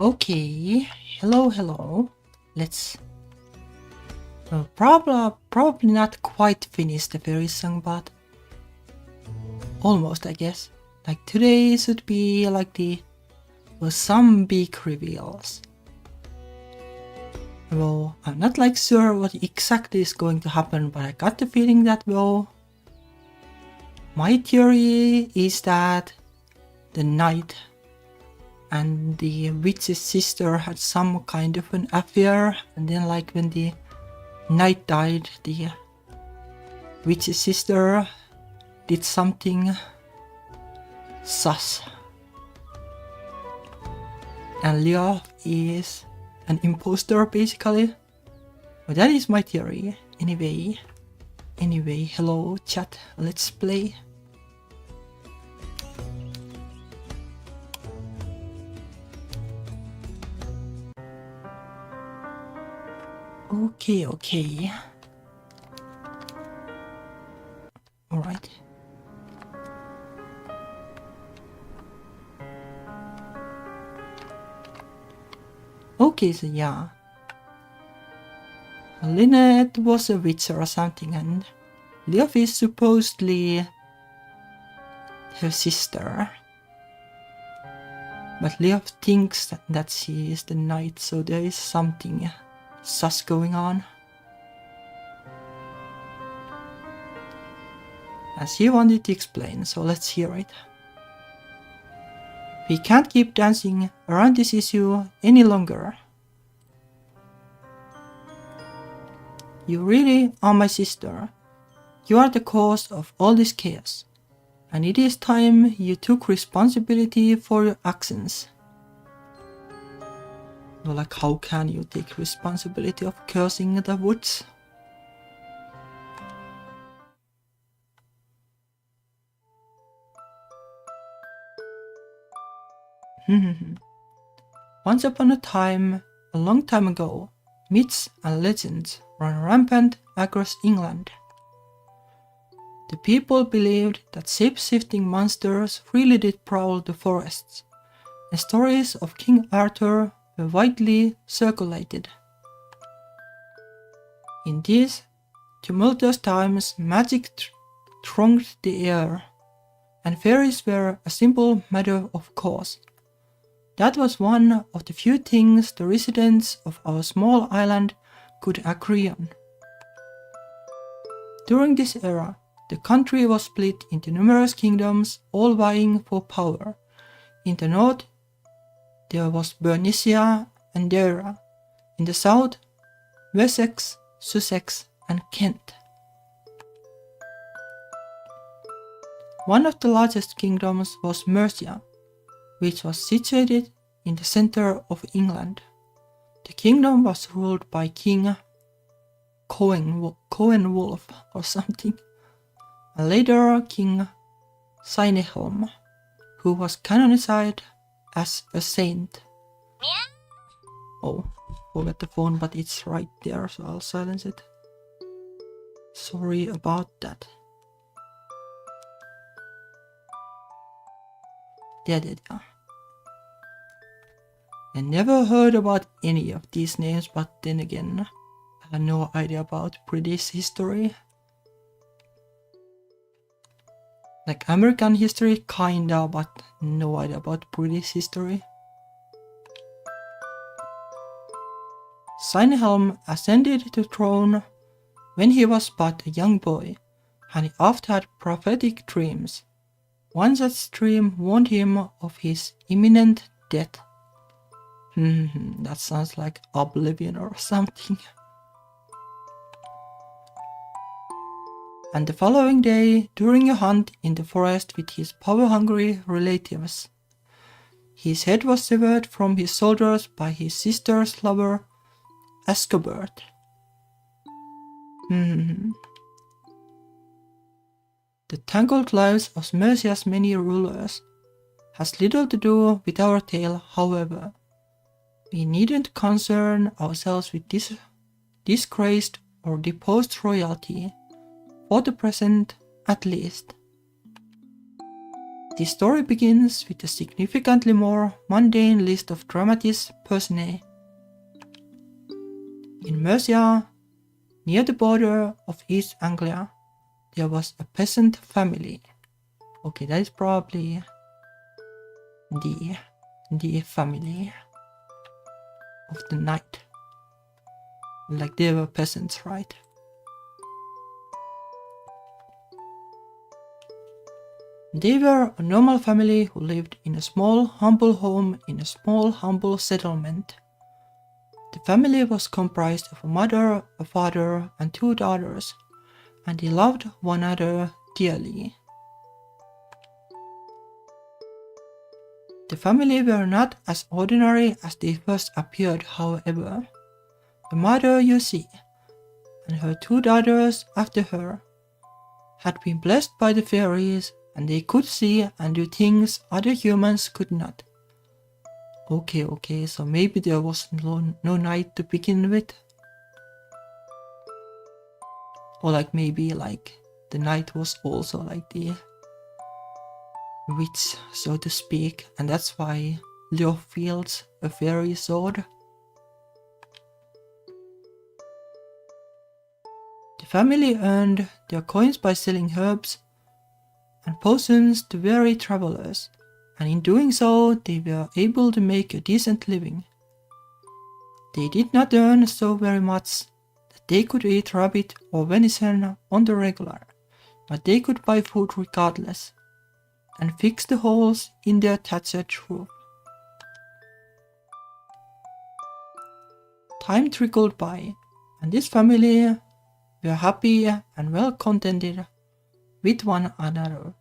Okay, hello. Let's probably not quite finish the fairy song, but almost, I guess. Like today should be like some big reveals. Well, I'm not like sure what exactly is going to happen, but I got the feeling that my theory is that the knight and the witch's sister had some kind of an affair, and then like when the knight died, the witch's sister did something sus. And Leo is an imposter basically. But that is my theory. Anyway, hello chat, let's play. Okay. Alright. Okay, so yeah. Lynette was a witch or something, and Leof is supposedly her sister. But Leof thinks that she is the knight, so there is something sus going on. As he wanted to explain, so let's hear it. We can't keep dancing around this issue any longer. You really are my sister. You are the cause of all this chaos. And it is time you took responsibility for your actions. Well, like, how can you take responsibility of cursing the woods? Once upon a time, a long time ago, myths and legends ran rampant across England. The people believed that shape-shifting monsters really did prowl the forests, and stories of King Arthur were widely circulated. In these tumultuous times, magic thronged the air, and fairies were a simple matter of course. That was one of the few things the residents of our small island could agree on. During this era, the country was split into numerous kingdoms, all vying for power. In the north, there was Bernicia and Dara. In the south, Wessex, Sussex, and Kent. One of the largest kingdoms was Mercia, which was situated in the center of England. The kingdom was ruled by King Coenwulf or something, and later King Sinehelm, who was canonized as a saint. Oh, forgot the phone, but it's right there, so I'll silence it. Sorry about that. Yeah. I never heard about any of these names, but then again, I have no idea about British history. Like American history, kinda, but no idea about British history. Sinehelm ascended the throne when he was but a young boy, and he often had prophetic dreams. One such dream warned him of his imminent death. That sounds like Oblivion or something. And the following day, during a hunt in the forest with his power-hungry relatives, his head was severed from his shoulders by his sister's lover, Escobert. The tangled lives of Mercia's many rulers has little to do with our tale, however. We needn't concern ourselves with this disgraced or deposed royalty, for the present at least. The story begins with a significantly more mundane list of dramatis personae. In Mercia, near the border of East Anglia, there was a peasant family. Okay, that is probably the family of the knight. Like they were peasants, right? They were a normal family who lived in a small, humble home in a small, humble settlement. The family was comprised of a mother, a father, and 2 daughters, and they loved one another dearly. The family were not as ordinary as they first appeared, however. The mother, you see, and her 2 daughters after her, had been blessed by the fairies, and they could see and do things other humans could not. Okay, so maybe there was no knight to begin with. Or like maybe like the knight was also like the witch, so to speak, and that's why Leo wields a fairy sword. The family earned their coins by selling herbs and potions to weary travelers, and in doing so they were able to make a decent living. They did not earn so very much that they could eat rabbit or venison on the regular, but they could buy food regardless, and fix the holes in their thatched roof. Time trickled by, and this family were happy and well contented with one another.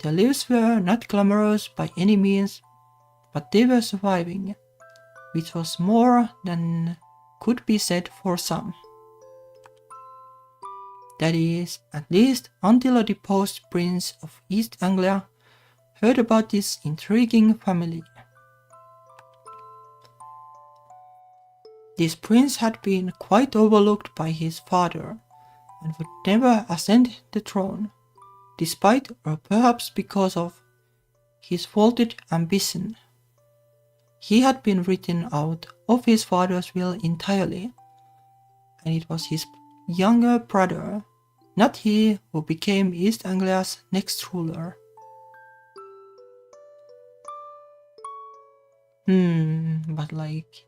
Their lives were not glamorous by any means, but they were surviving, which was more than could be said for some. That is, at least until a deposed prince of East Anglia heard about this intriguing family. This prince had been quite overlooked by his father and would never ascend the throne, despite or perhaps because of his faulted ambition. He had been written out of his father's will entirely, and it was his younger brother, not he, who became East Anglia's next ruler. But like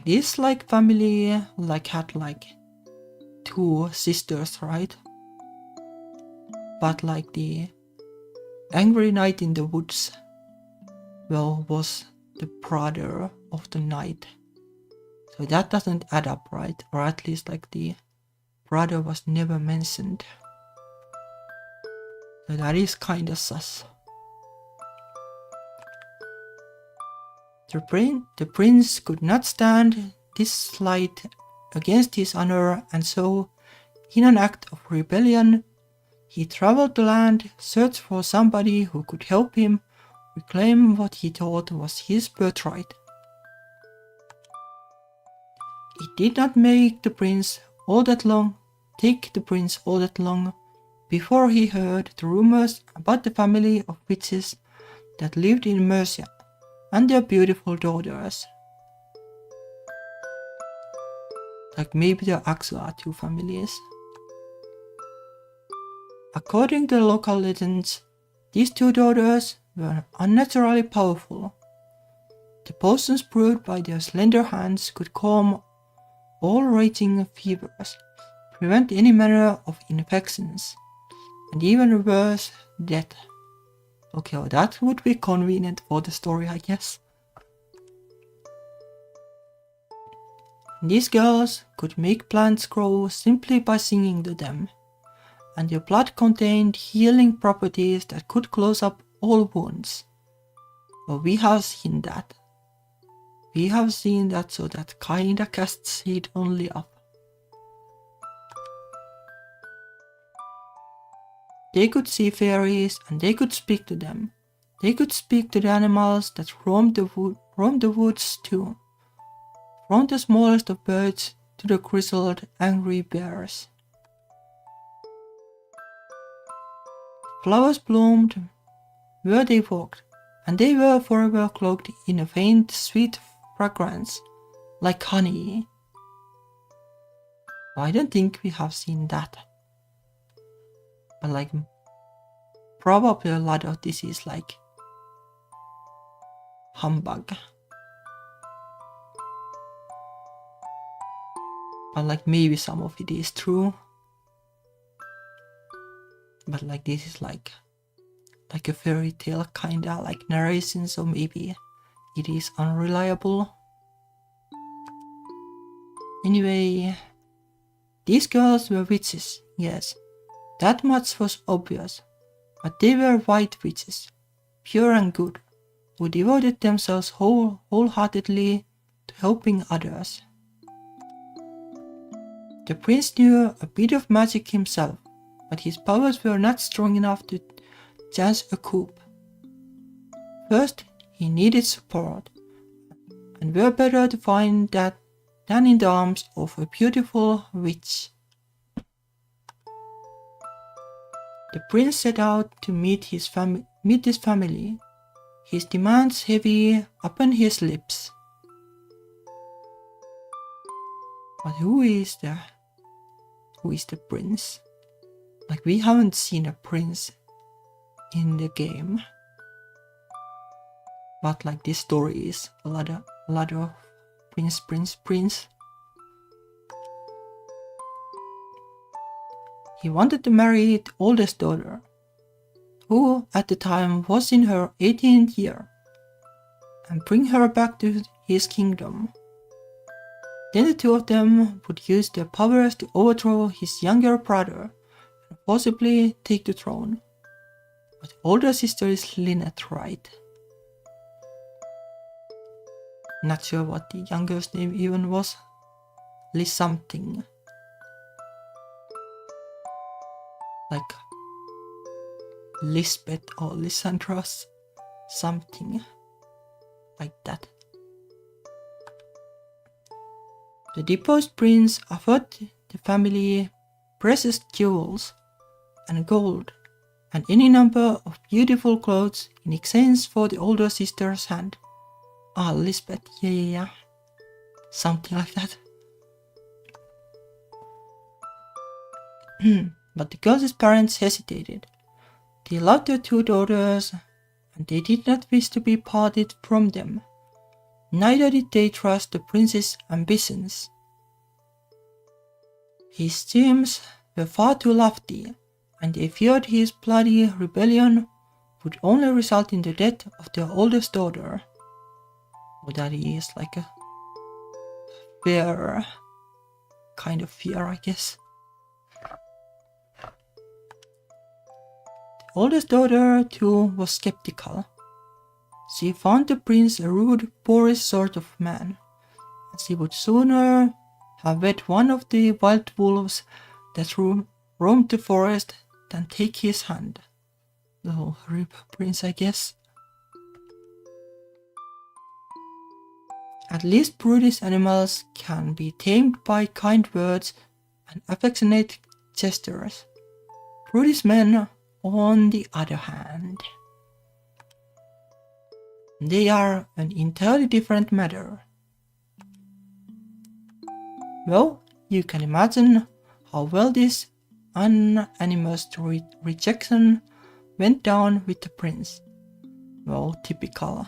this family had 2 sisters, right? But like the angry knight in the woods, well, was the brother of the knight. So that doesn't add up, right? Or at least the brother was never mentioned. So that is kinda sus. The prince could not stand this slight against his honor, and so, in an act of rebellion, he traveled the land, searched for somebody who could help him reclaim what he thought was his birthright. It did not take the prince all that long before he heard the rumors about the family of witches that lived in Mercia and their beautiful daughters. Maybe there actually are 2 families. According to the local legends, these 2 daughters were unnaturally powerful. The potions brewed by their slender hands could calm all raging fevers, prevent any manner of infections, and even reverse death. Okay, well, that would be convenient for the story, I guess. These girls could make plants grow simply by singing to them, and their blood contained healing properties that could close up all wounds. Well, we have seen that. So that kinda casts it only up. They could see fairies and they could speak to them. They could speak to the animals that roamed the woods too, from the smallest of birds to the grizzled, angry bears. Flowers bloomed where they walked, and they were forever cloaked in a faint, sweet fragrance, like honey. I don't think we have seen that. But like, probably a lot of this is like humbug. But like maybe some of it is true. But like this is like a fairy tale kinda like narration, so maybe it is unreliable. Anyway, these girls were witches, yes, that much was obvious, but they were white witches, pure and good, who devoted themselves wholeheartedly to helping others. The prince knew a bit of magic himself, but his powers were not strong enough to chance a coup. First, he needed support, and where better to find that than in the arms of a beautiful witch. The prince set out to meet his family, his demands heavy upon his lips. But who is the prince? Like, we haven't seen a prince in the game. But like, this story is a lot of prince. He wanted to marry the oldest daughter, who at the time was in her 18th year, and bring her back to his kingdom. Then the two of them would use their powers to overthrow his younger brother and possibly take the throne. But older sister is Lynette, right? Not sure what the younger's name even was. Liz something. Like Lisbeth or Lysandros. Something like that. The deposed prince offered the family precious jewels and gold and any number of beautiful clothes in exchange for the older sister's hand. Ah, Lisbeth, yeah. Something like that. But the girls' parents hesitated. They loved their two daughters, and they did not wish to be parted from them. Neither did they trust the prince's ambitions. His schemes were far too lofty, and they feared his bloody rebellion would only result in the death of their oldest daughter. Or that is like a fear, kind of fear, I guess. The oldest daughter, too, was skeptical. She found the prince a rude, boorish sort of man, and she would sooner have wed one of the wild wolves that roamed the forest than take his hand. Oh, rip prince, I guess. At least brutish animals can be tamed by kind words and affectionate gestures. Brutish men, on the other hand, they are an entirely different matter. Well, you can imagine how well this unanimous rejection went down with the prince. Well, typical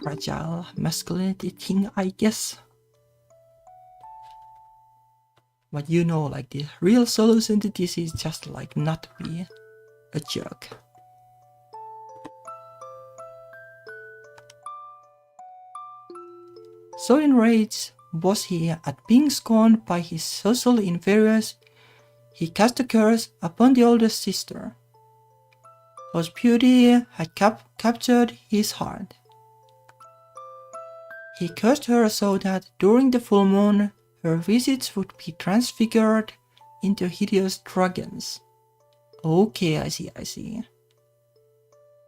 fragile masculinity thing, I guess. But you know, like, the real solution to this is just like not be a jerk. So enraged was he at being scorned by his social inferiors, he cast a curse upon the oldest sister, whose beauty had captured his heart. He cursed her so that during the full moon, her visits would be transfigured into hideous dragons. Okay, I see.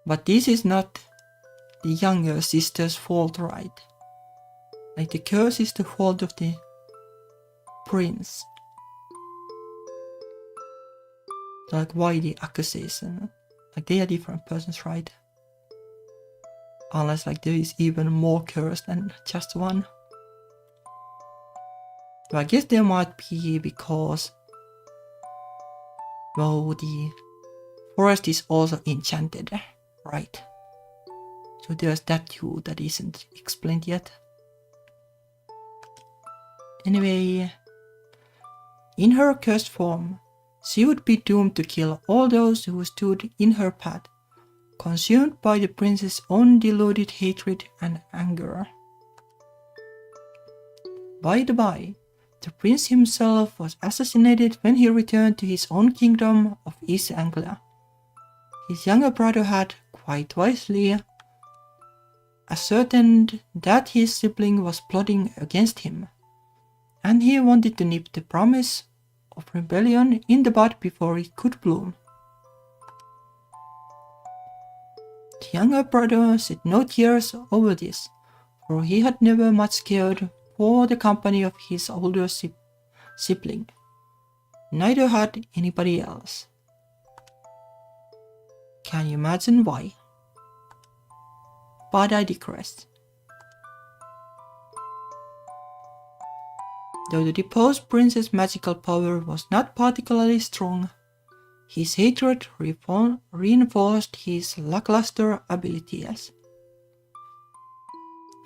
But this is not the younger sister's fault, right? Like, the curse is the fault of the prince. Like, why the accusation? Like, they are different persons, right? Unless, like, there is even more curse than just one. So I guess there might be because, well, the forest is also enchanted, right? So there's that too that isn't explained yet. Anyway, in her cursed form, she would be doomed to kill all those who stood in her path, consumed by the prince's own deluded hatred and anger. By the by, the prince himself was assassinated when he returned to his own kingdom of East Anglia. His younger brother had, quite wisely, ascertained that his sibling was plotting against him, and he wanted to nip the promise of rebellion in the bud before it could bloom. The younger brother shed no tears over this, for he had never much cared for the company of his older sibling. Neither had anybody else. Can you imagine why? But I digress. Though the deposed prince's magical power was not particularly strong, his hatred reinforced his lackluster abilities.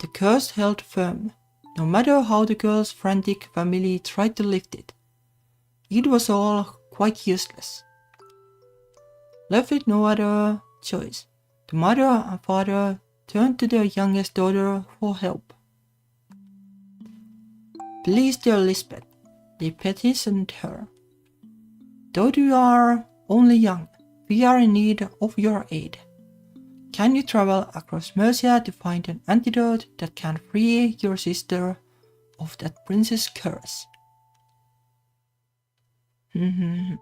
The curse held firm, no matter how the girl's frantic family tried to lift it. It was all quite useless. Left with no other choice, the mother and father turned to their youngest daughter for help. Please, dear Lisbeth, they petitioned her. Though you are only young, we are in need of your aid. Can you travel across Mercia to find an antidote that can free your sister of that prince's curse? The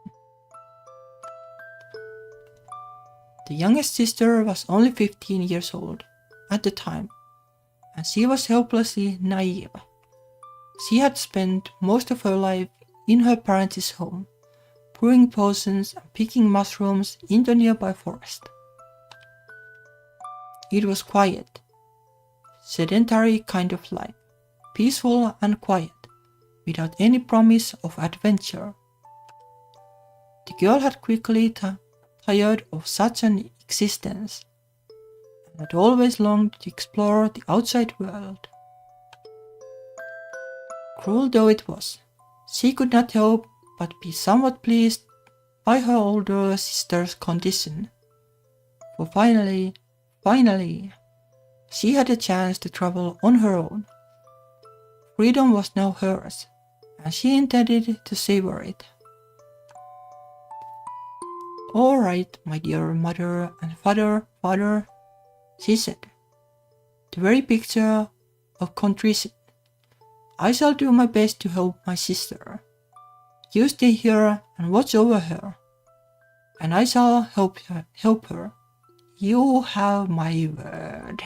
youngest sister was only 15 years old at the time, and she was helplessly naive. She had spent most of her life in her parents' home, brewing potions and picking mushrooms in the nearby forest. It was quiet, sedentary kind of life, peaceful and quiet, without any promise of adventure. The girl had quickly tired of such an existence, and had always longed to explore the outside world. Cruel though it was, she could not help but be somewhat pleased by her older sister's condition, for finally, she had a chance to travel on her own. Freedom was now hers, and she intended to savor it. All right, my dear mother and father, she said, the very picture of contrition. I shall do my best to help my sister. You stay here and watch over her, and I shall help her. You have my word.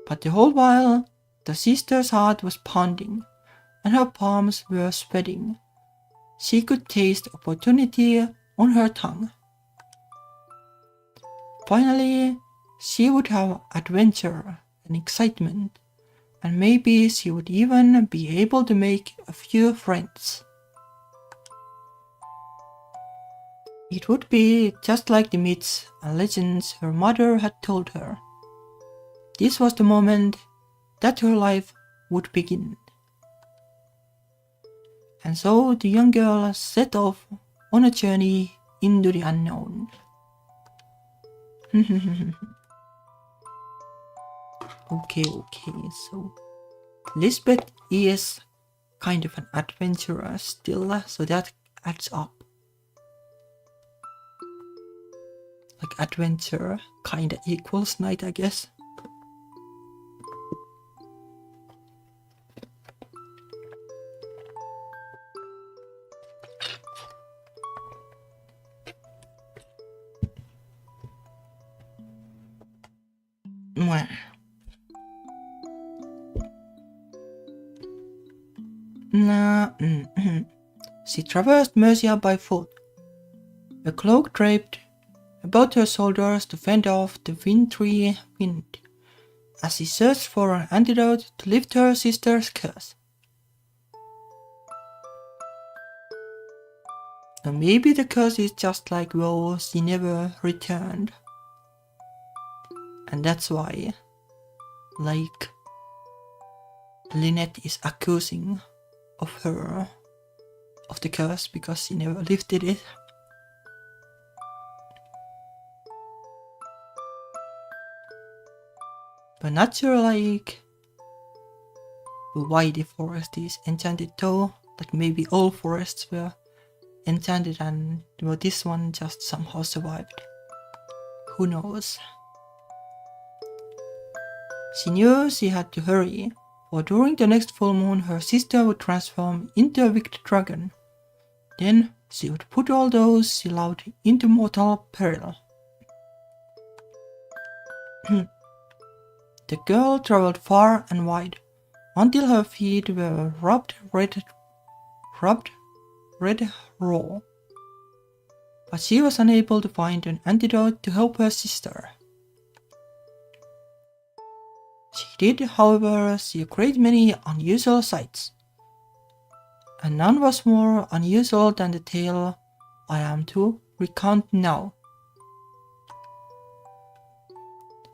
But the whole while, the sister's heart was pounding, and her palms were sweating. She could taste opportunity on her tongue. Finally, she would have adventure and excitement, and maybe she would even be able to make a few friends. It would be just like the myths and legends her mother had told her. This was the moment that her life would begin. And so the young girl set off on a journey into the unknown. Okay, so Lisbeth is kind of an adventurer still, so that adds up. Like adventure kinda equals night, I guess. She traversed Mercia by foot, a cloak draped about her shoulders to fend off the wintry wind, as she searched for an antidote to lift her sister's curse. Or maybe the curse is just like, well, she never returned. And that's why, like, Lynette is accusing of her of the curse because she never lifted it. But not sure like why the forest is enchanted though. Like maybe all forests were enchanted and well, this one just somehow survived. Who knows? She knew she had to hurry, for during the next full moon her sister would transform into a wicked dragon. Then she would put all those she loved into mortal peril. The girl traveled far and wide, until her feet were rubbed red raw. But she was unable to find an antidote to help her sister. She did, however, see a great many unusual sights, and none was more unusual than the tale I am to recount now.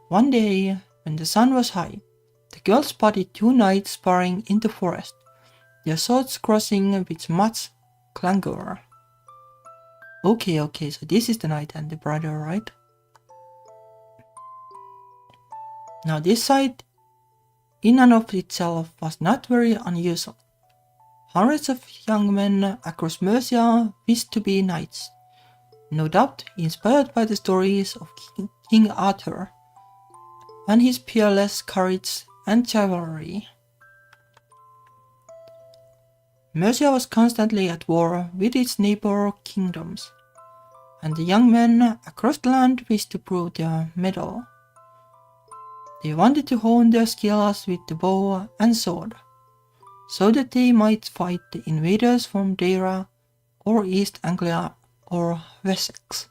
One day, when the sun was high, the girl spotted two knights sparring in the forest, their swords crossing with much clangor. Okay, so this is the knight and the brother, right? Now this sight, in and of itself, was not very unusual. Hundreds of young men across Mercia wished to be knights, no doubt inspired by the stories of King Arthur and his peerless courage and chivalry. Mercia was constantly at war with its neighbor kingdoms, and the young men across the land wished to prove their mettle. They wanted to hone their skills with the bow and sword, so that they might fight the invaders from Deira or East Anglia or Wessex.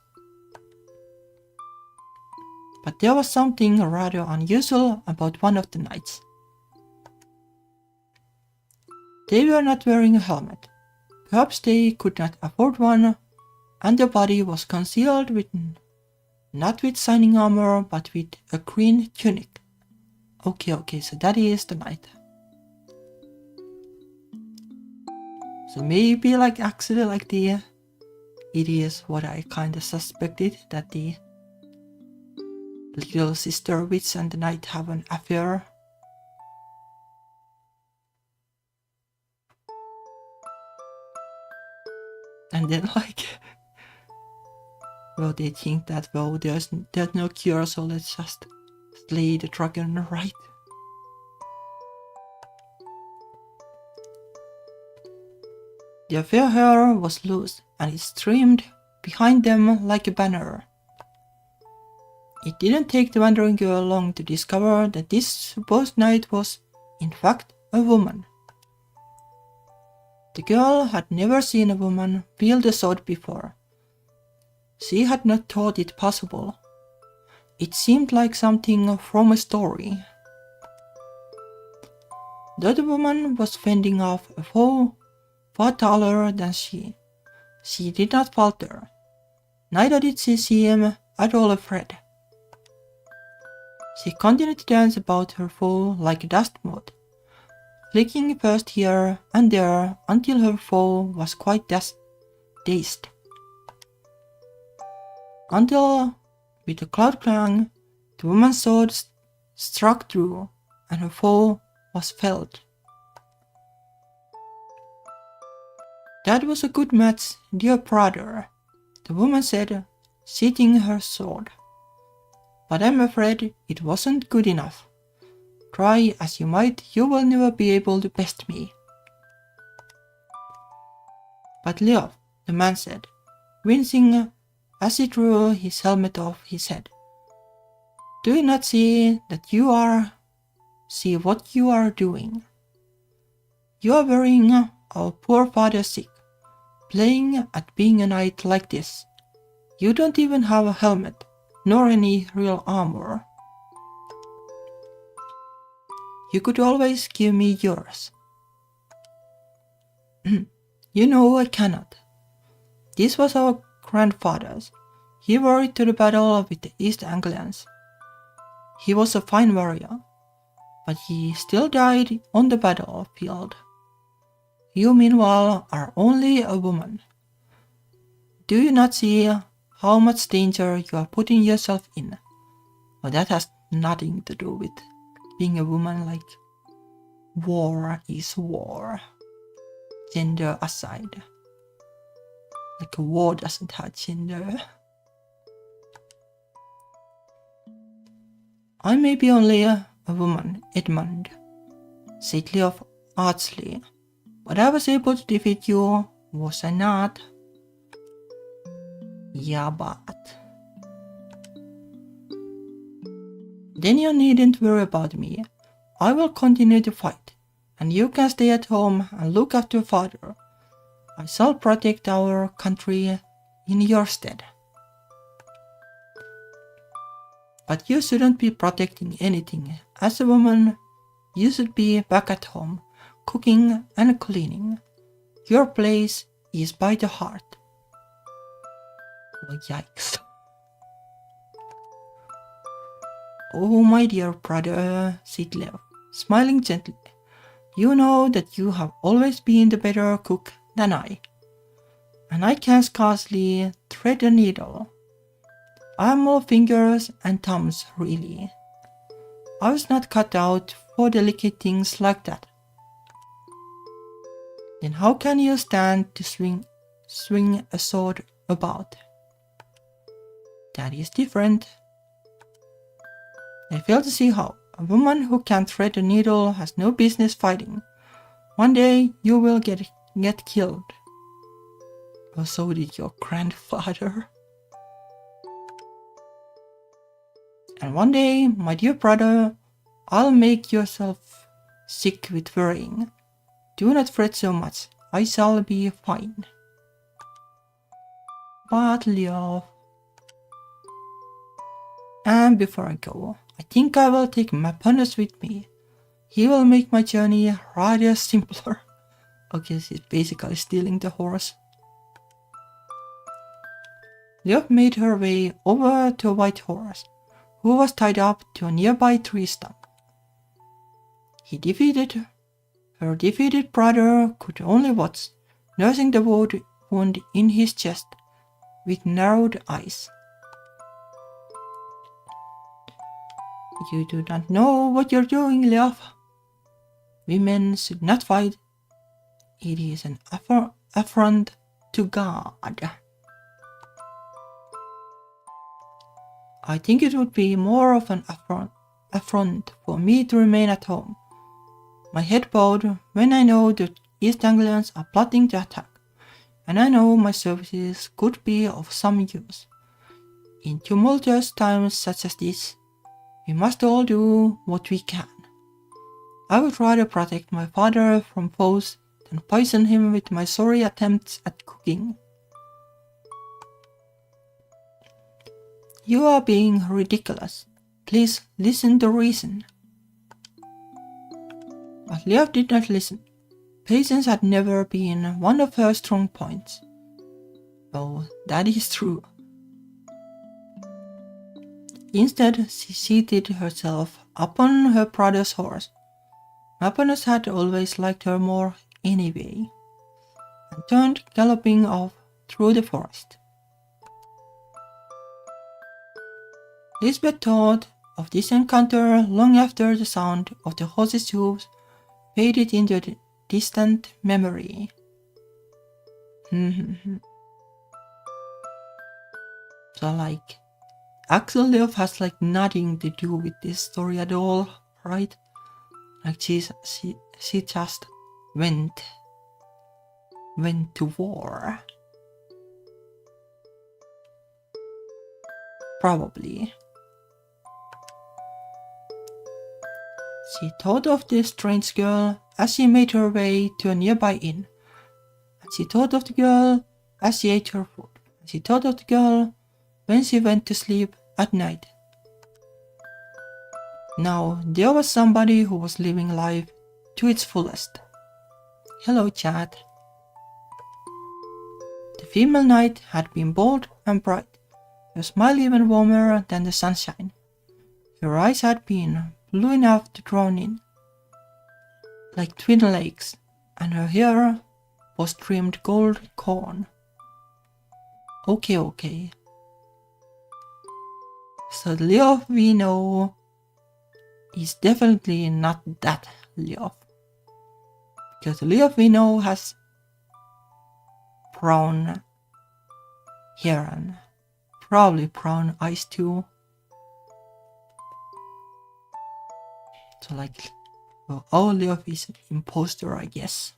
But there was something rather unusual about one of the knights. They were not wearing a helmet. Perhaps they could not afford one, and their body was concealed not with shining armor, but with a green tunic. Okay, so that is the knight. So maybe it is what I kinda suspected, that the little sister witch and the knight have an affair. And then well, they think that, well, there's no cure, so let's just slay the dragon, right? Their fair hair was loose, and it streamed behind them like a banner. It didn't take the wandering girl long to discover that this supposed knight was, in fact, a woman. The girl had never seen a woman wield a sword before. She had not thought it possible. It seemed like something from a story. Though the woman was fending off a foe far taller than she did not falter. Neither did she seem at all afraid. She continued to dance about her foe like a dust moth, flicking first here and there until her foe was quite dazed. Until, with a loud clang, the woman's sword struck through and her foe was felled. "That was a good match, dear brother," the woman said, sheathing her sword. "But I'm afraid it wasn't good enough. Try as you might, you will never be able to best me." "But Leo," the man said, wincing as he drew his helmet off his head, "do you not see what you are doing? You are wearing our poor father sick, playing at being a knight like this. You don't even have a helmet, nor any real armor. You could always give me yours. You know I cannot. This was our grandfather's. He wore it to the battle with the East Anglians. He was a fine warrior, but he still died on the battlefield. You meanwhile are only a woman. Do you not see how much danger you are putting yourself in? Well, that has nothing to do with being a woman, like war is war. Gender aside. Like a war doesn't have gender. I may be only a woman, Edmund, said Leof archly, but I was able to defeat you, was I not? Yeah, but... Then you needn't worry about me. I will continue to fight, and you can stay at home and look after father. I shall protect our country in your stead. But you shouldn't be protecting anything. As a woman, you should be back at home, cooking and cleaning. Your place is by the hearth. Oh, yikes. Oh, my dear brother, said Leo, smiling gently. You know that you have always been the better cook than I, and I can scarcely thread a needle. I'm all fingers and thumbs, really. I was not cut out for delicate things like that. Then how can you stand to swing a sword about? That is different. I fail to see how. A woman who can't thread a needle has no business fighting. One day you will get killed. Or so did your grandfather. And one day, my dear brother, I'll make yourself sick with worrying. Do not fret so much. I shall be fine. But Leo. And before I go, I think I will take Maponus with me. He will make my journey rather simpler. Okay, she's basically stealing the horse. Leo made her way over to a white horse, who was tied up to a nearby tree stump. Her defeated brother could only watch, nursing the wound in his chest with narrowed eyes. You do not know what you're doing, Leof. Women should not fight. It is an affront to God. I think it would be more of an affront for me to remain at home. My head bowed when I know the East Anglians are plotting to attack, and I know my services could be of some use. In tumultuous times such as this, we must all do what we can. I would rather protect my father from foes than poison him with my sorry attempts at cooking. You are being ridiculous. Please listen to reason. But Leof did not listen. Patience had never been one of her strong points. Oh, that is true. Instead, she seated herself upon her brother's horse. Maponus had always liked her more anyway, and turned galloping off through the forest. Lisbeth thought of this encounter long after the sound of the horse's hooves faded into the distant memory. So like, Axel Leof has like nothing to do with this story at all, right? Like she just went to war. Probably. She thought of this strange girl as she made her way to a nearby inn, She thought of the girl as she ate her food. She thought of the girl when she went to sleep at night. Now, there was somebody who was living life to its fullest. Hello, chat. The female night had been bold and bright, her smile even warmer than the sunshine. Her eyes had been blue enough to drown in, like twin lakes, and her hair was trimmed gold corn. Okay. So the Leof we know is definitely not that Leof. Because the Leof we know has brown hair and probably brown eyes too. So well, our Leof is an imposter, I guess.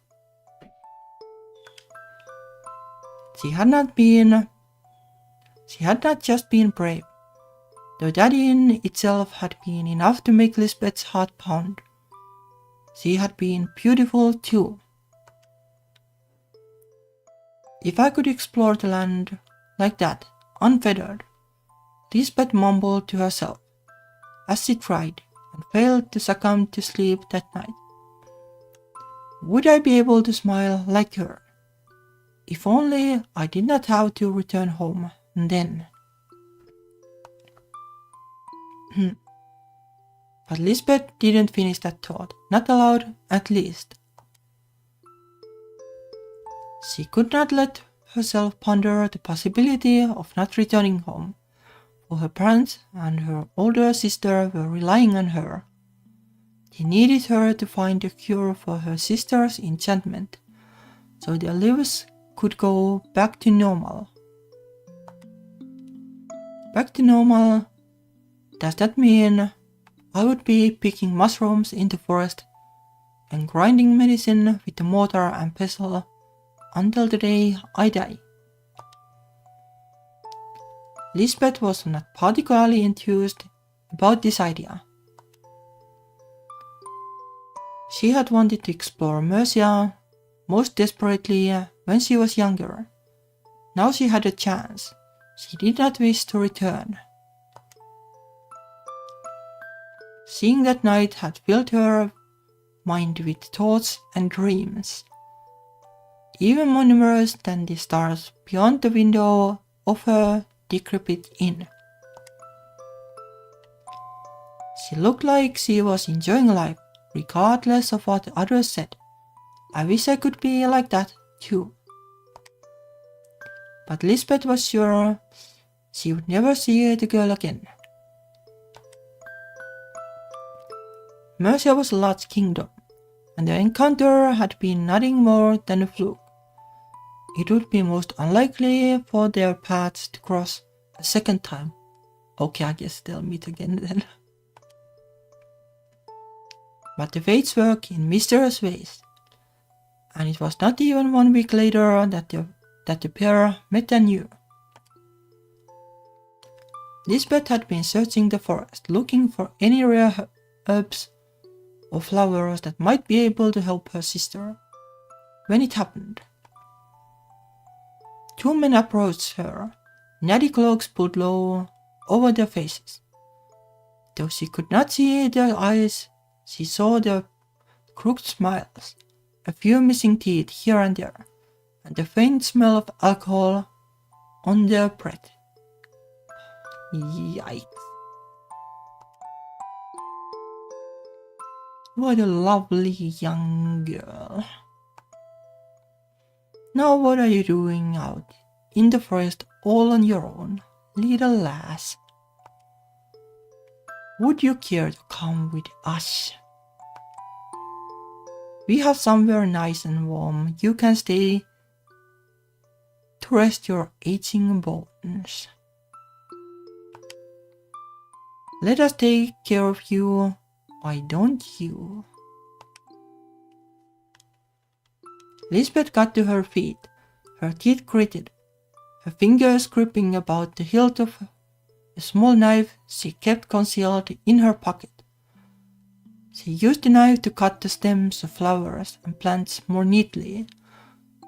She had not just been brave. The daddy in itself had been enough to make Lisbeth's heart pound. She had been beautiful too. If I could explore the land like that, unfettered, Lisbeth mumbled to herself as she tried and failed to succumb to sleep that night. Would I be able to smile like her? If only I did not have to return home then. But Lisbeth didn't finish that thought, not aloud at least. She could not let herself ponder the possibility of not returning home, for her parents and her older sister were relying on her. They needed her to find a cure for her sister's enchantment, so their lives could go back to normal. Back to normal, does that mean I would be picking mushrooms in the forest and grinding medicine with a mortar and pestle until the day I die? Lisbeth was not particularly enthused about this idea. She had wanted to explore Mercia most desperately when she was younger. Now she had a chance. She did not wish to return. Seeing that night had filled her mind with thoughts and dreams, even more numerous than the stars beyond the window of her decrepit inn. She looked like she was enjoying life, regardless of what others said. I wish I could be like that too. But Lisbeth was sure she would never see the girl again. Mercia was a large kingdom, and the encounter had been nothing more than a fluke. It would be most unlikely for their paths to cross a second time. Okay, I guess they'll meet again then. But the fates work in mysterious ways, and it was not even 1 week later that the pair met anew. Lisbeth had been searching the forest, looking for any rare herbs or flowers that might be able to help her sister, when it happened. 2 men approached her, natty cloaks pulled low over their faces. Though she could not see their eyes, she saw their crooked smiles, a few missing teeth here and there, and the faint smell of alcohol on their breath. Yikes. What a lovely young girl. Now what are you doing out in the forest all on your own, little lass? Would you care to come with us? We have somewhere nice and warm you can stay to rest your aching bones. Let us take care of you, why don't you? Lisbeth got to her feet, her teeth gritted, her fingers gripping about the hilt of a small knife she kept concealed in her pocket. She used the knife to cut the stems of flowers and plants more neatly,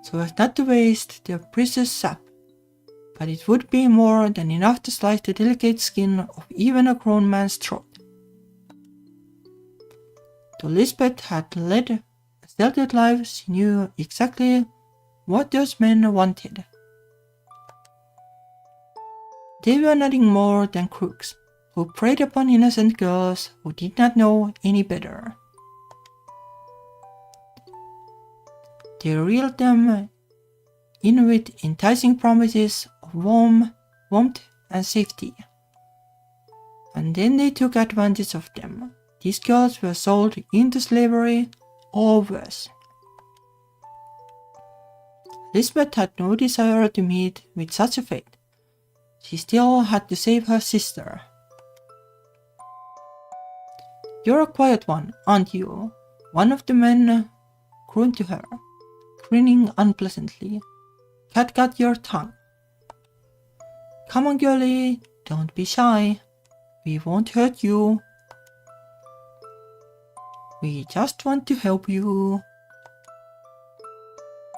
so as not to waste their precious sap, but it would be more than enough to slice the delicate skin of even a grown man's throat. Though Lisbeth had led a sheltered life, she knew exactly what those men wanted. They were nothing more than crooks, who preyed upon innocent girls who did not know any better. They reeled them in with enticing promises of warmth and safety, and then they took advantage of them. These girls were sold into slavery or worse. Lisbeth had no desire to meet with such a fate. She still had to save her sister. "You're a quiet one, aren't you?" one of the men crooned to her, grinning unpleasantly. "Cat got your tongue. Come on, girlie, don't be shy. We won't hurt you. We just want to help you.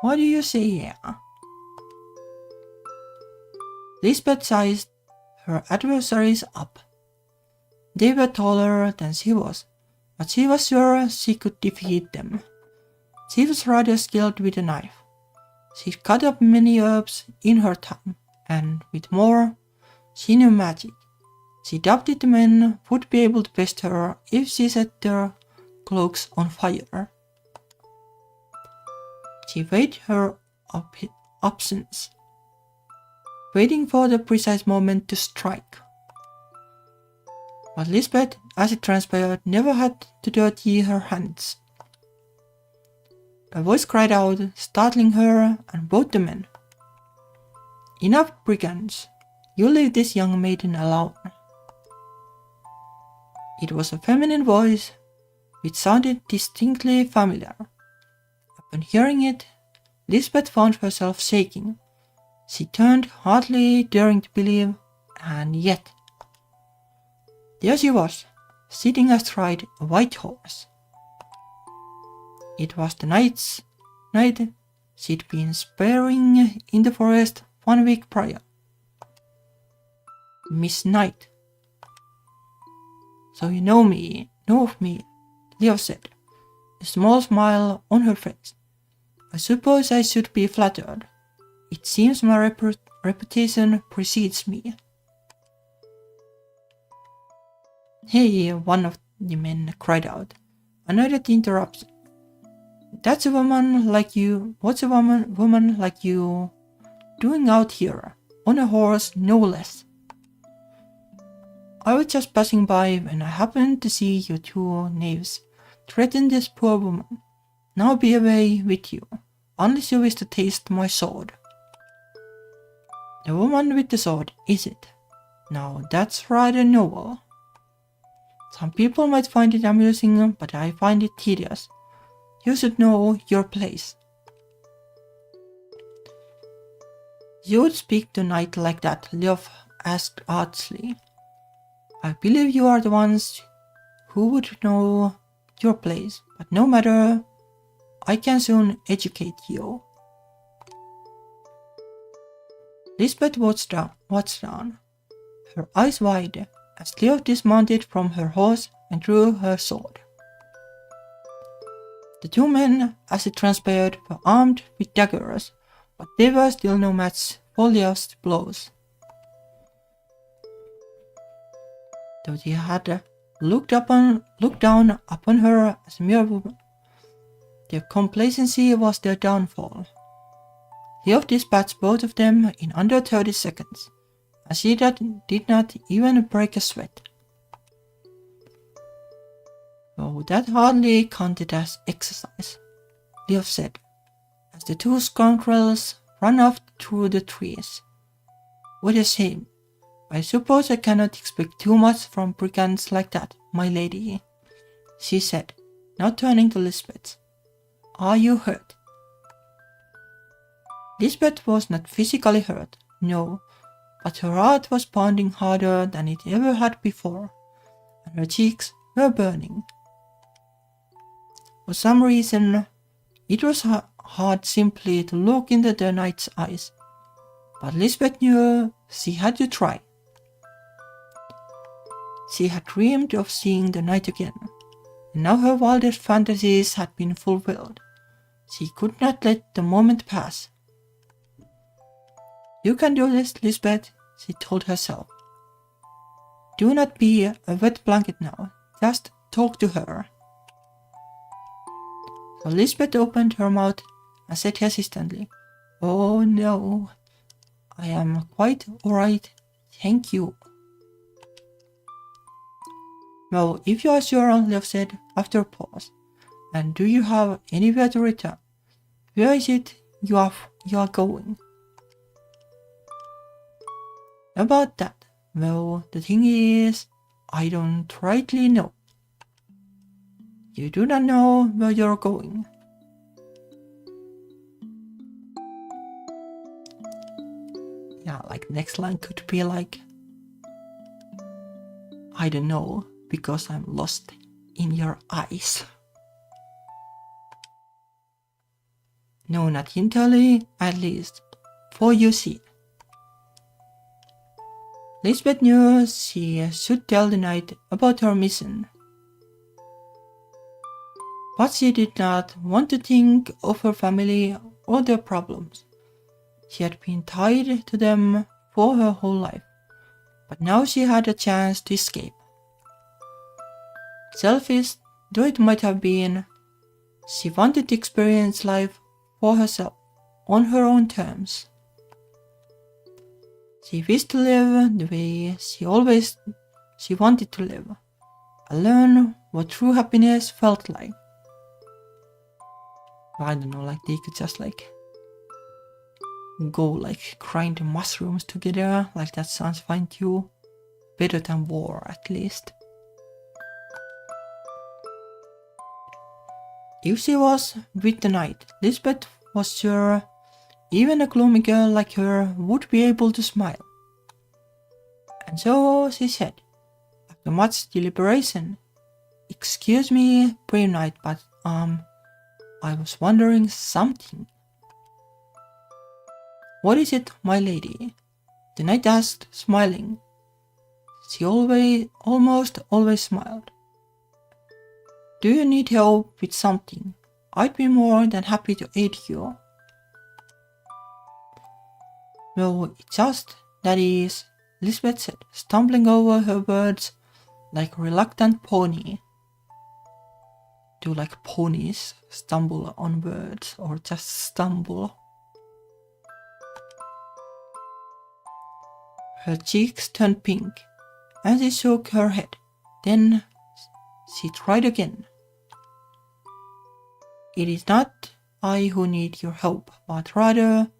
What do you say, yeah?" Lisbeth sized her adversaries up. They were taller than she was, but she was sure she could defeat them. She was rather skilled with a knife. She'd cut up many herbs in her time, and with more, she knew magic. She doubted the men would be able to best her if she set their cloaks on fire. She weighed her absence, waiting for the precise moment to strike. But Lisbeth, as it transpired, never had to dirty her hands. A voice cried out, startling her and both the men. "Enough, brigands! You leave this young maiden alone." It was a feminine voice, which sounded distinctly familiar. Upon hearing it, Lisbeth found herself shaking. She turned, hardly daring to believe, and yet there she was, sitting astride a white horse. It was the night she'd been sparing in the forest 1 week prior. "Miss Knight. So you know of me," Leo said, a small smile on her face. "I suppose I should be flattered. It seems my reputation precedes me." "Hey," one of the men cried out, annoyed at the interruption. What's a woman like you doing out here, on a horse no less?" "I was just passing by when I happened to see you two knaves threaten this poor woman. Now be away with you, unless you wish to taste my sword." "The woman with the sword, is it? Now that's rather novel. Some people might find it amusing, but I find it tedious. You should know your place." "You would speak to a knight like that?" Leof asked archly. "I believe you are the ones who would know your place, but no matter, I can soon educate you." Lisbeth watched down, her eyes wide, as Leof dismounted from her horse and drew her sword. The two men, as it transpired, were armed with daggers, but they were still no match for Leof's blows. Though they had looked down upon her as a mere woman, their complacency was their downfall. Leof dispatched both of them in under 30 seconds, as he did not even break a sweat. "Oh, that hardly counted as exercise," Leof said, as the two scoundrels ran off through the trees. "What a shame. I suppose I cannot expect too much from brigands like that, my lady," she said, now turning to Lisbeth. "Are you hurt?" Lisbeth was not physically hurt, no, but her heart was pounding harder than it ever had before, and her cheeks were burning. For some reason, it was hard simply to look into the knight's eyes, but Lisbeth knew she had to try. She had dreamed of seeing the knight again, and now her wildest fantasies had been fulfilled. She could not let the moment pass. "You can do this, Lisbeth," she told herself. "Do not be a wet blanket now, just talk to her." So Lisbeth opened her mouth and said hesitantly, "Oh no, I am quite alright, thank you." "Well, if you are sure," Lev said after a pause, "and do you have anywhere to return? Where is it you are going?" "About that, well, the thing is, I don't rightly know." "You do not know where you're going?" Yeah, like next line could be like, "I don't know, because I'm lost in your eyes." No, not entirely, at least, for you see. Lisbeth knew she should tell the knight about her mission, but she did not want to think of her family or their problems. She had been tied to them for her whole life, but now she had a chance to escape. Selfish though it might have been, she wanted to experience life for herself, on her own terms. She wished to live the way she wanted to live, and learn what true happiness felt like. I don't know, like they could just like go like grind mushrooms together, like that sounds fine too. Better than war, at least. If she was with the knight, Lisbeth was sure even a gloomy girl like her would be able to smile. And so she said, after much deliberation, "Excuse me, brave knight, but I was wondering something." "What is it, my lady?" the knight asked, smiling. She almost always smiled. "Do you need help with something? I'd be more than happy to aid you." "No, it's just, that is," Lisbeth said, stumbling over her words like a reluctant pony. Do like ponies stumble on words or just stumble? Her cheeks turned pink, and she shook her head. Then she tried again. "It is not I who need your help, but rather,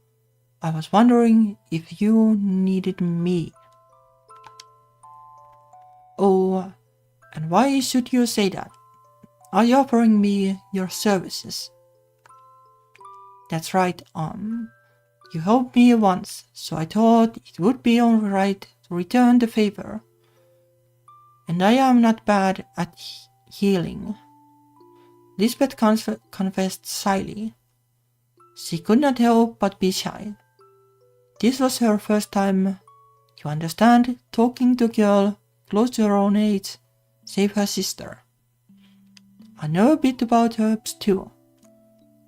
I was wondering if you needed me." "Oh, and why should you say that? Are you offering me your services?" "That's right, you helped me once, so I thought it would be only right to return the favor. And I am not bad at healing," Lisbeth confessed shyly. She could not help but be shy. This was her first time, you understand, talking to a girl close to her own age, save her sister. "I know a bit about herbs too.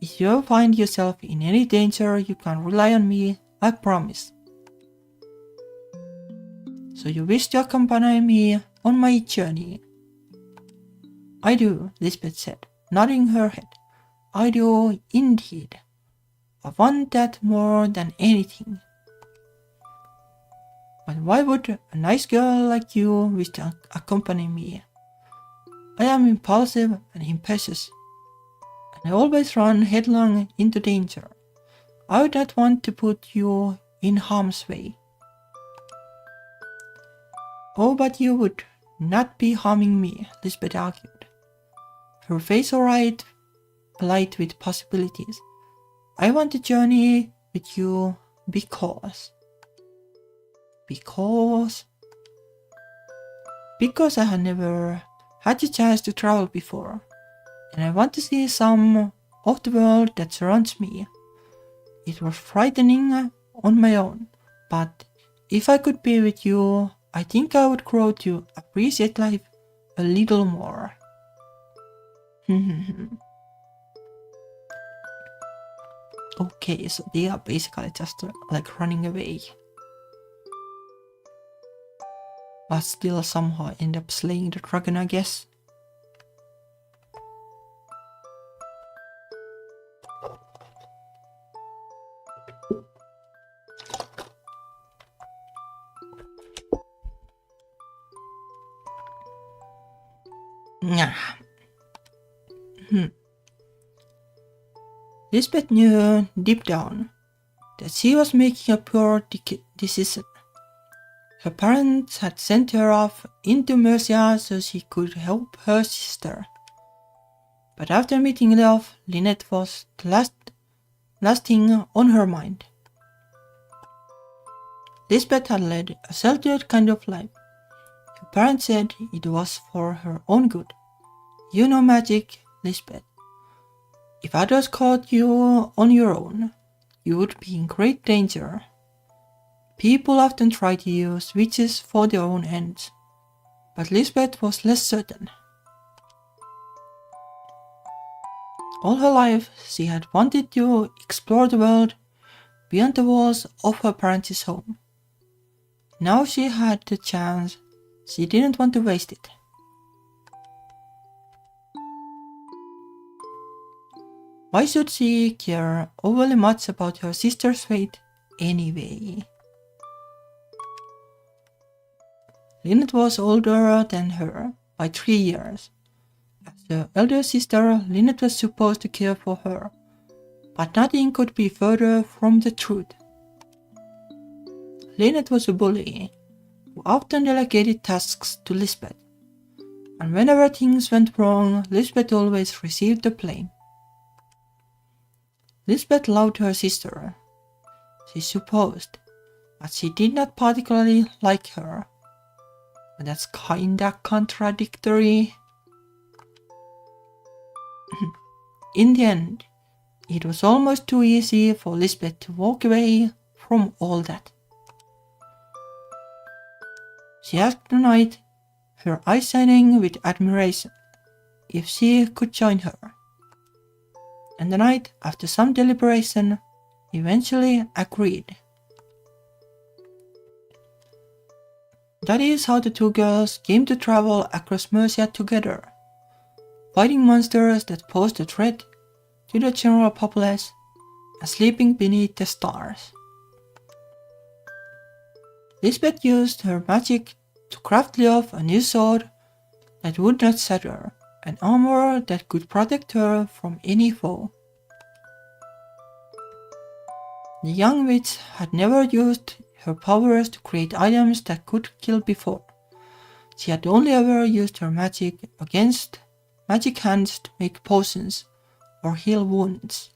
If you find yourself in any danger, you can rely on me, I promise." "So you wish to accompany me on my journey?" "I do," Lisbeth said, nodding her head. "I do indeed. I want that more than anything." "But why would a nice girl like you wish to accompany me? I am impulsive and impetuous, and I always run headlong into danger. I would not want to put you in harm's way." "Oh, but you would not be harming me," Lisbeth argued, her face alight with possibilities. "I want to journey with you because I have never had the chance to travel before, and I want to see some of the world that surrounds me. It was frightening on my own, but if I could be with you, I think I would grow to appreciate life a little more. Okay, so they are basically just like running away. But still somehow end up slaying the dragon, I guess. Lisbeth knew deep down that she was making a poor decision. Her parents had sent her off into Mercia so she could help her sister. But after meeting love, Lynette was the last thing on her mind. Lisbeth had led a sheltered kind of life. Her parents said it was for her own good. You know magic, Lisbeth. If others caught you on your own, you would be in great danger. People often try to use witches for their own ends, but Lisbeth was less certain. All her life, she had wanted to explore the world beyond the walls of her parents' home. Now she had the chance. She didn't want to waste it. Why should she care overly much about her sister's fate anyway? Lynette was older than her by 3 years. As her elder sister, Lynette was supposed to care for her, but nothing could be further from the truth. Lynette was a bully who often delegated tasks to Lisbeth, and whenever things went wrong, Lisbeth always received the blame. Lisbeth loved her sister, she supposed, but she did not particularly like her. But that's kinda contradictory. In the end, it was almost too easy for Lisbeth to walk away from all that. She asked the knight, her eyes shining with admiration, if she could join her. And the knight, after some deliberation, eventually agreed. That is how the two girls came to travel across Mercia together, fighting monsters that posed a threat to the general populace and sleeping beneath the stars. Lisbeth used her magic to craft Leof a new sword that would not shatter, and armor that could protect her from any foe. The young witch had never used her powers to create items that could kill before. She had only ever used her magic against magic hands to make potions or heal wounds,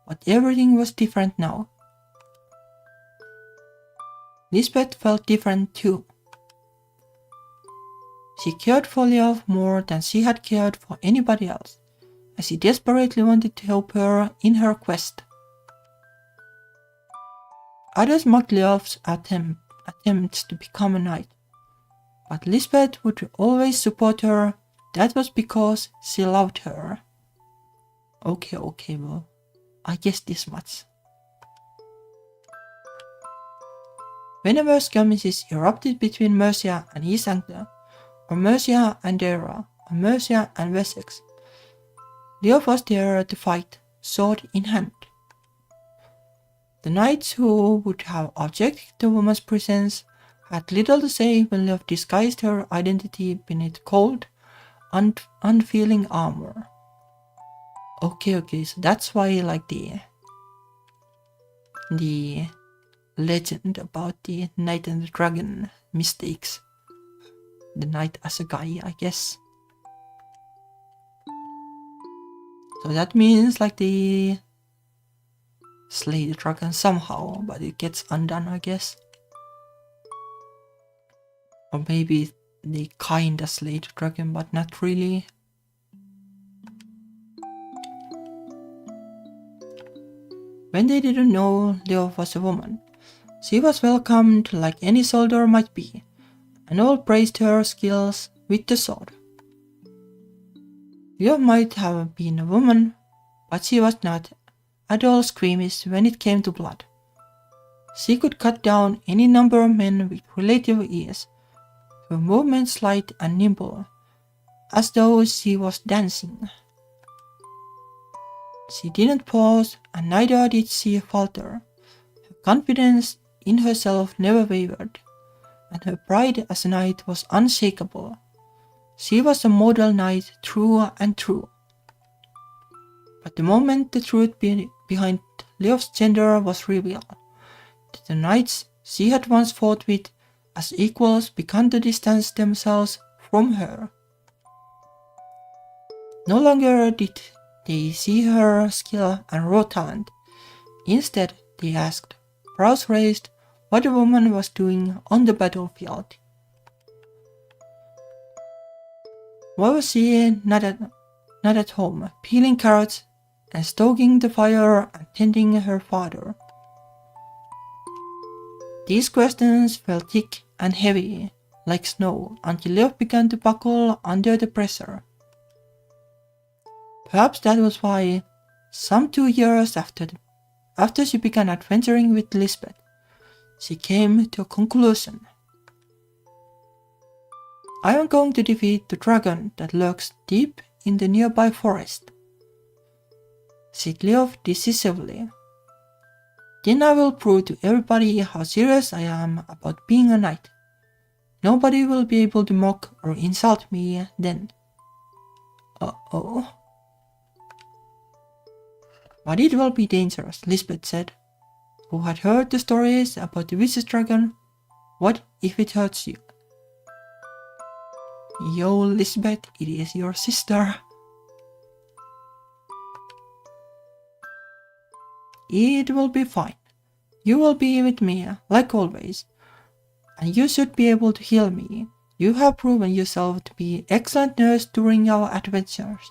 but everything was different now. Lisbeth felt different too. She cared for Leof more than she had cared for anybody else, as she desperately wanted to help her in her quest. Others mocked Leof's attempts to become a knight, but Lisbeth would always support her. That was because she loved her. Okay, well, I guess this much. Whenever skirmishes erupted between Mercia and East Anglia, or Mercia and Dara, or Mercia and Wessex, Leof was there to fight, sword in hand. The knights who would have objected to the woman's presence had little to say when Leof disguised her identity beneath cold, unfeeling armor. Okay, so that's why I like the legend about the knight and the dragon mistakes the knight as a guy, I guess. So that means like they slay the dragon somehow, but it gets undone, I guess. Or maybe they kinda slay the dragon, but not really. When they didn't know Leo was a woman, she was welcomed like any soldier might be, and all praised her skills with the sword. Leo might have been a woman, but she was not at all squeamish when it came to blood. She could cut down any number of men with relative ease, her movements light and nimble, as though she was dancing. She didn't pause, and neither did she falter. Her confidence in herself never wavered, and her pride as a knight was unshakable. She was a model knight through and through. But the moment the truth behind Leof's gender was revealed, the knights she had once fought with as equals began to distance themselves from her. No longer did they see her skill and raw talent. Instead, they asked, brows raised, what a woman was doing on the battlefield. Why was she not at home, peeling carrots and stoking the fire and tending her father? These questions felt thick and heavy, like snow, until Leof began to buckle under the pressure. Perhaps that was why, some 2 years after she began adventuring with Lisbeth, she came to a conclusion. I am going to defeat the dragon that lurks deep in the nearby forest, said Leof decisively. Then I will prove to everybody how serious I am about being a knight. Nobody will be able to mock or insult me then. Uh-oh. But it will be dangerous, Lisbeth said, who had heard the stories about the vicious dragon. What if it hurts you? Yo, Lisbeth, it is your sister. It will be fine. You will be with me, like always. And you should be able to heal me. You have proven yourself to be an excellent nurse during our adventures.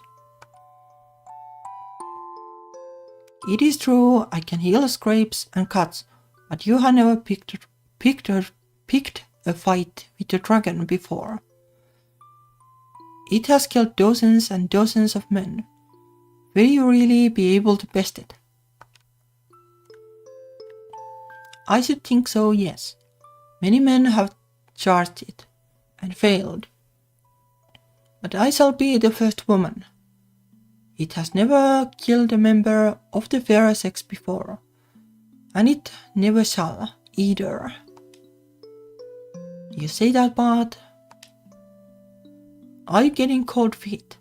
It is true, I can heal scrapes and cuts, but you have never picked a fight with a dragon before. It has killed dozens and dozens of men. Will you really be able to best it? I should think so, yes. Many men have charged it and failed. But I shall be the first woman. It has never killed a member of the fair sex before, and it never shall either. You say that, but are you getting cold feet?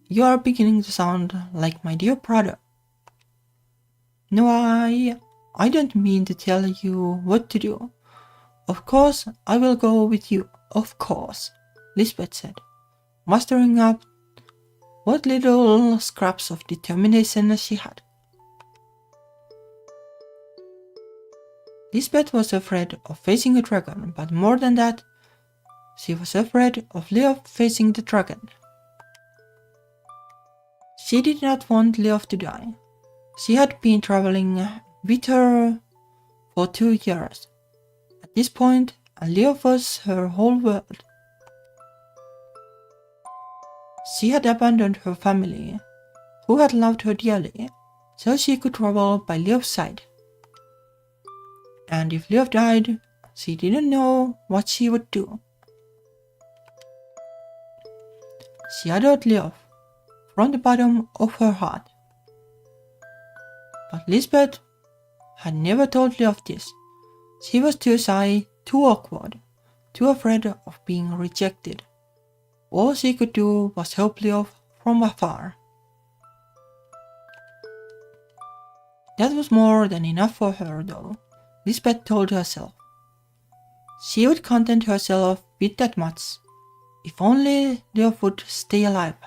You are beginning to sound like my dear brother. No, I don't mean to tell you what to do. Of course, I will go with you, of course, Lisbeth said, mustering up what little scraps of determination she had. Lisbeth was afraid of facing a dragon, but more than that, she was afraid of Leof facing the dragon. She did not want Leof to die. She had been traveling with her for 2 years. At this point, Leof was her whole world. She had abandoned her family, who had loved her dearly, so she could travel by Leof's side. And if Leof died, she didn't know what she would do. She adored Leof from the bottom of her heart. But Lisbeth had never told Leof this. She was too shy, too awkward, too afraid of being rejected. All she could do was help Leof from afar. That was more than enough for her, though, Lisbeth told herself. She would content herself with that much, if only Leof would stay alive.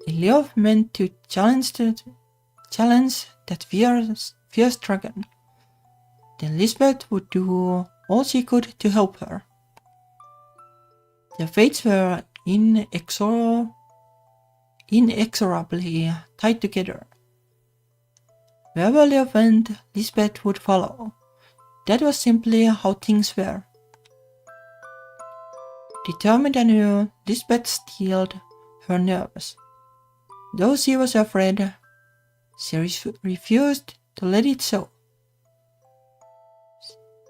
If Leof meant to challenge that fierce dragon, then Lisbeth would do all she could to help her. Their fates were inexorably tied together. Wherever Leo went, Lisbeth would follow. That was simply how things were. Determined anew, Lisbeth steeled her nerves. Though she was afraid, she refused to let it show.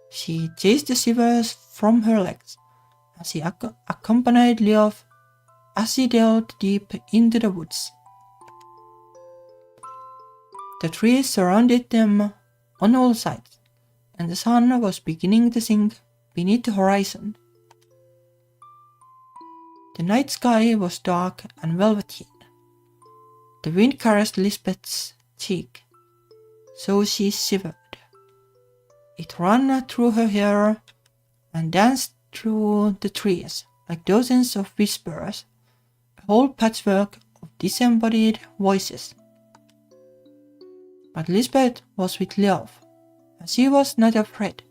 She chased the shivers from her legs as she accompanied Leo as he delved deep into the woods. The trees surrounded them on all sides, and the sun was beginning to sink beneath the horizon. The night sky was dark and velvety. The wind caressed Lisbeth's cheek, so she shivered. It ran through her hair and danced through the trees like dozens of whispers, a whole patchwork of disembodied voices. But Lisbeth was with love, and she was not afraid.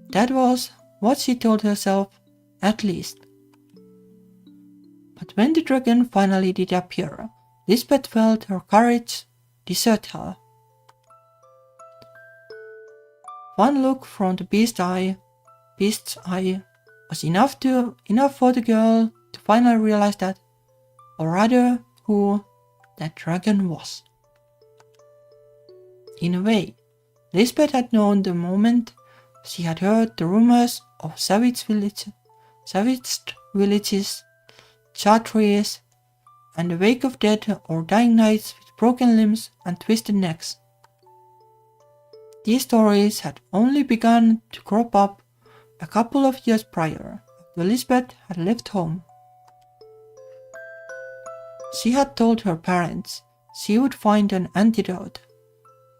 That was what she told herself, at least. But when the dragon finally did appear, Lisbeth felt her courage desert her. One look from the beast's eye was enough for the girl to finally realize that, or rather who, that dragon was. In a way, Lisbeth had known the moment she had heard the rumors of savage villages, charred trees, and the wake of dead or dying knights with broken limbs and twisted necks. These stories had only begun to crop up a couple of years prior, after Lisbeth had left home. She had told her parents she would find an antidote,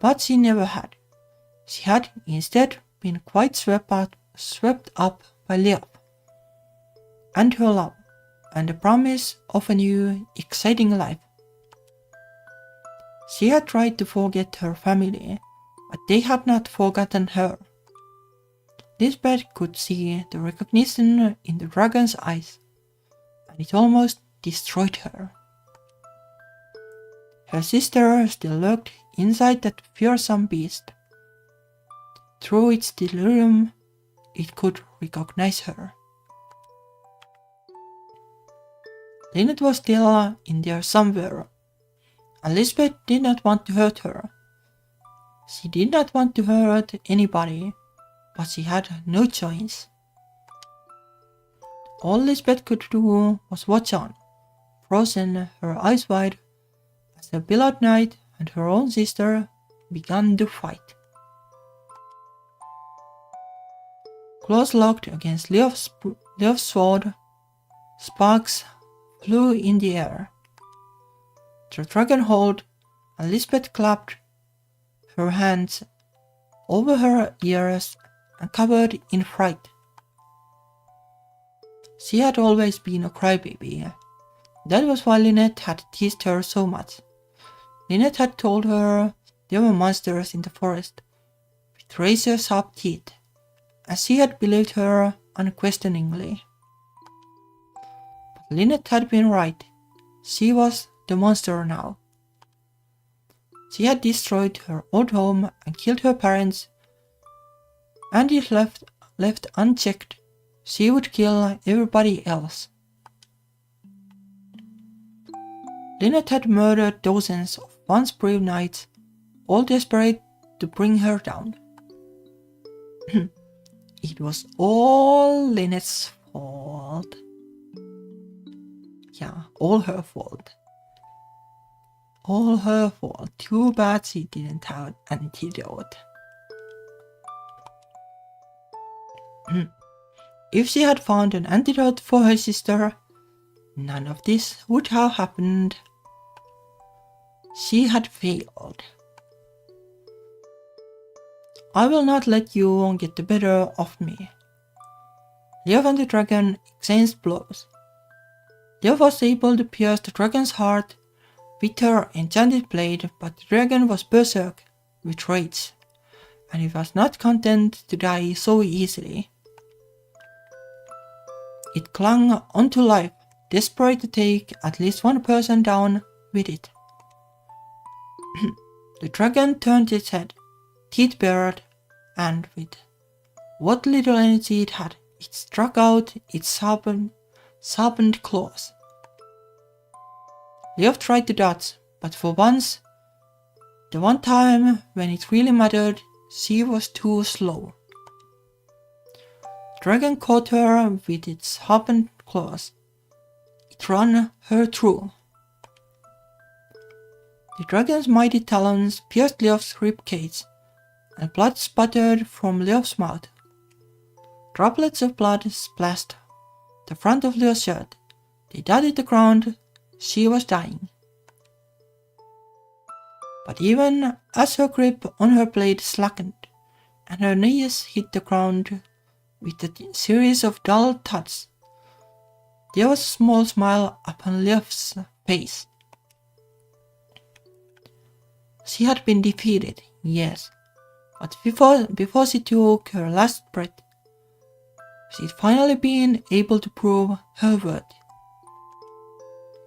but she never had. She had instead been quite swept up by love, and her love, and the promise of a new, exciting life. She had tried to forget her family, but they had not forgotten her. Lisbeth could see the recognition in the dragon's eyes, and it almost destroyed her. Her sister still lurked inside that fearsome beast. Through its delirium, it could recognize her. Lynette was still in there somewhere, and Lisbeth did not want to hurt her. She did not want to hurt anybody, but she had no choice. All Lisbeth could do was watch on, frozen, her eyes wide, as the beloved knight and her own sister began to fight. Claws locked against Leof's sword, sparks flew in the air. The dragon howled, and Lisbeth clapped her hands over her ears and covered in fright. She had always been a crybaby. That was why Lynette had teased her so much. Lynette had told her there were monsters in the forest with razor-sharp teeth, and she had believed her unquestioningly. But Lynette had been right. She was the monster now. She had destroyed her old home and killed her parents, and if left unchecked, she would kill everybody else. Lynette had murdered dozens of once brave knights, all desperate to bring her down. It was all Lynette's fault. Yeah, all her fault. All her fault. Too bad she didn't have an antidote. If she had found an antidote for her sister, none of this would have happened. She had failed. I will not let you get the better of me. Leo and the dragon exchanged blows. Leo was able to pierce the dragon's heart with her enchanted blade, but the dragon was berserk with rage, and it was not content to die so easily. It clung onto life, desperate to take at least one person down with it. The dragon turned its head, teeth bared, and with what little energy it had, it struck out its sharpened claws. Leof tried to dodge, but for once, the one time when it really mattered, she was too slow. The dragon caught her with its sharpened claws. It ran her through. The dragon's mighty talons pierced Leof's ribcage, and blood sputtered from Leof's mouth. Droplets of blood splashed the front of Leof's shirt. They dotted the ground. She was dying. But even as her grip on her blade slackened, and her knees hit the ground with a series of dull thuds, there was a small smile upon Leof's face. She had been defeated, yes, but before she took her last breath, she'd finally been able to prove her worth.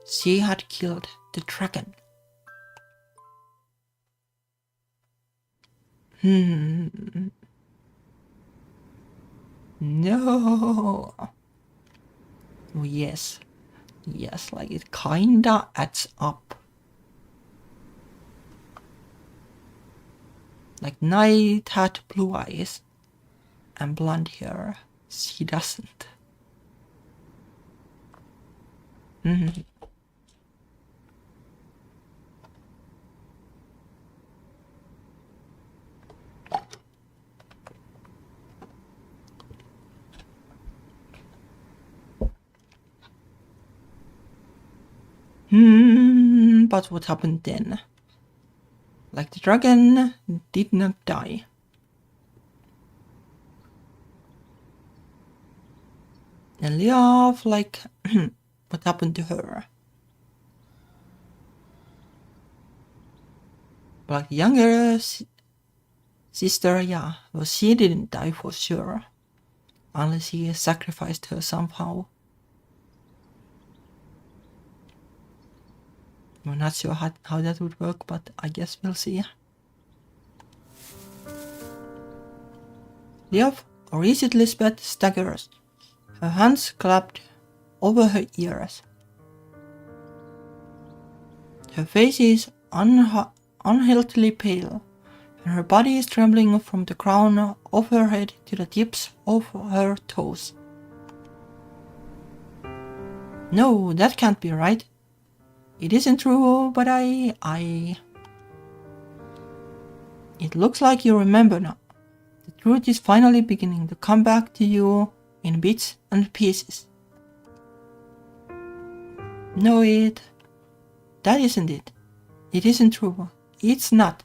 She had killed the dragon. No. Oh, yes, like it kinda adds up. Like Night had blue eyes and blonde hair. She doesn't. But what happened then? Like the dragon did not die. And Leof, like, what happened to her? Like the younger sister, yeah, well, she didn't die for sure. Unless he sacrificed her somehow. I'm not sure how that would work, but I guess we'll see. Leof, or is it Lisbeth, staggers. Her hands clapped over her ears. Her face is unhealthily pale, and her body is trembling from the crown of her head to the tips of her toes. No, that can't be right. It isn't true, but It looks like you remember now. The truth is finally beginning to come back to you in bits and pieces. No, that isn't it. It isn't true. It's not.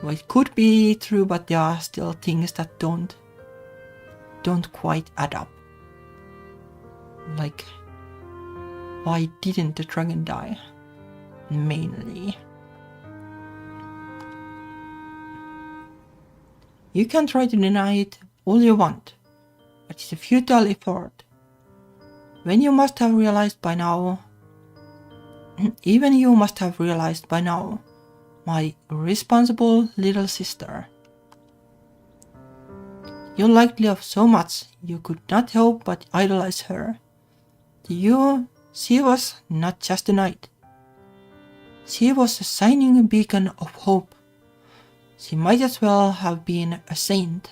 Well, it could be true, but there are still things that don't quite add up. Like, why didn't the dragon die? Mainly. You can try to deny it all you want, but it's a futile effort. When you must have realized by now, even you must have realized by now, my irresponsible little sister. You liked Leof so much you could not help but idolize her. To you, she was not just a knight. She was a shining beacon of hope. She might as well have been a saint.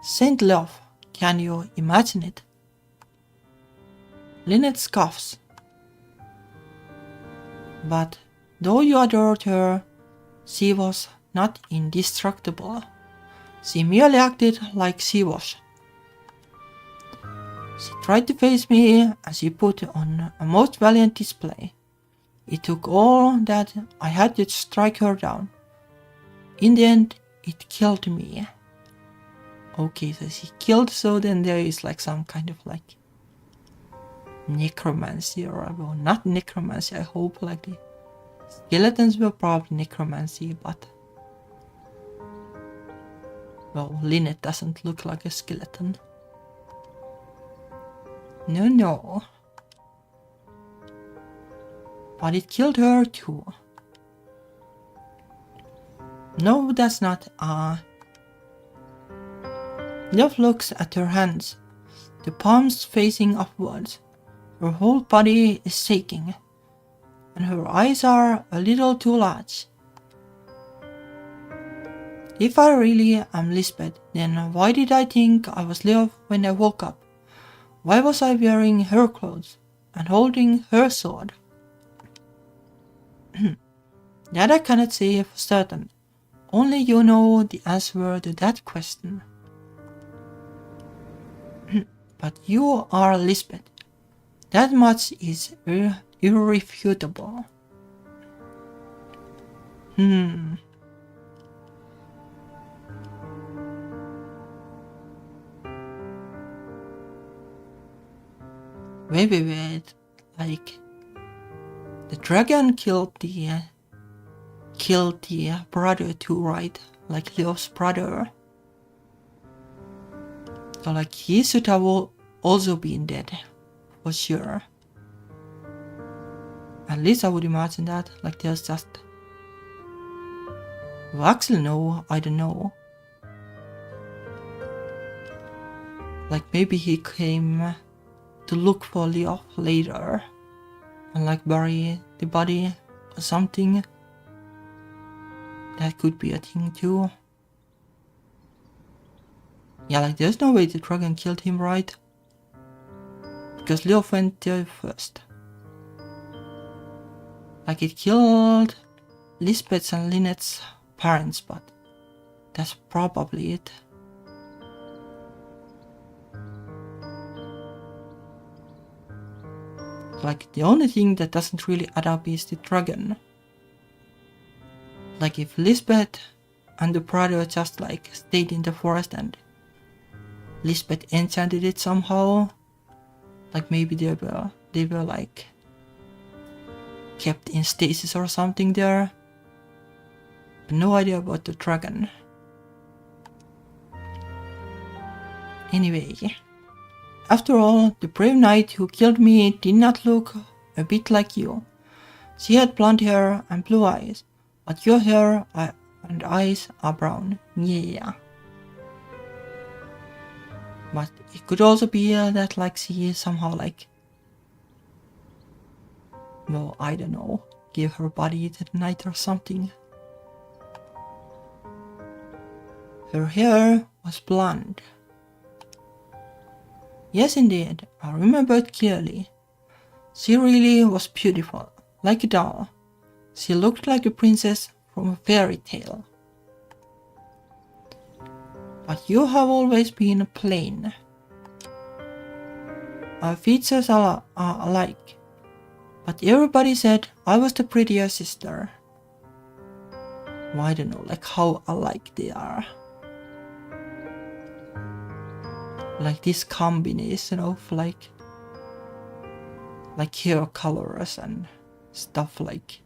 Saint Leof, can you imagine it? Lynette scoffs. But though you adored her, she was not indestructible. She merely acted like she was. She tried to face me and she put on a most valiant display. It took all that I had to strike her down. In the end, it killed me. Okay, so she killed, so then there is like some kind of like necromancy, or well, not necromancy, I hope. Like the skeletons were probably necromancy, but well, Lynette doesn't look like a skeleton. No. but it killed her too. No, that's not. Love looks at her hands, the palms facing upwards. Her whole body is shaking, and her eyes are a little too large. If I really am Lisbeth, then why did I think I was Leo when I woke up? Why was I wearing her clothes and holding her sword? That I cannot say for certain. Only you know the answer to that question. But you are Lisbeth. That much is irrefutable. Wait. Like, the dragon killed the brother too, right? Like Leo's brother. So like he should have also been dead, for sure. At least I would imagine that. Like there's just... Well, actually no, I don't know. Like maybe he came to look for Leo later and like bury the body or something. That could be a thing too. Yeah, like there's no way the dragon killed him, right? Because Leo went there first. Like it killed Lisbeth's and Lynette's parents, but that's probably it. Like the only thing that doesn't really add up is the dragon. Like if Lisbeth and the brother just like stayed in the forest and Lisbeth enchanted it somehow, like maybe they were like kept in stasis or something there. But no idea about the dragon. Anyway, after all, the brave knight who killed me did not look a bit like you. She had blonde hair and blue eyes, but your hair and eyes are brown. Yeah. But it could also be that like she somehow like... Well, I don't know. Give her body to the knight or something. Her hair was blonde. Yes, indeed, I remember it clearly. She really was beautiful, like a doll. She looked like a princess from a fairy tale. But you have always been plain. Our features are alike, but everybody said I was the prettier sister. Well, I don't know, like how alike they are. Like this combination of like hair colors and stuff like...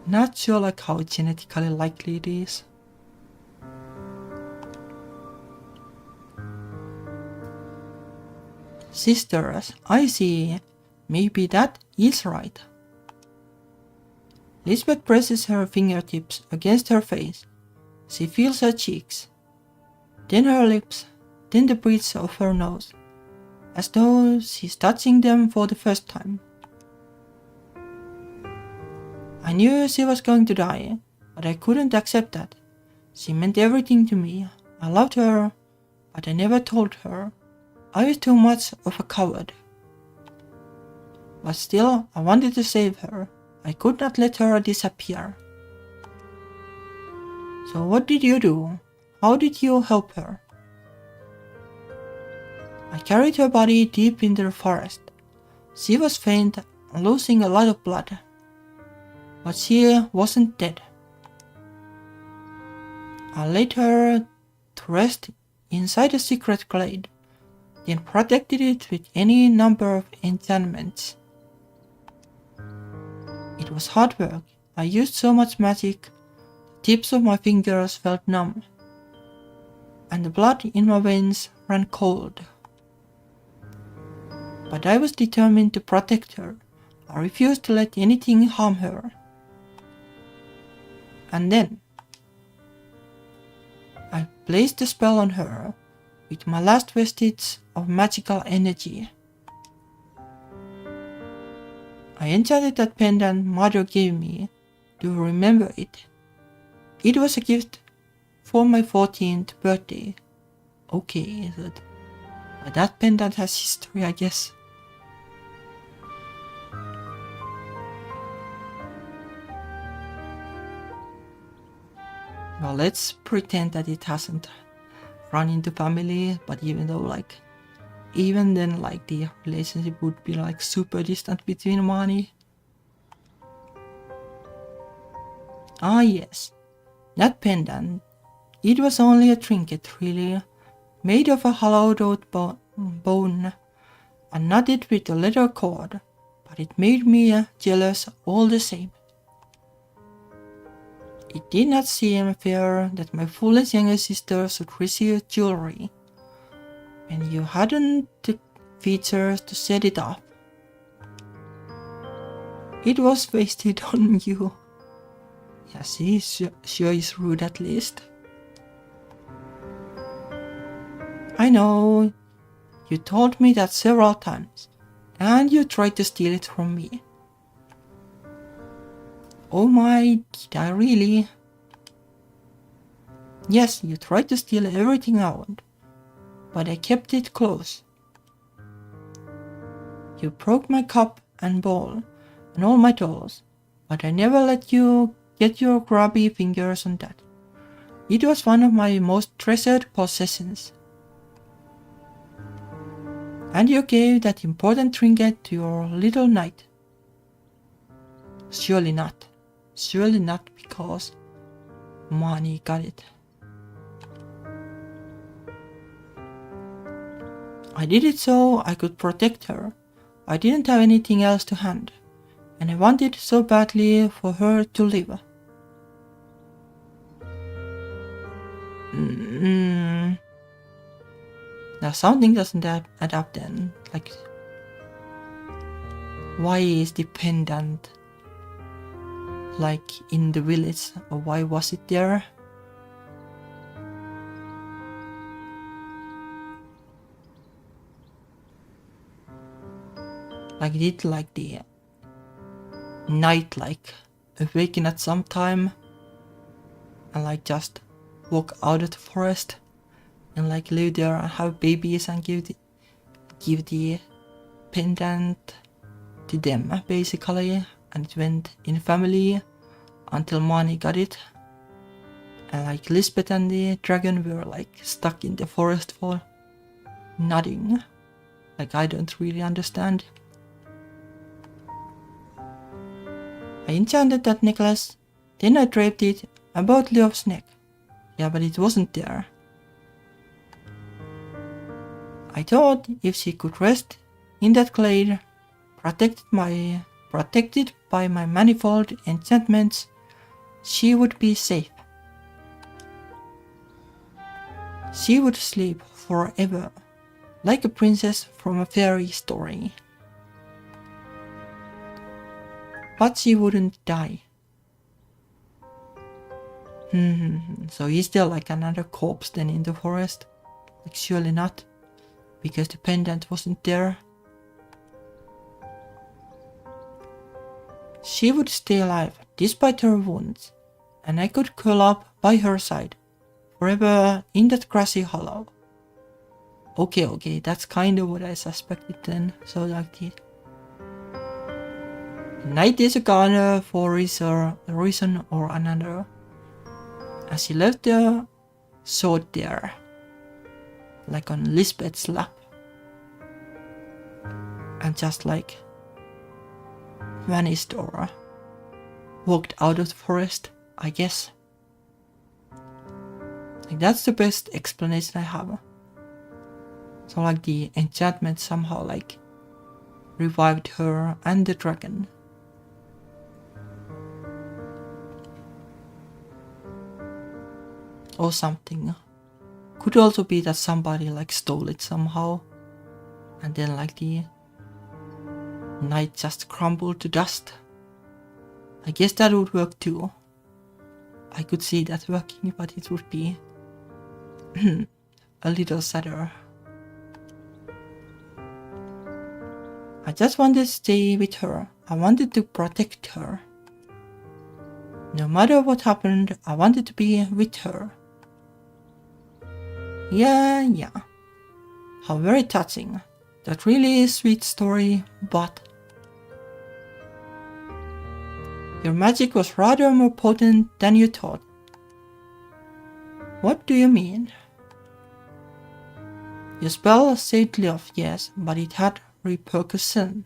Not sure like how genetically likely it is. Sisters, I see. Maybe that is right. Lisbeth presses her fingertips against her face. She feels her cheeks, then her lips, then the bridge of her nose, as though she's touching them for the first time. I knew she was going to die, but I couldn't accept that. She meant everything to me. I loved her, but I never told her. I was too much of a coward. But still, I wanted to save her. I could not let her disappear. So what did you do? How did you help her? I carried her body deep into the forest. She was faint and losing a lot of blood. But she wasn't dead. I laid her to rest inside a secret glade, then protected it with any number of enchantments. It was hard work. I used so much magic, the tips of my fingers felt numb, and the blood in my veins ran cold. But I was determined to protect her. I refused to let anything harm her. And then I placed the spell on her with my last vestige of magical energy. I enchanted that pendant Mother gave me to remember it. It was a gift for my 14th birthday. Okay, that pendant has history, I guess. Well, let's pretend that it hasn't run into family, but even then the relationship would be super distant between Mani. Ah yes, that pendant. It was only a trinket really, made of a hollowed out bone and knotted with a leather cord, but it made me jealous all the same. It did not seem fair that my foolish younger sister should receive jewelry, and you hadn't the features to set it off. It was wasted on you. Yeah, she sure is rude at least. I know, you told me that several times, and you tried to steal it from me. Oh my, did I really? Yes, you tried to steal everything I owned, but I kept it close. You broke my cup and bowl and all my dolls, but I never let you get your grubby fingers on that. It was one of my most treasured possessions. And you gave that important trinket to your little knight. Surely not. Surely not because Mani got it. I did it so I could protect her. I didn't have anything else to hand, and I wanted so badly for her to live. Now something doesn't add up then. Why is the pendant in the village, or why was it there? Did the knight awaken at some time and just walk out of the forest and live there and have babies and give the pendant to them basically, and it went in family until Mani got it, and Lisbeth and the dragon were stuck in the forest for nothing. I don't really understand. I enchanted that necklace, then I draped it about Leof's neck. Yeah, but it wasn't there. I thought if she could rest in that glade, protected by my manifold enchantments, she would be safe. She would sleep forever, like a princess from a fairy story. But she wouldn't die. So is there another corpse then in the forest? Surely not, because the pendant wasn't there. She would stay alive despite her wounds, and I could curl up by her side, forever in that grassy hollow. Okay, that's kind of what I suspected then. So the knight is a goner for a reason or another, and she left the sword there, on Lisbeth's lap, and just vanished or walked out of the forest, I guess. That's the best explanation I have. So the enchantment somehow revived her and the dragon. Or something. Could also be that somebody stole it somehow, and then the night just crumbled to dust. I guess that would work too. I could see that working, but it would be a little sadder. I just wanted to stay with her. I wanted to protect her. No matter what happened, I wanted to be with her. Yeah. How very touching. That really is a sweet story, but your magic was rather more potent than you thought. What do you mean? Your spell saved Leof, yes, but it had repercussions.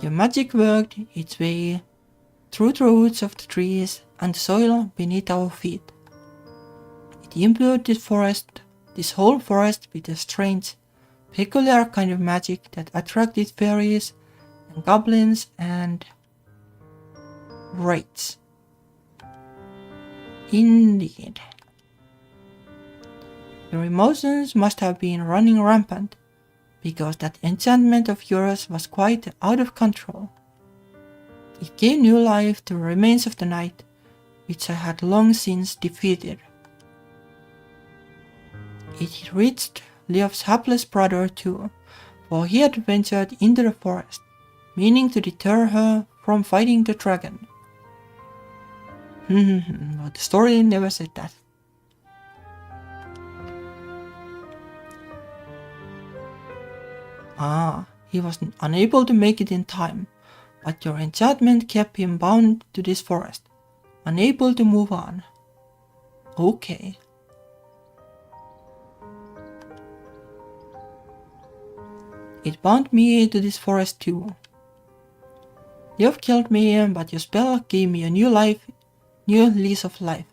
Your magic worked its way through the roots of the trees and the soil beneath our feet. It imbued this whole forest with a strange, peculiar kind of magic that attracted fairies and goblins and wraiths. Indeed. Your emotions must have been running rampant, because that enchantment of yours was quite out of control. It gave new life to the remains of the night, which I had long since defeated. It reached Leof's hapless brother too, for he had ventured into the forest, meaning to deter her from fighting the dragon. But the story never said that. He was unable to make it in time, but your enchantment kept him bound to this forest, unable to move on. Okay. It bound me to this forest too. You've killed me, but your spell gave me a new lease of life.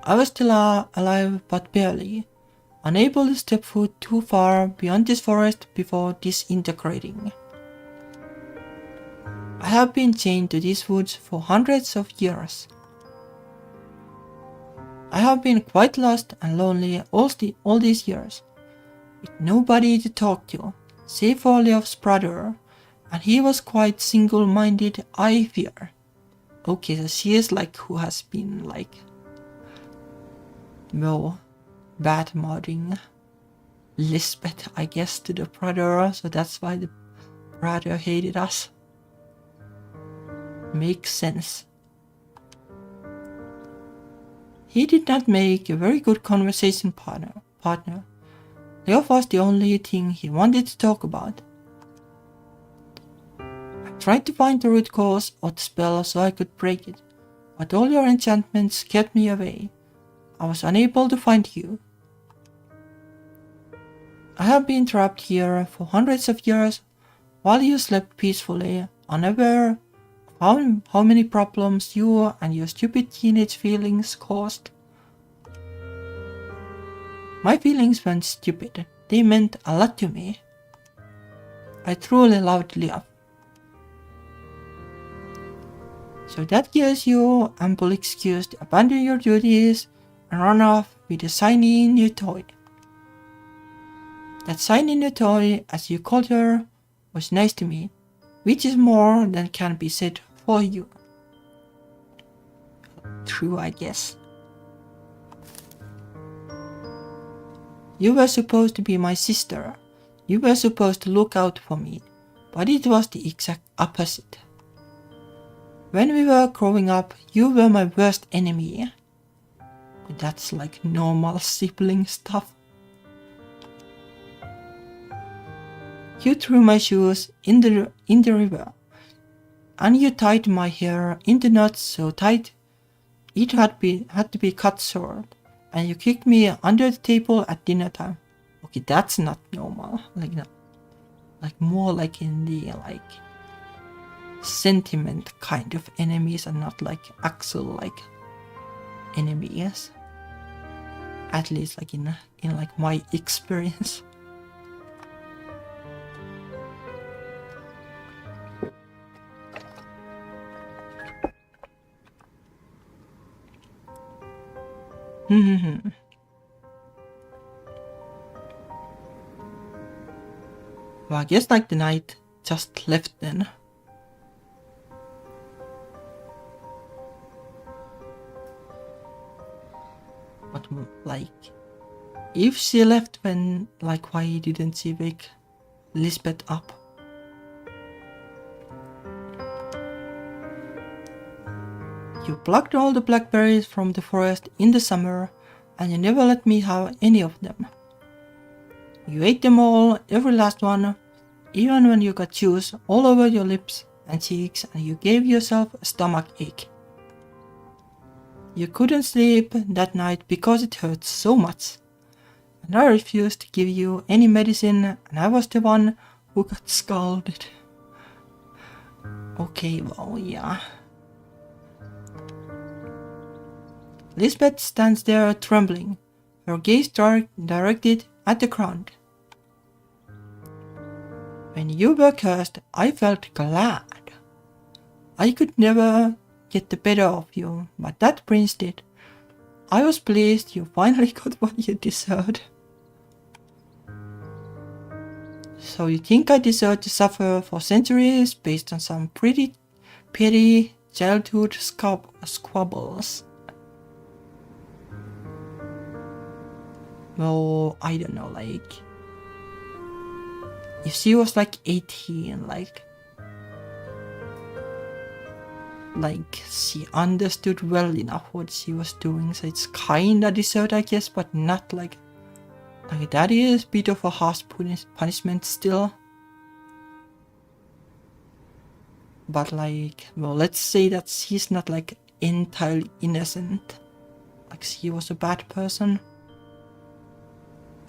I was still alive, but barely, unable to step foot too far beyond this forest before disintegrating. I have been chained to these woods for hundreds of years. I have been quite lost and lonely all these years, with nobody to talk to, save for Leof's brother, and he was quite single-minded, I fear. Okay, so she is who has been bad modding Lisbeth, I guess, to the brother, so that's why the brother hated us. Makes sense. He did not make a very good conversation partner. Leof was the only thing he wanted to talk about. I tried to find the root cause of the spell so I could break it, but all your enchantments kept me away. I was unable to find you. I have been trapped here for hundreds of years while you slept peacefully, unaware of how many problems you and your stupid teenage feelings caused. My feelings weren't stupid, they meant a lot to me. I truly loved Leof. So that gives you ample excuse to abandon your duties and run off with a shiny new toy. That shiny new toy, as you called her, was nice to me, which is more than can be said for you. True, I guess. You were supposed to be my sister. You were supposed to look out for me, but it was the exact opposite. When we were growing up, you were my worst enemy. That's normal sibling stuff. You threw my shoes in the river, and you tied my hair into knots so tight it had to be cut short, and you kicked me under the table at dinner time. Okay, that's not normal. More in the sentiment kind of enemies, and not actual enemies. At least in my experience. Well, I guess like the night just left then. But like, if she left when, like, why didn't she wake Lisbeth up? You plucked all the blackberries from the forest in the summer, and you never let me have any of them. You ate them all, every last one, even when you got juice all over your lips and cheeks, and you gave yourself a stomach ache. You couldn't sleep that night because it hurt so much, and I refused to give you any medicine, and I was the one who got scalded. Okay, well, yeah. Lisbeth stands there trembling, her gaze directed at the ground. When you were cursed, I felt glad. I could never get the better of you, but that prince did. I was pleased you finally got what you deserved. So you think I deserve to suffer for centuries based on some pretty petty childhood squabbles? Well, I don't know, like, if she was like 18, like she understood well enough what she was doing, so it's kinda deserved, I guess, but not like that is a bit of a harsh punishment still. But like, well, let's say that she's not like entirely innocent, like she was a bad person,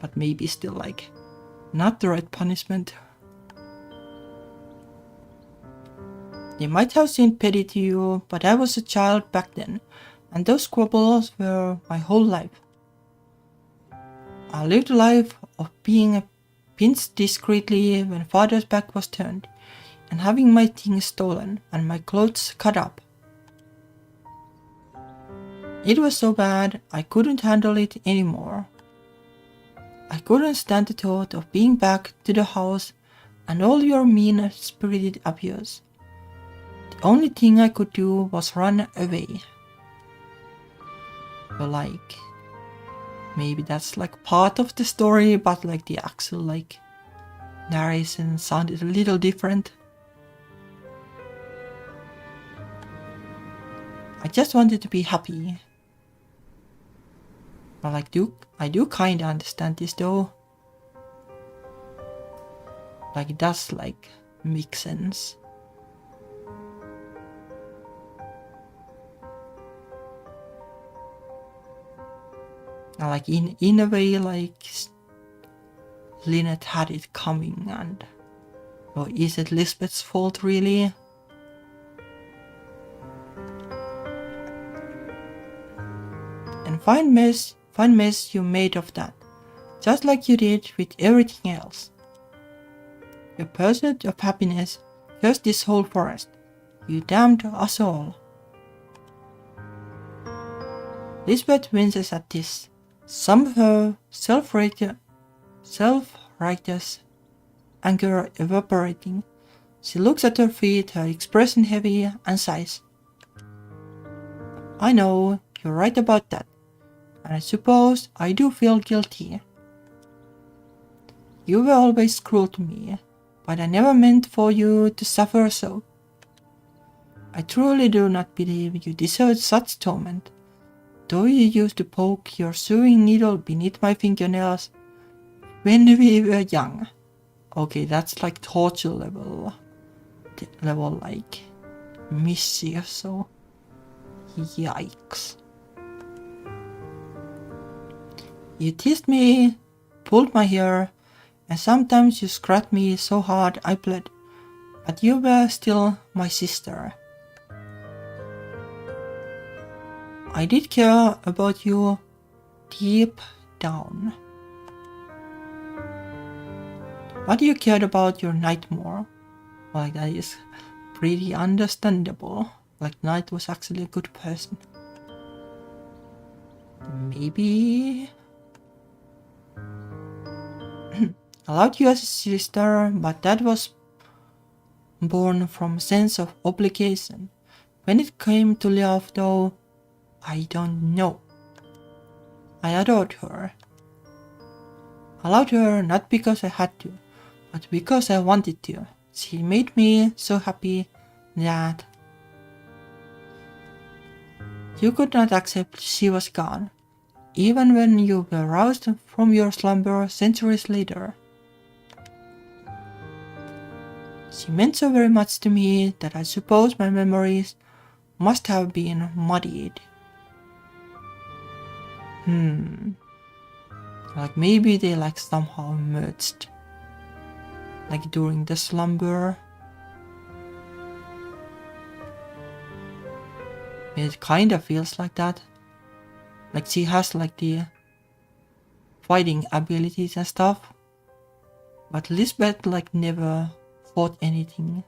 but maybe still like not the right punishment. They might have seemed petty to you, but I was a child back then, and those squabbles were my whole life. I lived a life of being pinched discreetly when father's back was turned, and having my things stolen and my clothes cut up. It was so bad I couldn't handle it anymore. I couldn't stand the thought of being back to the house and all your mean-spirited abuse. The only thing I could do was run away. But like, maybe that's like part of the story, but like the actual like narration sounded a little different. I just wanted to be happy. But like, I do kinda understand this though. Like, it does like make sense. And like in a way, like Lynette had it coming, and or is it Lisbeth's fault really? And fine mess you made of that, just like you did with everything else. Your pursuit of happiness cursed this whole forest. You damned us all. Lisbeth winces at this, some of her self-righteous anger evaporating. She looks at her feet, her expression heavy, and sighs. I know, you're right about that, and I suppose I do feel guilty. You were always cruel to me, but I never meant for you to suffer so. I truly do not believe you deserved such torment, though you used to poke your sewing needle beneath my fingernails when we were young. Okay, that's like torture level like mischief, so yikes. You teased me, pulled my hair, and sometimes you scratched me so hard I bled, but you were still my sister. I did care about you deep down. But you cared about your knight more. Like, that is pretty understandable. Like, Knight was actually a good person. Maybe I loved you as a sister, but that was born from a sense of obligation. When it came to love, though, I don't know. I adored her. I loved her not because I had to, but because I wanted to. She made me so happy that you could not accept she was gone, even when you were roused from your slumber centuries later. She meant so very much to me that I suppose my memories must have been muddied. Like maybe they like somehow merged. Like during the slumber. It kind of feels like that. Like she has like the fighting abilities and stuff. But Lisbeth like never fought anything.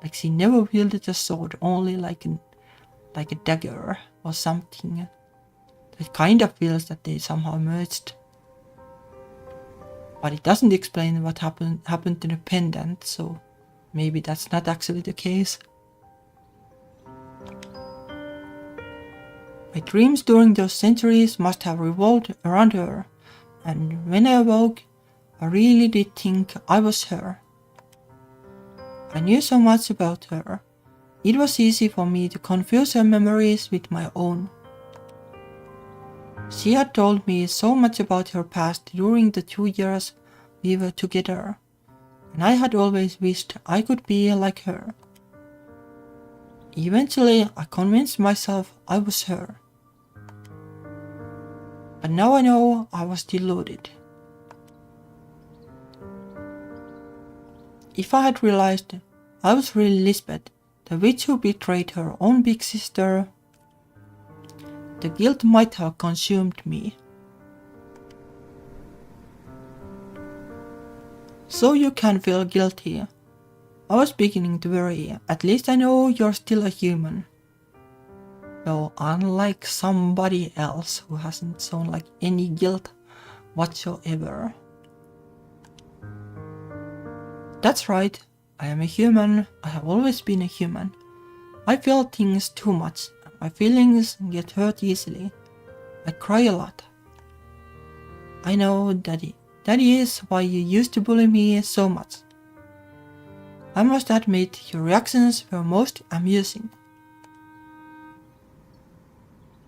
Like she never wielded a sword, only like a dagger or something. It kind of feels that they somehow merged. But it doesn't explain what happened to the pendant, so maybe that's not actually the case. My dreams during those centuries must have revolved around her, and when I awoke, I really did think I was her. I knew so much about her. It was easy for me to confuse her memories with my own. She had told me so much about her past during the 2 years we were together, and I had always wished I could be like her. Eventually, I convinced myself I was her. But now I know I was deluded. If I had realized I was really Lisbeth, the witch who betrayed her own big sister, the guilt might have consumed me. So you can feel guilty. I was beginning to worry. At least I know you're still a human. Though unlike somebody else who hasn't shown like any guilt whatsoever. That's right, I am a human. I have always been a human. I feel things too much. My feelings get hurt easily. I cry a lot. I know, Daddy. That is why you used to bully me so much. I must admit, your reactions were most amusing.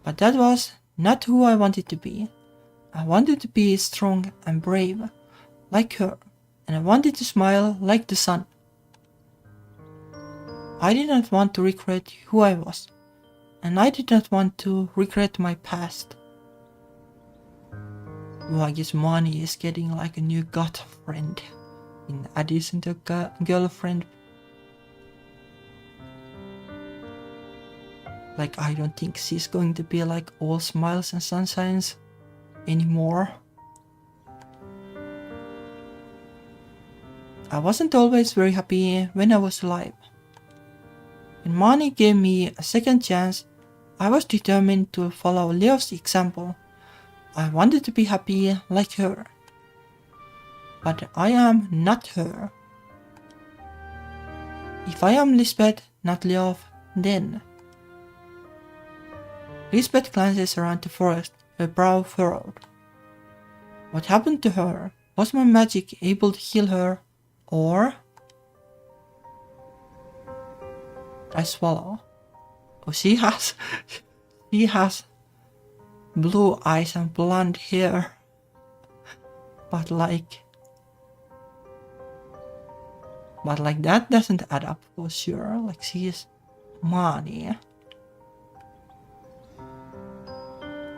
But that was not who I wanted to be. I wanted to be strong and brave, like her, and I wanted to smile like the sun. I did not want to regret who I was, and I did not want to regret my past. Well, I guess Mani is getting like a new goth friend, in addition to girlfriend. Like, I don't think she's going to be like all smiles and sunshines anymore. I wasn't always very happy when I was alive. When Mani gave me a second chance, I was determined to follow Leo's example. I wanted to be happy like her. But I am not her. If I am Lisbeth, not Leo, then... Lisbeth glances around the forest, her brow furrowed. What happened to her? Was my magic able to heal her? Or... I swallow. Oh, she has blue eyes and blonde hair. But like that doesn't add up for sure. Like, she is Mani.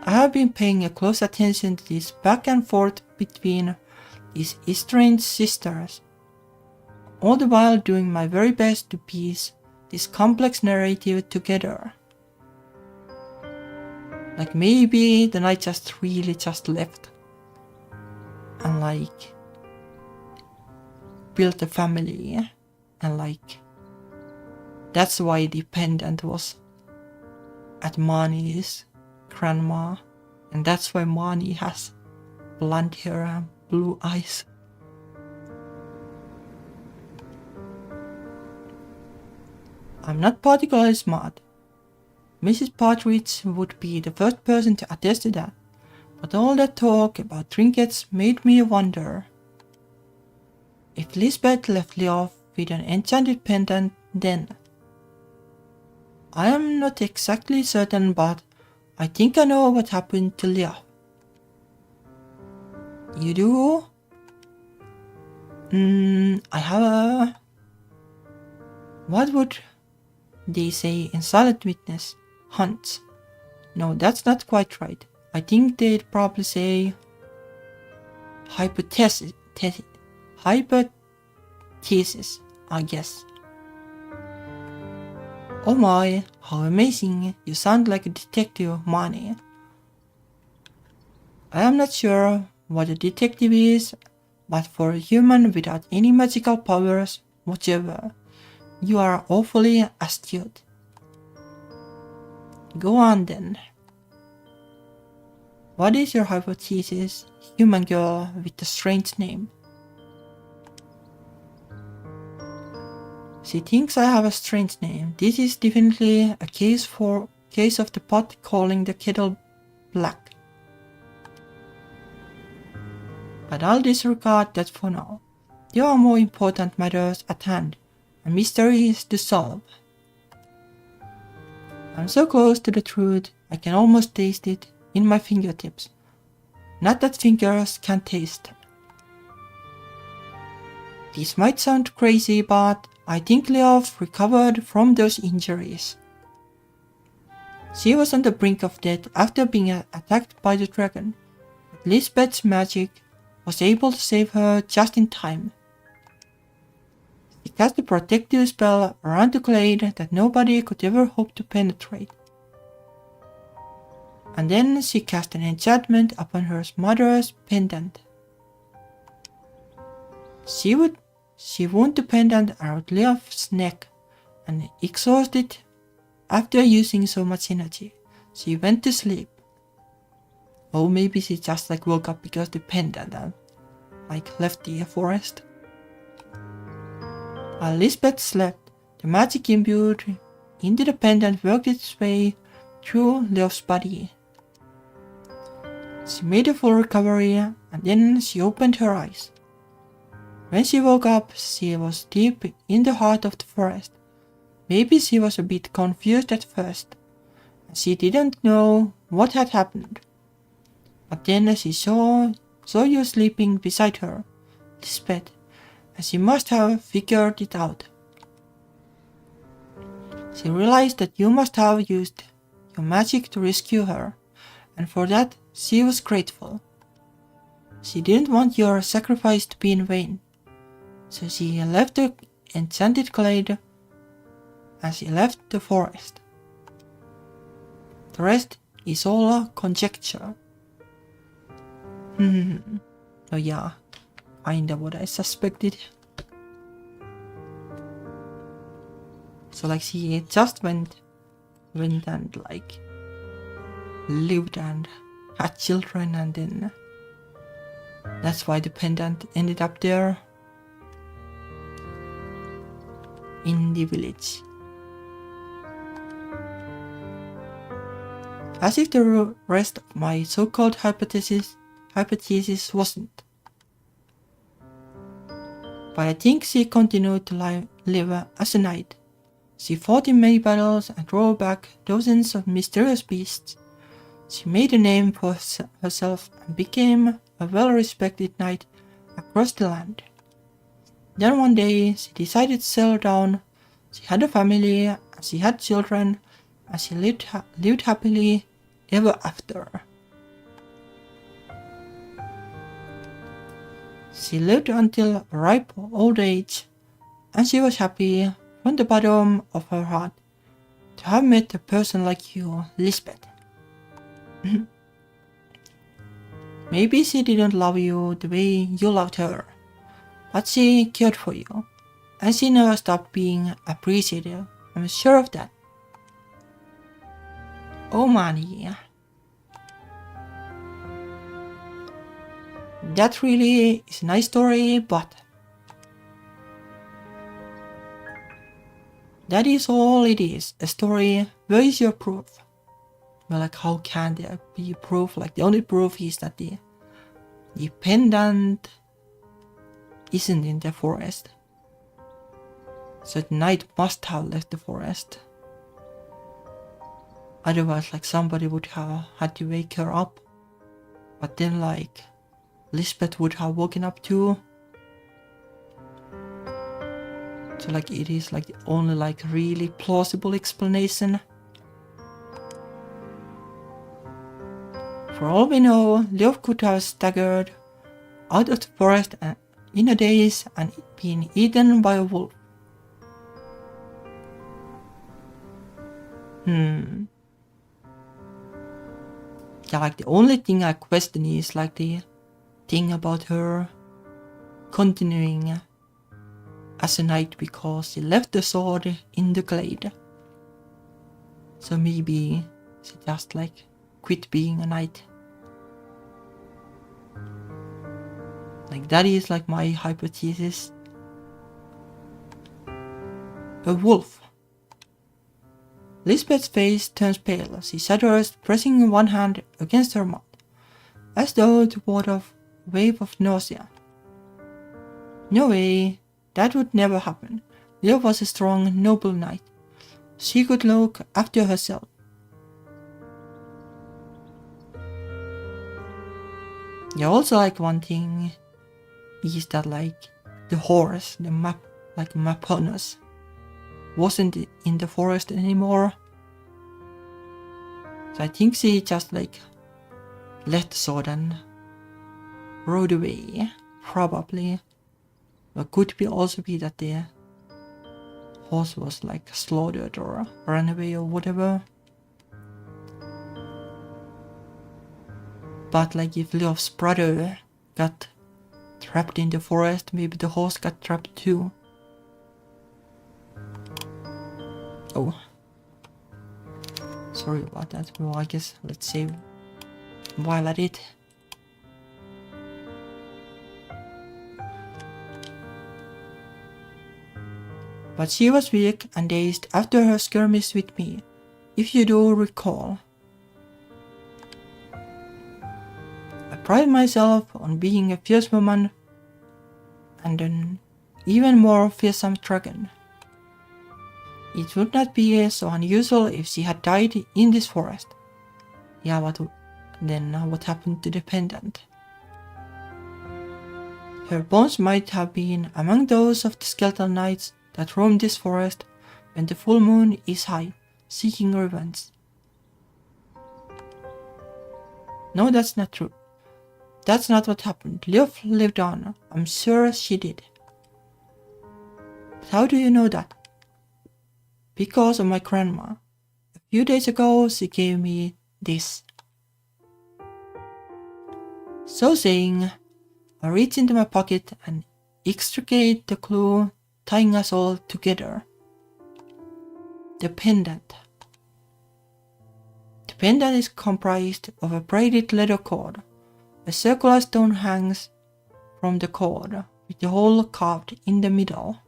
I have been paying a close attention to this back and forth between these estranged sisters, all the while doing my very best to piece this complex narrative together. Like, maybe the night just really just left and like built a family, and like that's why the pendant was at Mani's grandma, and that's why Mani has blonde hair and blue eyes. I'm not particularly smart. Mrs. Partridge would be the first person to attest to that, but all that talk about trinkets made me wonder. If Lisbeth left Leof with an enchanted pendant, then I am not exactly certain, but I think I know what happened to Leof. You do? I have a... What would they say in Silent Witness? Hunts. No, that's not quite right. I think they'd probably say hypothesis, I guess. Oh my, how amazing, you sound like a detective, Manny. I am not sure what a detective is, but for a human without any magical powers whatsoever, you are awfully astute. Go on then. What is your hypothesis, human girl with a strange name? She thinks I have a strange name. This is definitely a case of the pot calling the kettle black. But I'll disregard that for now. There are more important matters at hand, and mysteries to solve. I'm so close to the truth, I can almost taste it in my fingertips. Not that fingers can taste. This might sound crazy, but I think Leof recovered from those injuries. She was on the brink of death after being attacked by the dragon, but Lisbeth's magic was able to save her just in time. She cast a protective spell around the glade that nobody could ever hope to penetrate. And then she cast an enchantment upon her mother's pendant. She wound the pendant around Leof's neck, and exhausted after using so much energy, she went to sleep. Or maybe she just woke up because the pendant left the forest. While Lisbeth slept, the magic imbued into the pendant worked its way through Leof's body. She made a full recovery, and then she opened her eyes. When she woke up, she was deep in the heart of the forest. Maybe she was a bit confused at first, and she didn't know what had happened. But then she saw you sleeping beside her, Lisbeth, and she must have figured it out. She realized that you must have used your magic to rescue her, and for that she was grateful. She didn't want your sacrifice to be in vain, so she left the enchanted glade and she left the forest. The rest is all conjecture. Oh yeah, kinda what I suspected. So she just went and lived and had children, and then that's why the pendant ended up there in the village. As if the rest of my so-called hypothesis wasn't. But I think she continued to live as a knight. She fought in many battles and drove back dozens of mysterious beasts. She made a name for herself and became a well-respected knight across the land. Then one day she decided to settle down. She had a family, and she had children, and she lived happily ever after. She lived until a ripe old age, and she was happy from the bottom of her heart to have met a person like you, Lisbeth. Maybe she didn't love you the way you loved her, but she cared for you, and she never stopped being appreciative. I'm sure of that. Oh man, that really is a nice story, but That is all it is, a story. Where is your proof? Well, like, how can there be proof? Like, the only proof is that the pendant isn't in the forest. So the knight must have left the forest. Otherwise, like, somebody would have had to wake her up. But then, like, Lisbeth would have woken up too. So, like, it is, like, the only, like, really plausible explanation. For all we know, Leof could have staggered out of the forest in a daze and been eaten by a wolf. Yeah, like, the only thing I question is, like, the thing about her continuing as a knight because she left the sword in the glade. So maybe she just, like, quit being a knight. Like, that is, like, my hypothesis. A wolf. Lisbeth's face turns pale. She shudders, pressing one hand against her mouth, as though to ward off a wave of nausea. No way, that would never happen. Leo was a strong, noble knight. She could look after herself. Yeah, also, like, one thing is that, like, the horse, the Maponus, wasn't in the forest anymore. So I think she just, like, left the sword and rode away, probably. But could also be that the horse was, like, slaughtered or ran away or whatever. But, like, if Leof's brother got trapped in the forest, maybe the horse got trapped too. Oh. Sorry about that. Well, I guess let's save while at it. But she was weak and dazed after her skirmish with me, if you do recall. I pride myself on being a fierce woman and an even more fearsome dragon. It would not be so unusual if she had died in this forest. Yeah, but then what happened to the pendant? Her bones might have been among those of the skeletal knights that roam this forest when the full moon is high, seeking revenge. No, that's not true. That's not what happened. Leof lived on. I'm sure she did. But how do you know that? Because of my grandma. A few days ago, she gave me this. So saying, I reach into my pocket and extricate the clue tying us all together. The pendant. The pendant is comprised of a braided leather cord. A circular stone hangs from the cord, with the hole carved in the middle.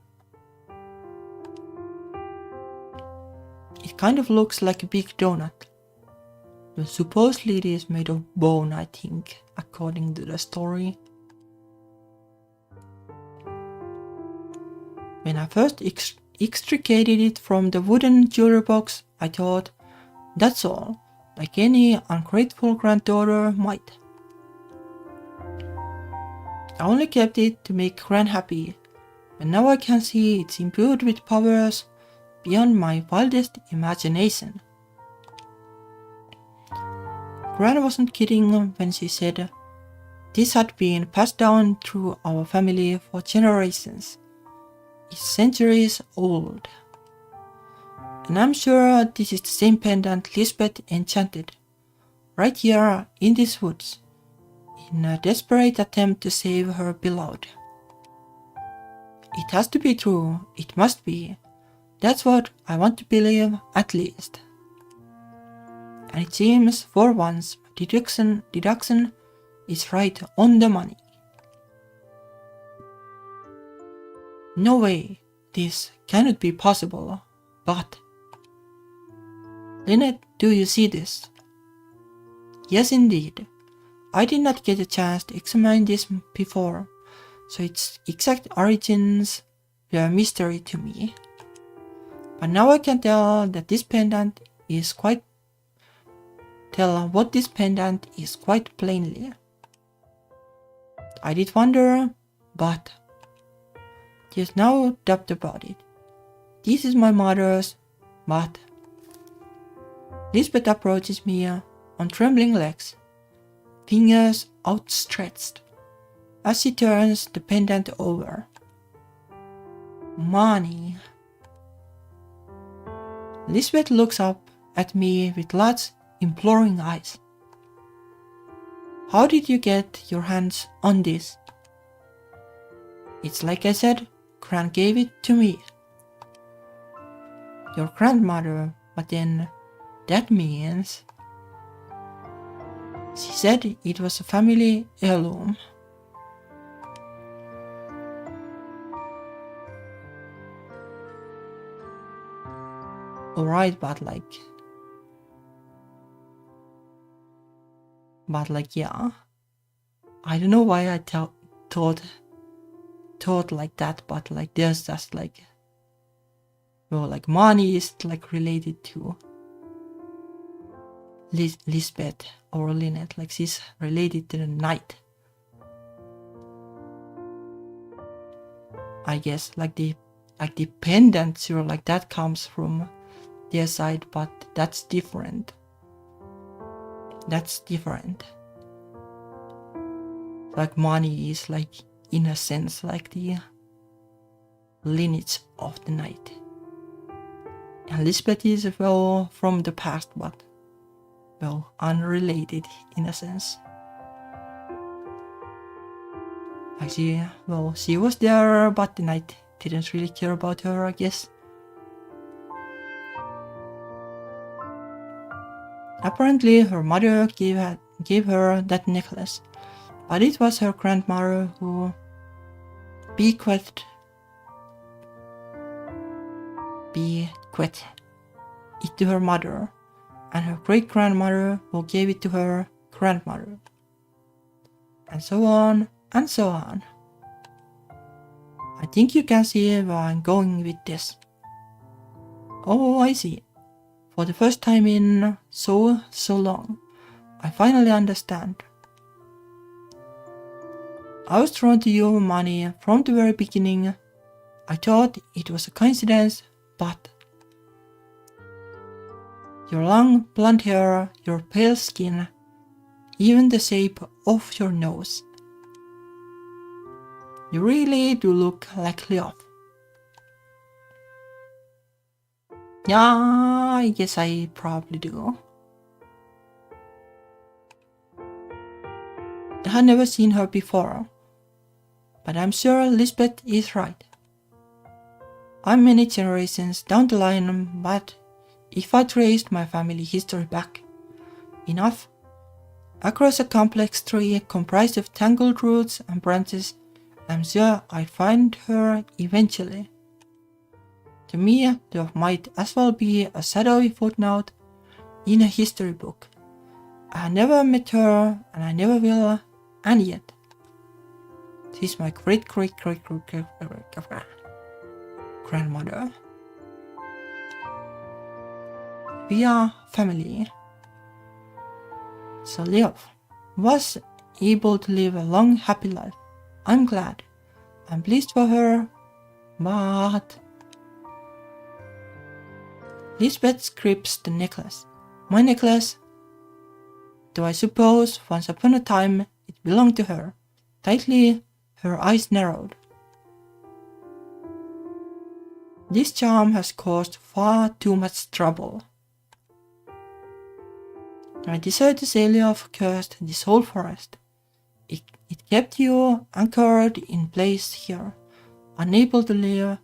It kind of looks like a big donut. But supposedly it is made of bone, I think, according to the story. When I first extricated it from the wooden jewelry box, I thought, that's all, like any ungrateful granddaughter might. I only kept it to make Gran happy, but now I can see it's imbued with powers beyond my wildest imagination. Gran wasn't kidding when she said this had been passed down through our family for generations. It's centuries old. And I'm sure this is the same pendant Lisbeth enchanted, right here in these woods, in a desperate attempt to save her beloved. It has to be true, it must be. That's what I want to believe, at least. And it seems for once my deduction is right on the money. No way, this cannot be possible. But, Lynette, do you see this? Yes, indeed. I did not get a chance to examine this before, so its exact origins were a mystery to me. But now I can tell what this pendant is quite plainly. I did wonder, but there's no doubt about it. This is my mother's, but Lisbeth approaches me on trembling legs, fingers outstretched, as she turns the pendant over. Money. Lisbeth looks up at me with large, imploring eyes. How did you get your hands on this? It's like I said, Gran gave it to me. Your grandmother, but then that means... She said it was a family heirloom. Alright, but yeah. I don't know why I thought like that, but there's just money is related to Lisbeth or Lynette, she's related to the knight. I guess the pendant, sure, that comes from their side, but that's different. Money is in a sense the lineage of the knight. And Lisbeth is from the past, but unrelated in a sense. She was there, but the knight didn't really care about her, I guess. Apparently, her mother gave her that necklace, but it was her grandmother who bequeathed it to her mother, and her great-grandmother who gave it to her grandmother, and so on and so on. I think you can see where I'm going with this. Oh, I see. For the first time in so long, I finally understand. I was drawn to your money from the very beginning. I thought it was a coincidence, but your long blonde hair, your pale skin, even the shape of your nose. You really do look like Leof. Yeah, I guess I probably do. I had never seen her before, but I'm sure Lisbeth is right. I'm many generations down the line, but if I traced my family history back enough, across a complex tree comprised of tangled roots and branches, I'm sure I'd find her eventually. To me, there might as well be a shadowy footnote in a history book. I never met her, and I never will, and yet she's my great-great-great-grandmother. We are family. So Leof was able to live a long, happy life. I'm glad. I'm pleased for her, but... Lisbeth grips the necklace. My necklace? Though I suppose once upon a time it belonged to her. Tightly, her eyes narrowed. This charm has caused far too much trouble. I decided to say Leof cursed this whole forest. It kept you anchored in place here, unable to leave,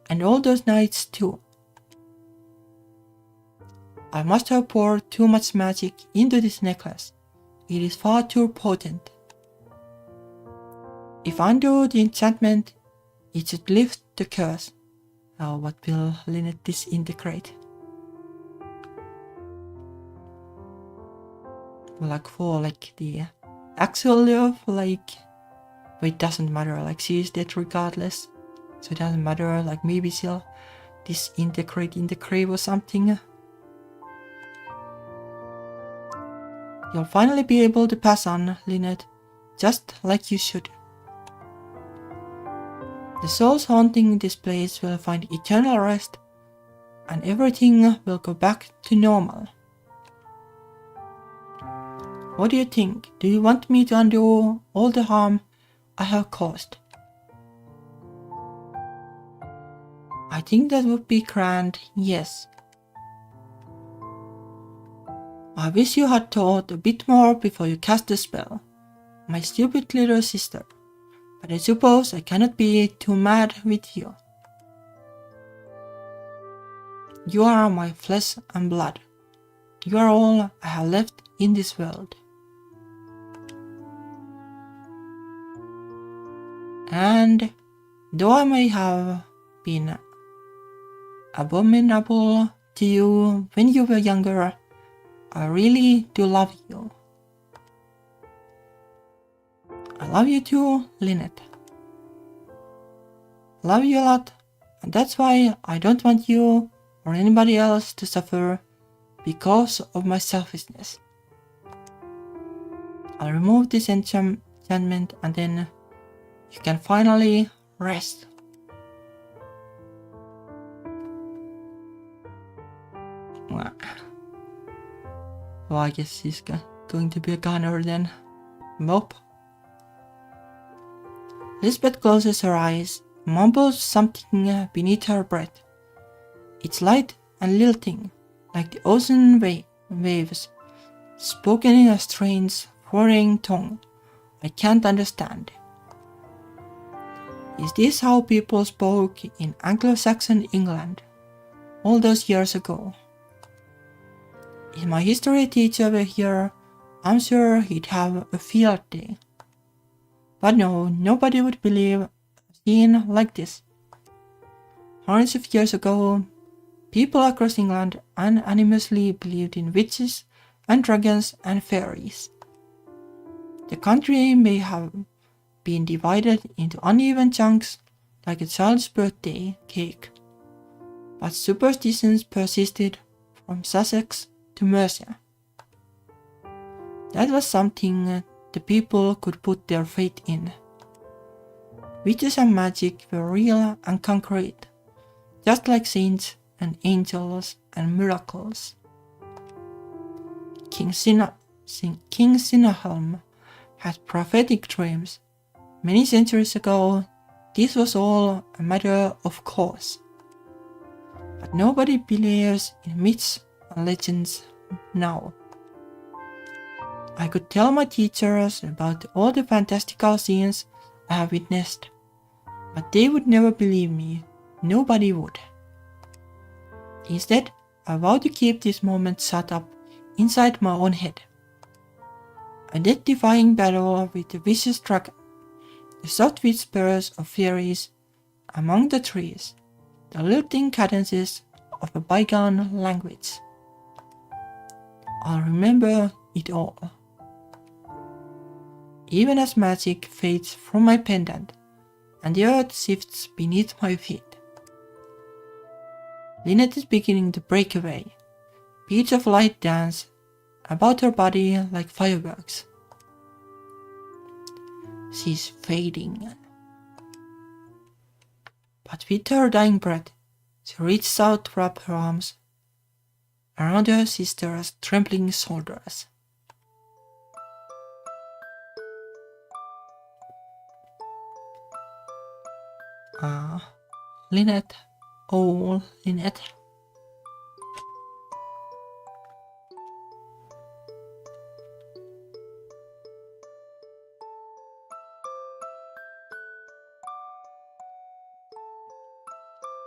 and all those nights too. I must have poured too much magic into this necklace. It is far too potent. If I undo the enchantment, it should lift the curse. So what will Lynette disintegrate? Like for like the actual love, like, but it doesn't matter, like she is dead regardless. So it doesn't matter, like maybe she'll disintegrate in the grave or something. You'll finally be able to pass on, Lynette, just like you should. The souls haunting this place will find eternal rest, and everything will go back to normal. What do you think? Do you want me to undo all the harm I have caused? I think that would be grand, yes. I wish you had thought a bit more before you cast the spell, my stupid little sister, but I suppose I cannot be too mad with you. You are my flesh and blood. You are all I have left in this world. And though I may have been abominable to you when you were younger, I really do love you. I love you too, Lynette. Love you a lot, and that's why I don't want you or anybody else to suffer because of my selfishness. I'll remove this enchantment and then you can finally rest. Well, I guess he's going to be a gunner then. Nope. Lisbeth closes her eyes, mumbles something beneath her breath. It's light and lilting, like the ocean waves, spoken in a strange, foreign tongue I can't understand. Is this how people spoke in Anglo-Saxon England all those years ago? If my history teacher were here, I'm sure he'd have a field day. But no, nobody would believe a scene like this. Hundreds of years ago, people across England unanimously believed in witches and dragons and fairies. The country may have been divided into uneven chunks like a child's birthday cake, but superstitions persisted from Sussex to Mercia. That was something the people could put their faith in. Witches and magic were real and concrete, just like saints and angels and miracles. King Sinnahelm had prophetic dreams. Many centuries ago, this was all a matter of course. But nobody believes in myths and legends now. I could tell my teachers about all the fantastical scenes I have witnessed, but they would never believe me. Nobody would. Instead, I vow to keep this moment shut up inside my own head. A death-defying battle with the vicious dragon, the soft whispers of fairies among the trees, the lilting cadences of a bygone language. I'll remember it all. Even as magic fades from my pendant and the earth shifts beneath my feet. Lynette is beginning to break away. Beads of light dance about her body like fireworks. She's fading. But with her dying breath, she reaches out to wrap her arms around her sister's trembling shoulders. Lynette, oh Lynette.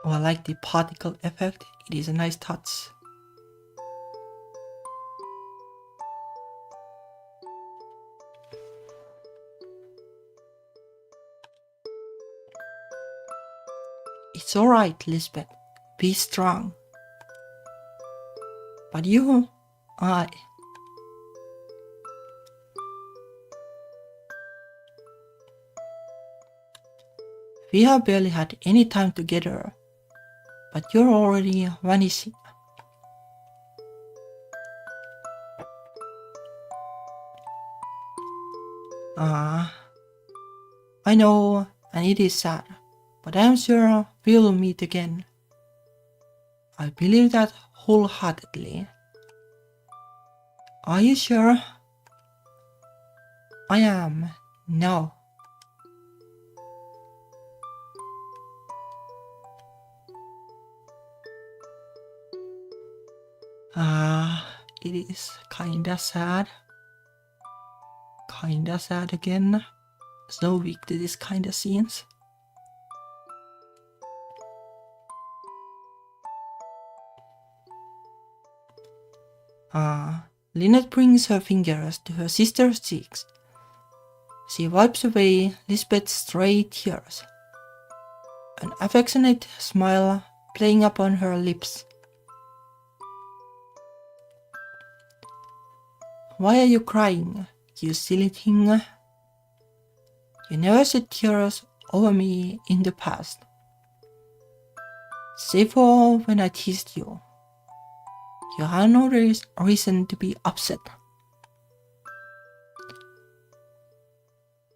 Oh, I like the particle effect, it is a nice touch. It's alright, Lisbeth. Be strong. But you, we have barely had any time together, but you're already vanishing. I know, and it is sad, but I'm sure we'll meet again. I believe that wholeheartedly. Are you sure? I am. No. It is kinda sad. Kinda sad again. So weak to this kinda scenes. Lynette brings her fingers to her sister's cheeks. She wipes away Lisbeth's stray tears. An affectionate smile playing upon her lips. Why are you crying, you silly thing? You never shed tears over me in the past. Save for when I teased you. You have no reason to be upset.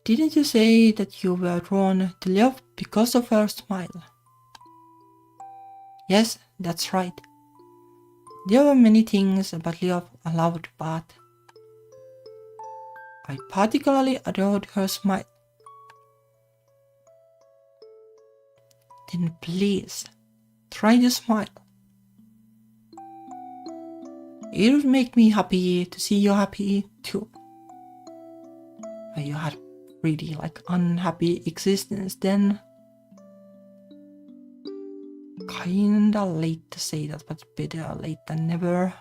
Didn't you say that you were drawn to love because of her smile? Yes, that's right. There were many things about love I loved, but I particularly adored her smile. Then please, try to smile. It would make me happy to see you happy too. You had really unhappy existence then. Kinda late to say that, but better late than never.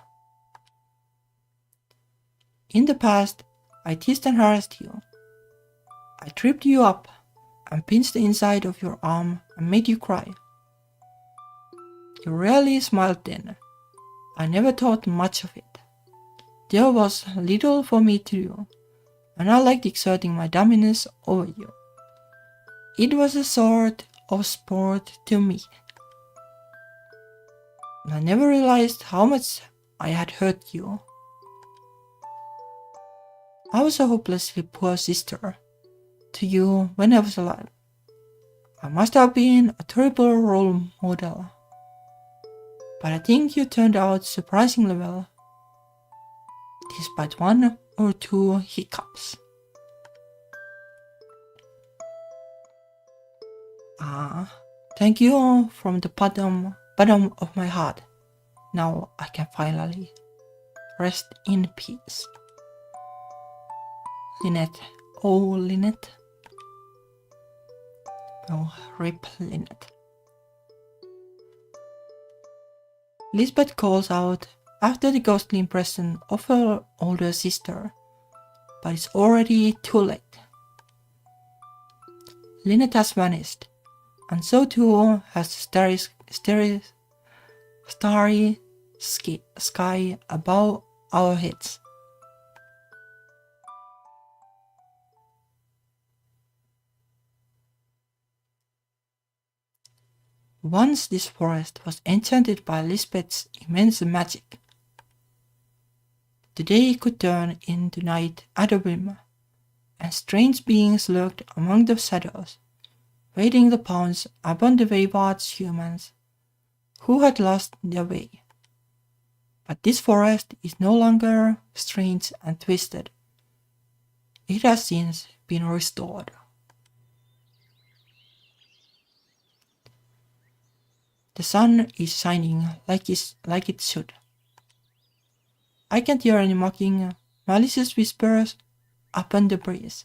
In the past, I teased and harassed you. I tripped you up and pinched the inside of your arm and made you cry. You rarely smiled then. I never thought much of it. There was little for me to do, and I liked exerting my dominance over you. It was a sort of sport to me. I never realized how much I had hurt you. I was a hopelessly poor sister to you when I was alive. I must have been a terrible role model. But I think you turned out surprisingly well, despite one or two hiccups. Thank you from the bottom of my heart. Now I can finally rest in peace. Lynette, oh Lynette. Oh, rip Lynette. Lisbeth calls out after the ghostly impression of her older sister, but it's already too late. Lynette has vanished, and so too has the starry sky above our heads. Once this forest was enchanted by Lisbeth's immense magic. The day could turn into night at a whim, and strange beings lurked among the shadows, waiting to pounce upon the wayward humans who had lost their way. But this forest is no longer strange and twisted. It has since been restored. The sun is shining like it should. I can't hear any mocking, malicious whispers upon the breeze.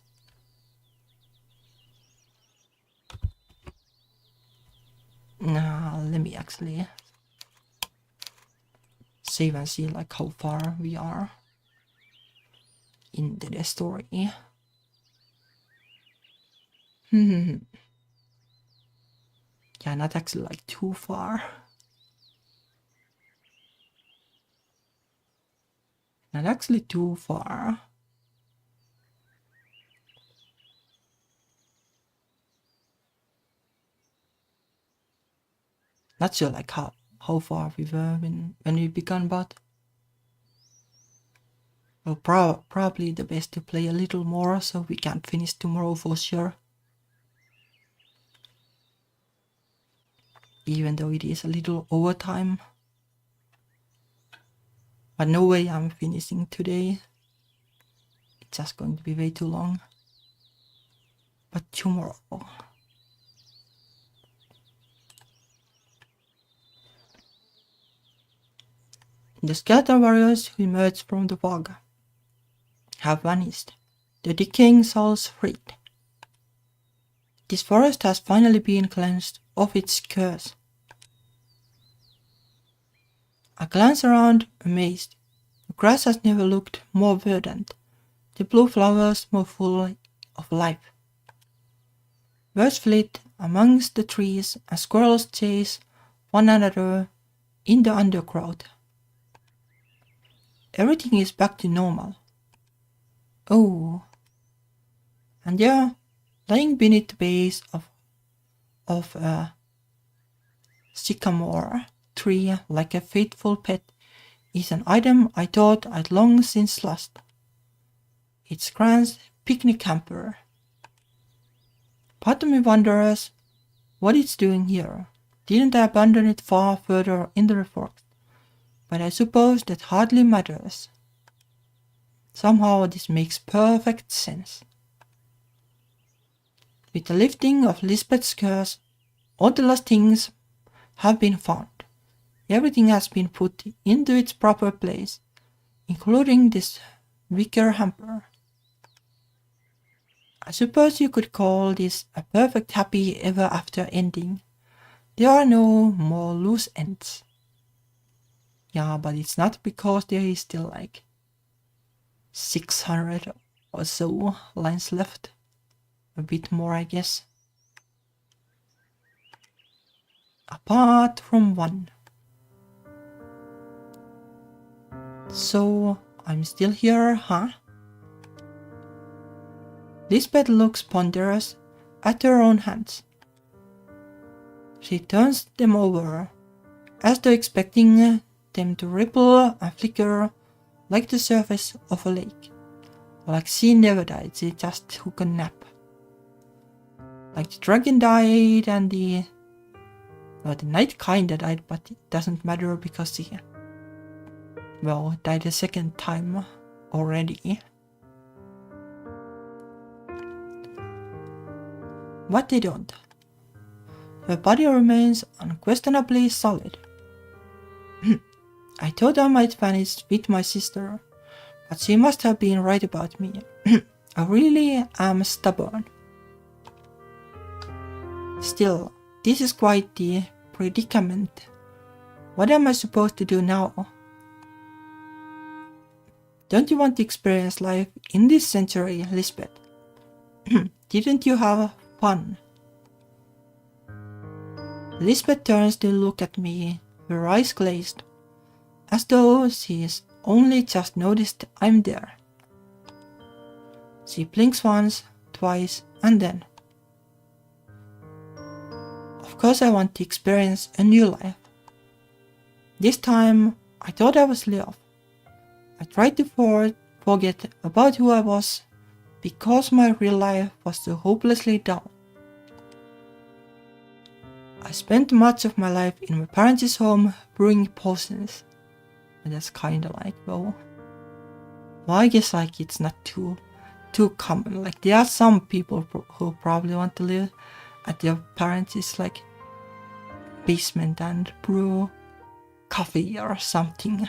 Now, let me actually save and see how far we are into the story. Yeah, not actually like too far. Not actually too far. Not sure like how far we were when we began, but well, probably the best to play a little more so we can finish tomorrow for sure. Even though it is a little overtime. But no way I'm finishing today. It's just going to be way too long. But tomorrow. The skeleton warriors who emerged from the fog have vanished. The decaying souls freed. This forest has finally been cleansed of its curse. I glance around, amazed. The grass has never looked more verdant, the blue flowers more full of life. Birds flit amongst the trees and squirrels chase one another in the undergrowth. Everything is back to normal. Oh, and there, lying beneath the base of a sycamore tree like a faithful pet is an item I thought I'd long since lost. It's Grant's picnic hamper. Part of me wonders what it's doing here. Didn't I abandon it far further in the forest? But I suppose that hardly matters. Somehow this makes perfect sense. With the lifting of Lisbeth's curse, all the lost things have been found. Everything has been put into its proper place, including this wicker hamper. I suppose you could call this a perfect happy ever after ending. There are no more loose ends. Yeah, but it's not because there is still like 600 or so lines left. A bit more, I guess. Apart from one. So, I'm still here, huh? Lisbeth looks ponderous at her own hands. She turns them over, as though expecting them to ripple and flicker like the surface of a lake. Like she never died, she just took a nap. Like the dragon died and the knight kinda died, but it doesn't matter because she, well, died a second time already. But they don't. Her body remains unquestionably solid. I thought I might vanish with my sister, but she must have been right about me. I really am stubborn. Still, this is quite the predicament. What am I supposed to do now? Don't you want to experience life in this century, Lisbeth? Didn't you have fun? Lisbeth turns to look at me, her eyes glazed, as though she's only just noticed I'm there. She blinks once, twice, and then. Of course I want to experience a new life. This time, I thought I was Leo. I tried to forget about who I was because my real life was so hopelessly dull. I spent much of my life in my parents' home brewing potions. And that's kinda like, well, I guess like it's not too common. Like there are some people who probably want to live at their parents' like basement and brew coffee or something.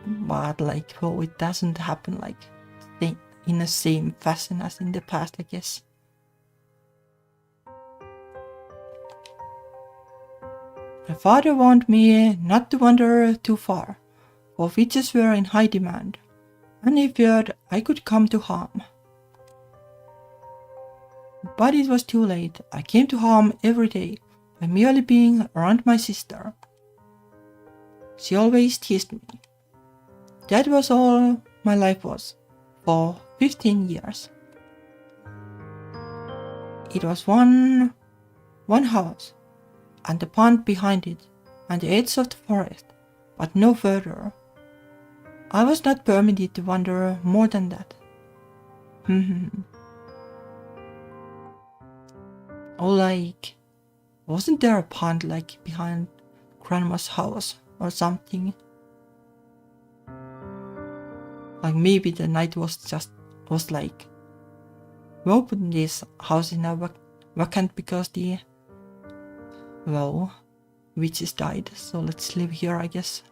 But like, well, it doesn't happen like in the same fashion as in the past, I guess. My father warned me not to wander too far, for witches were in high demand, and he feared I could come to harm. But it was too late. I came to harm every day by merely being around my sister. She always teased me. That was all my life was, for 15 years. It was one house, and the pond behind it, and the edge of the forest, but no further. I was not permitted to wander more than that. Oh, like, wasn't there a pond like behind Grandma's house or something? Like maybe the night was like, we opened this house in a vacant because the, well, witches died, so let's live here, I guess.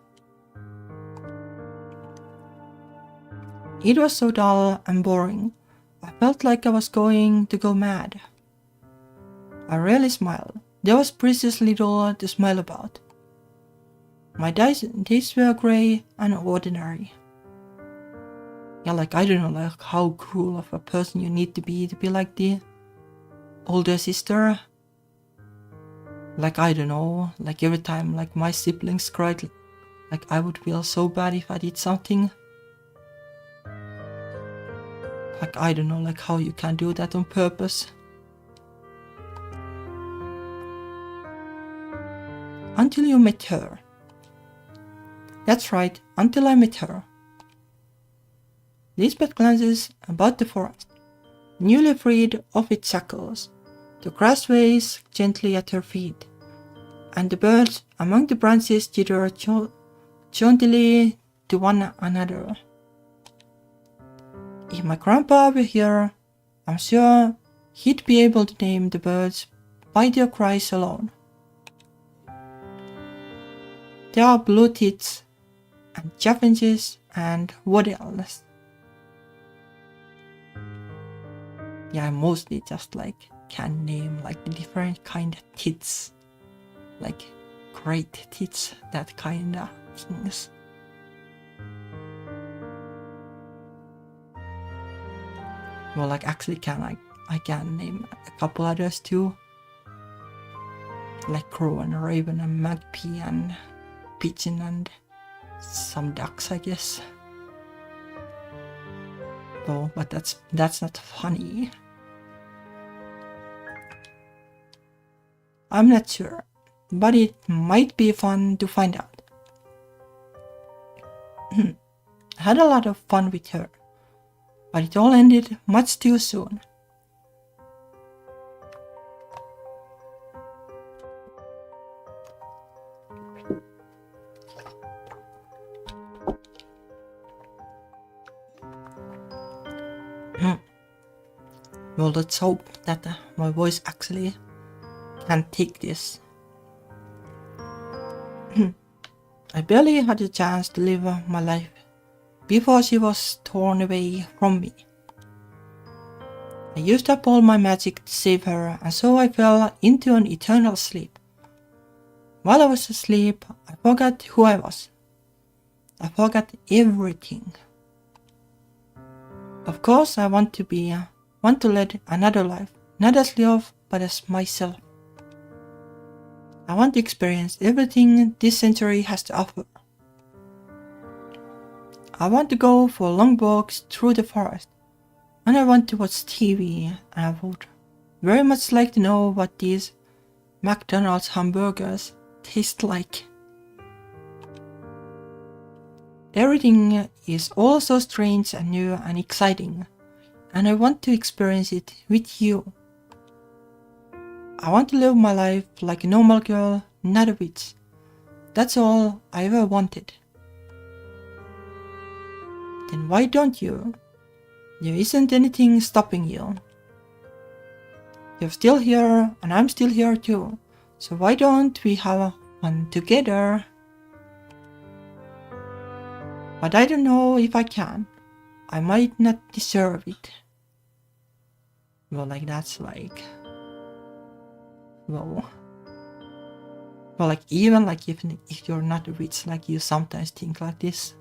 It was so dull and boring. I felt like I was going to go mad. I rarely smiled. There was precious little to smile about. My days were grey and ordinary. Yeah, like I don't know like how cruel of a person you need to be like the older sister. Like I don't know, like every time like my siblings cried, like I would feel so bad if I did something. Like I don't know like how you can do that on purpose. Until you met her. That's right, until I met her. Lisbeth glances about the forest, newly freed of its shackles. The grass sways gently at her feet, and the birds among the branches chitter jauntily to one another. If my grandpa were here, I'm sure he'd be able to name the birds by their cries alone. There are blue tits and chaffinches and what else? Yeah, I mostly just like can name like the different kind of tits, like great tits, that kind of things. Well, like actually I can name a couple others too, like crow and raven and magpie and pigeon and some ducks, I guess. Oh, but that's not funny. I'm not sure, but it might be fun to find out. I had a lot of fun with her, but it all ended much too soon. Well, let's hope that my voice actually can take this. I barely had a chance to live my life before she was torn away from me. I used up all my magic to save her, and so I fell into an eternal sleep. While I was asleep, I forgot who I was. I forgot everything. Of course, I want to lead another life, not as Love, but as myself. I want to experience everything this century has to offer. I want to go for long walks through the forest, and I want to watch TV, and I would very much like to know what these McDonald's hamburgers taste like. Everything is all so strange and new and exciting, and I want to experience it with you. I want to live my life like a normal girl, not a witch. That's all I ever wanted. Then why don't you? There isn't anything stopping you. You're still here, and I'm still here too. So why don't we have fun together? But I don't know if I can. I might not deserve it. Well, like that's like... Well, like even like even if you're not a witch, like you sometimes think like this.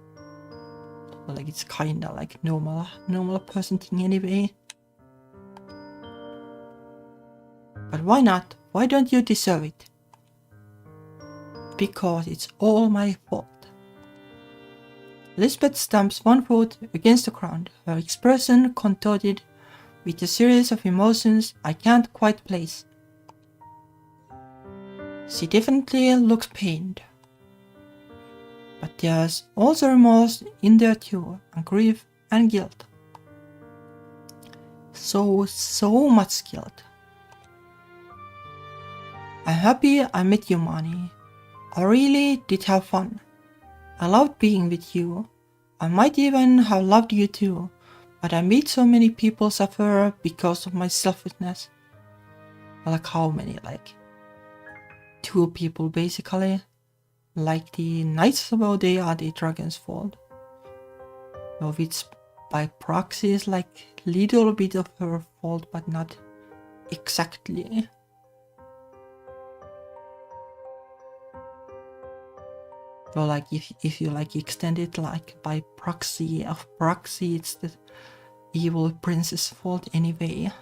Well, like it's kinda like normal person thing anyway. But why not? Why don't you deserve it? Because it's all my fault. Lisbeth stamps one foot against the ground, her expression contorted with a series of emotions I can't quite place. She definitely looks pained. But there's also remorse in there too, and grief and guilt. So much guilt. I'm happy I met you, Mani. I really did have fun. I loved being with you. I might even have loved you too, but I made so many people suffer because of my selfishness. Like how many? Like 2 people basically. Like the knights about they are the dragon's fault. Of which by proxy is like little bit of her fault, but not exactly. So like if you like extend it like by proxy of proxy, it's the evil prince's fault anyway.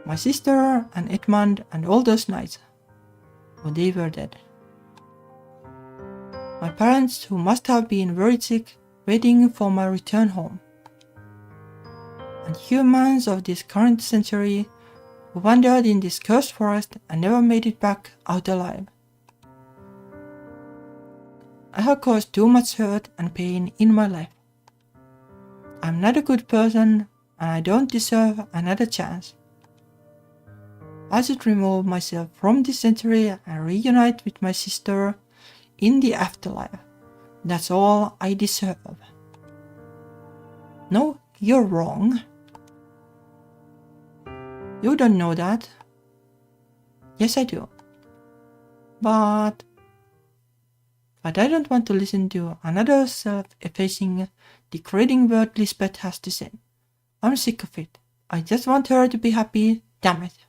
My sister and Edmund and all those knights, well, they were dead. My parents, who must have been very sick, waiting for my return home. And humans of this current century who wandered in this cursed forest and never made it back out alive. I have caused too much hurt and pain in my life. I'm not a good person and I don't deserve another chance. I should remove myself from this century and reunite with my sister in the afterlife. That's all I deserve. No, you're wrong. You don't know that. Yes, I do. But I don't want to listen to another self-effacing, degrading word Lisbeth has to say. I'm sick of it. I just want her to be happy, damn it.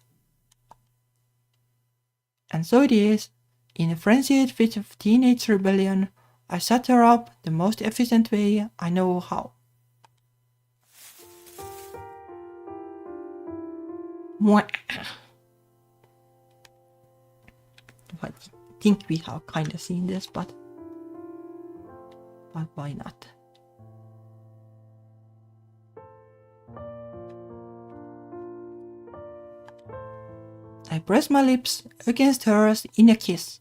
And so it is. In a frenzied fit of teenage rebellion, I set her up the most efficient way I know how. I think we have kind of seen this, but why not? I press my lips against hers in a kiss.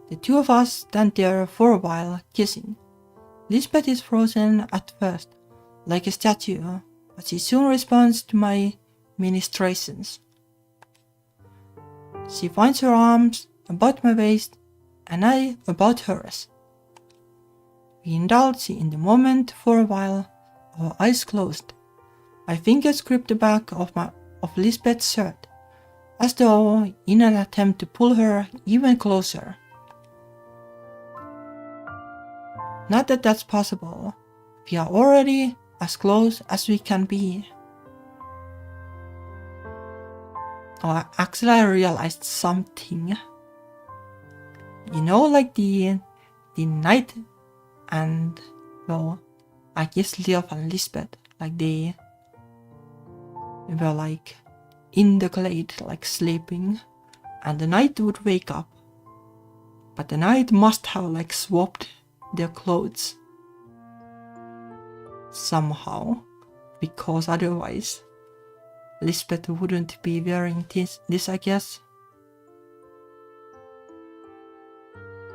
The 2 of us stand there for a while, kissing. Lisbeth is frozen at first, like a statue, but she soon responds to my ministrations. She finds her arms about my waist, and I about hers. We indulge in the moment for a while, our eyes closed. My fingers grip the back of Lisbeth's shirt, as though in an attempt to pull her even closer. Not that that's possible. We are already as close as we can be. Oh, actually I realized something. You know, like the knight and, well, I guess Leo and Lisbeth, like they were like in the glade, like sleeping, and the knight would wake up. But the knight must have like swapped their clothes somehow, because otherwise Lisbeth wouldn't be wearing this I guess.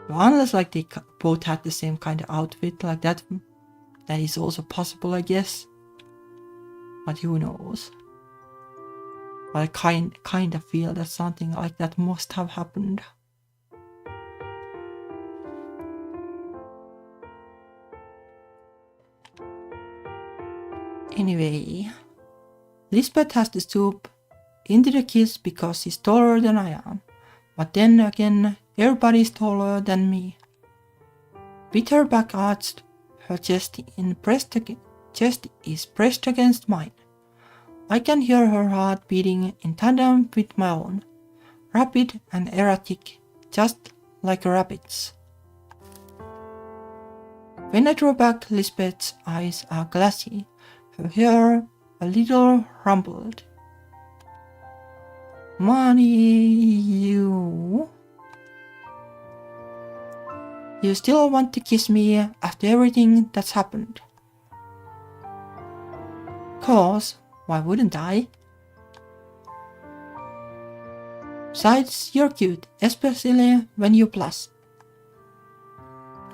Well, unless like they both had the same kind of outfit like that is also possible, I guess. But who knows? But I kind of feel that something like that must have happened. Anyway, Lisbeth has to stoop into the kiss because she's taller than I am. But then again, everybody's taller than me. With her back arched, her chest is pressed against mine. I can hear her heart beating in tandem with my own, rapid and erratic, just like a rabbit's. When I draw back, Lisbeth's eyes are glassy, her hair a little rumbled. Money, you still want to kiss me after everything that's happened? 'Cause why wouldn't I? Besides, you're cute, especially when you blush.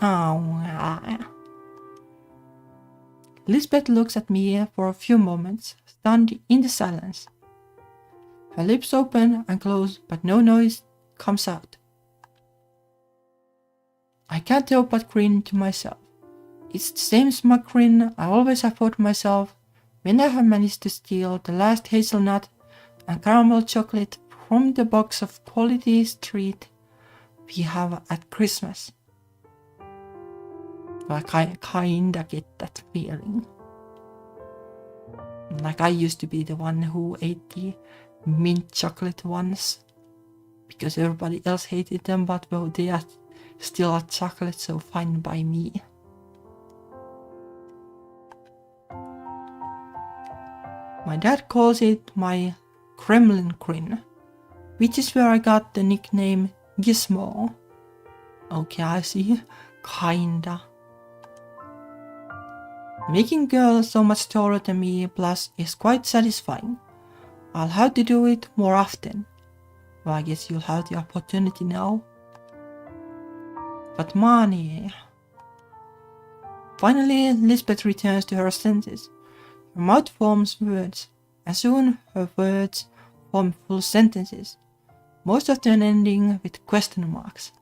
Oh. Lisbeth looks at me for a few moments, stunned in the silence. Her lips open and close, but no noise comes out. I can't help but grin to myself. It's the same smug grin I always afford myself when I have managed to steal the last hazelnut and caramel chocolate from the box of quality treat we have at Christmas. Like I kinda get that feeling. Like I used to be the one who ate the mint chocolate ones because everybody else hated them, but well, they are still a chocolate, so fine by me. My dad calls it my Kremlin grin, which is where I got the nickname Gizmo. Okay, I see. Kinda. Making girls so much taller than me plus is quite satisfying. I'll have to do it more often. Well, I guess you'll have the opportunity now. But money. Finally, Lisbeth returns to her senses. Her mouth forms words, and soon her words form full sentences, most of them ending with question marks.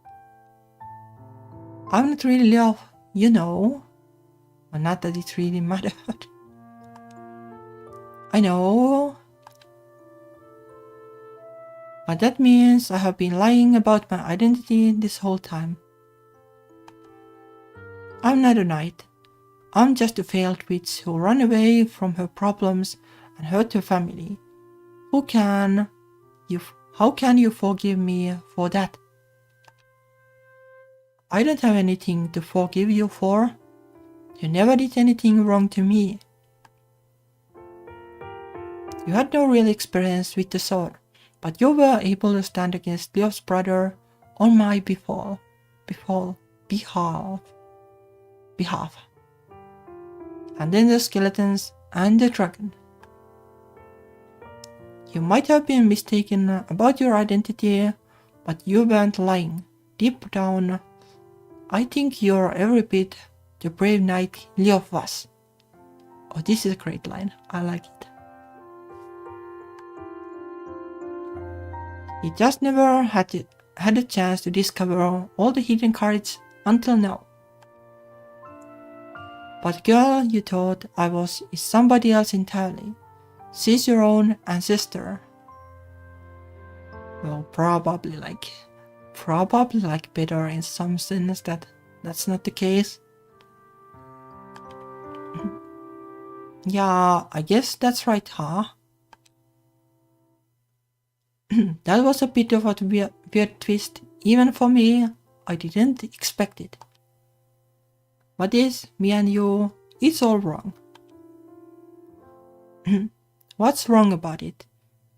I'm not really love, you know. Well, not that it really mattered. I know. But that means I have been lying about my identity this whole time. I'm not a knight. I'm just a failed witch who ran away from her problems and hurt her family. How can you forgive me for that? I don't have anything to forgive you for. You never did anything wrong to me. You had no real experience with the sword, but you were able to stand against Leo's brother on my behalf. And then the skeletons and the dragon. You might have been mistaken about your identity, but you weren't lying. Deep down, I think you're every bit the brave knight Leo was. Oh, this is a great line. I like it. He just never had a chance to discover all the hidden cards until now. But girl you thought I was is somebody else entirely. She's your own ancestor. Well, probably like better in some sense that's not the case. Yeah, I guess that's right, huh? That was a bit of a weird twist. Even for me, I didn't expect it. What is me and you? It's all wrong. What's wrong about it?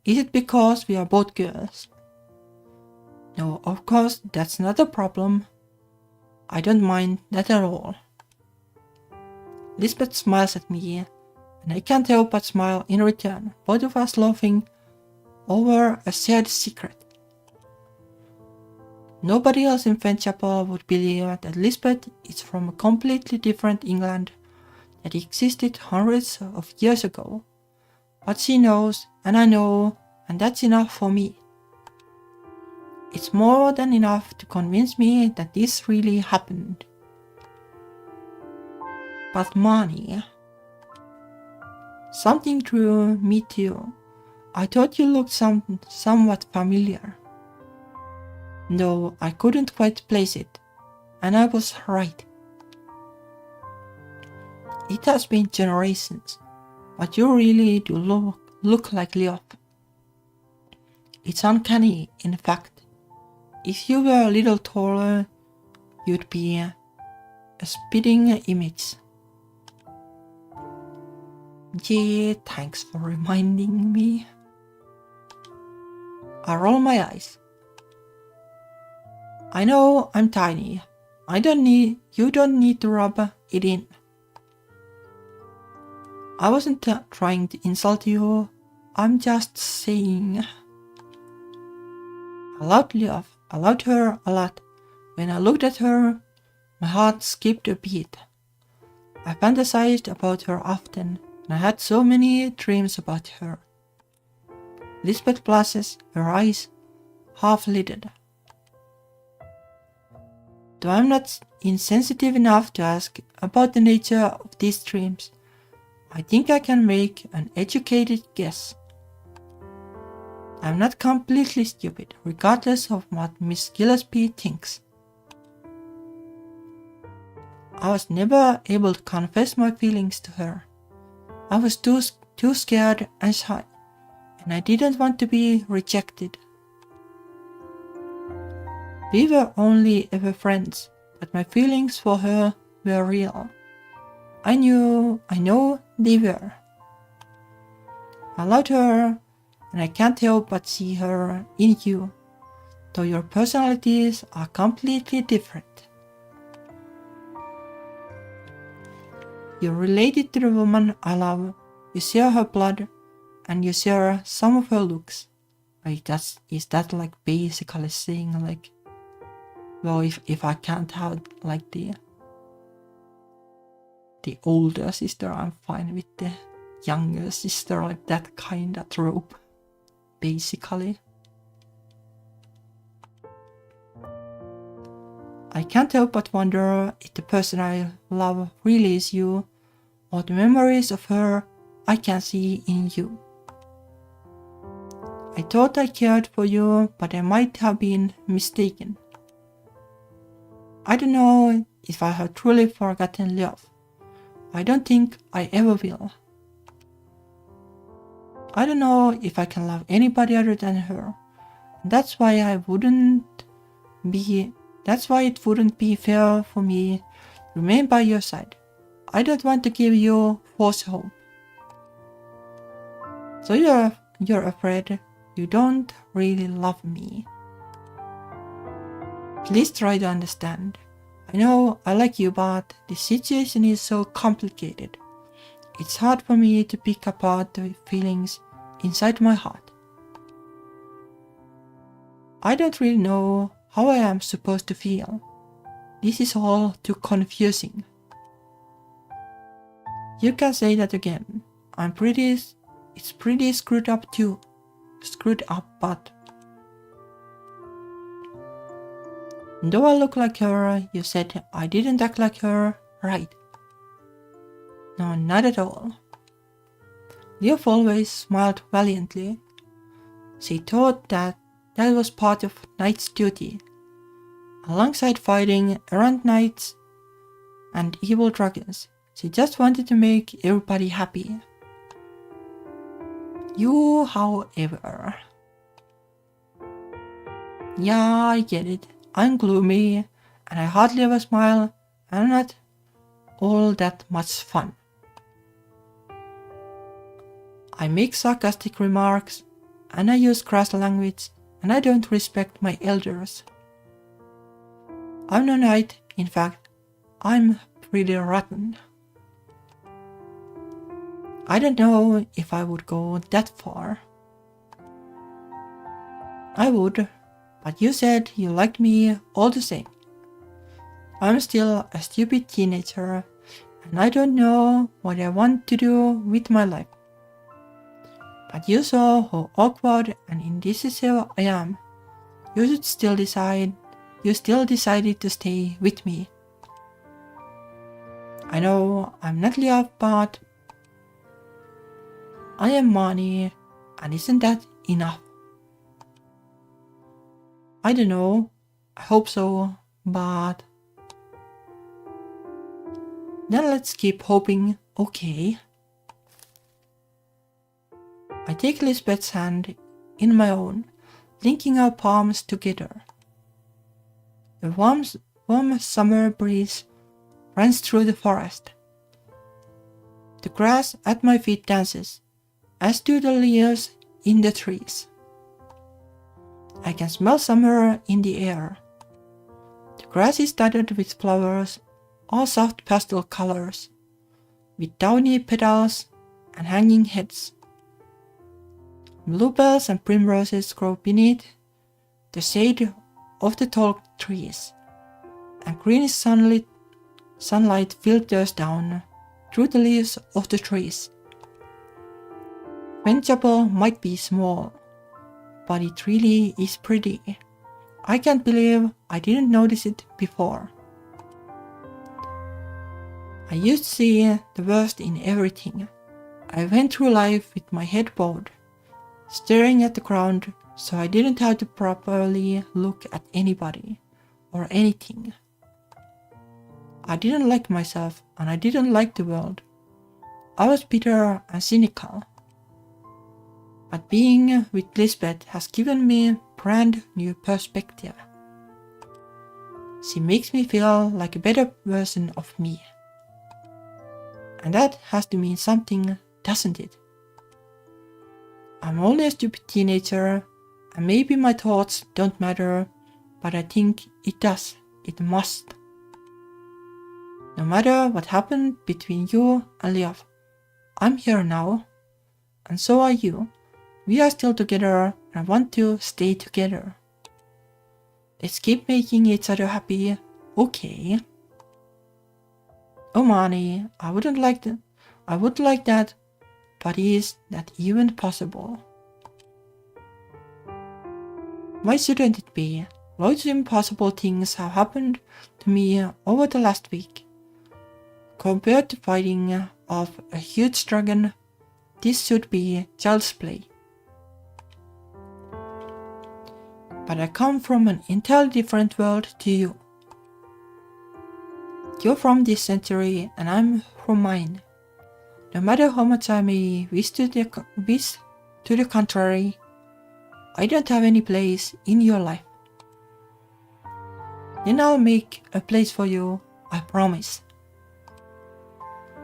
Is it because we are both girls? No, of course, that's not a problem. I don't mind that at all. Lisbeth smiles at me, and I can't help but smile in return, both of us laughing over a shared secret. Nobody else in Fenchapel would believe that Lisbeth is from a completely different England that existed hundreds of years ago. But she knows, and I know, and that's enough for me. It's more than enough to convince me that this really happened. But money. Something drew me to you. I thought you looked somewhat familiar. No, I couldn't quite place it, and I was right. It has been generations, but you really do look like Leo. It's uncanny, in fact. If you were a little taller, you'd be a spitting image. Yeah, thanks for reminding me. I roll my eyes. I know I'm tiny. You don't need to rub it in. I wasn't trying to insult you. I'm just saying. I loved her a lot. When I looked at her, my heart skipped a beat. I fantasized about her often, and I had so many dreams about her. Lisbeth blushes, her eyes half-lidded. Though I'm not insensitive enough to ask about the nature of these dreams, I think I can make an educated guess. I'm not completely stupid, regardless of what Miss Gillespie thinks. I was never able to confess my feelings to her. I was too scared and shy, and I didn't want to be rejected. We were only ever friends, but my feelings for her were real. I know they were. I loved her, and I can't help but see her in you, though your personalities are completely different. You're related to the woman I love, you share her blood, and you share some of her looks. Is that like basically saying like, well, if I can't have like the older sister, I'm fine with the younger sister, like that kind of trope, basically. I can't help but wonder if the person I love really is you, or the memories of her I can see in you. I thought I cared for you, but I might have been mistaken. I don't know if I have truly forgotten love. I don't think I ever will. I don't know if I can love anybody other than her. That's why it wouldn't be fair for me to remain by your side. I don't want to give you false hope. So you're afraid you don't really love me. Please try to understand. I know I like you, but the situation is so complicated. It's hard for me to pick apart the feelings inside my heart. I don't really know how I am supposed to feel. This is all too confusing. You can say that again. It's pretty screwed up too. But though I look like her, you said I didn't act like her, right? No, not at all. Leof always smiled valiantly. She thought that was part of knight's duty. Alongside fighting errant knights and evil dragons, she just wanted to make everybody happy. You, however... Yeah, I get it. I'm gloomy, and I hardly ever smile, and I'm not all that much fun. I make sarcastic remarks, and I use crass language, and I don't respect my elders. I'm no knight, in fact, I'm pretty rotten. I don't know if I would go that far. I would, but you said you liked me all the same. I'm still a stupid teenager, and I don't know what I want to do with my life. But you saw how awkward and indecisive I am. You still decided to stay with me. I know I'm not Leof, but I am Mani, and isn't that enough? I don't know, I hope so, but... Then let's keep hoping, okay? I take Lisbeth's hand in my own, linking our palms together. The warm summer breeze runs through the forest. The grass at my feet dances, as do the leaves in the trees. I can smell summer in the air. The grass is studded with flowers, all soft pastel colors, with downy petals and hanging heads. Bluebells and primroses grow beneath the shade of the tall trees, and greenish sunlight filters down through the leaves of the trees. Vtuber might be small, but it really is pretty. I can't believe I didn't notice it before. I used to see the worst in everything. I went through life with my head bowed, staring at the ground, so I didn't have to properly look at anybody or anything. I didn't like myself and I didn't like the world. I was bitter and cynical. But being with Lisbeth has given me a brand new perspective. She makes me feel like a better version of me. And that has to mean something, doesn't it? I'm only a stupid teenager, and maybe my thoughts don't matter, but I think it does. It must. No matter what happened between you and Leof, I'm here now, and so are you. We are still together and want to stay together. Let's keep making each other happy, okay? Oh money, I would like that, but is that even possible? Why shouldn't it be? Loads of impossible things have happened to me over the last week. Compared to fighting off a huge dragon, this should be child's play. But I come from an entirely different world to you. You're from this century and I'm from mine. No matter how much I may wish to the contrary, I don't have any place in your life. Then I'll make a place for you, I promise.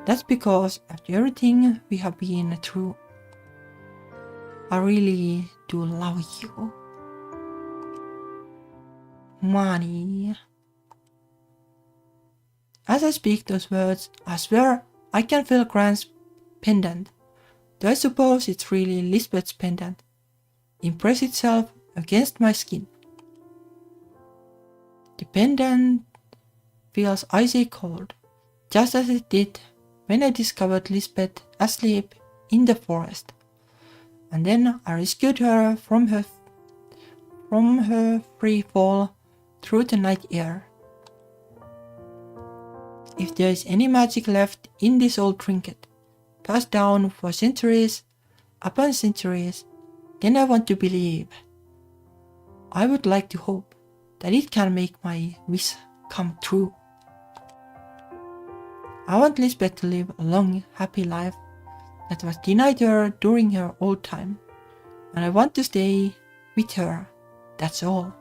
That's because after everything we have been through, I really do love you. Money. As I speak those words, I swear I can feel Grant's pendant, though I suppose it's really Lisbeth's pendant, impress itself against my skin. The pendant feels icy cold, just as it did when I discovered Lisbeth asleep in the forest, and then I rescued her from her free fall through the night air. If there is any magic left in this old trinket, passed down for centuries upon centuries, then I want to believe. I would like to hope that it can make my wish come true. I want Lisbeth to live a long, happy life that was denied her during her old time, and I want to stay with her, that's all.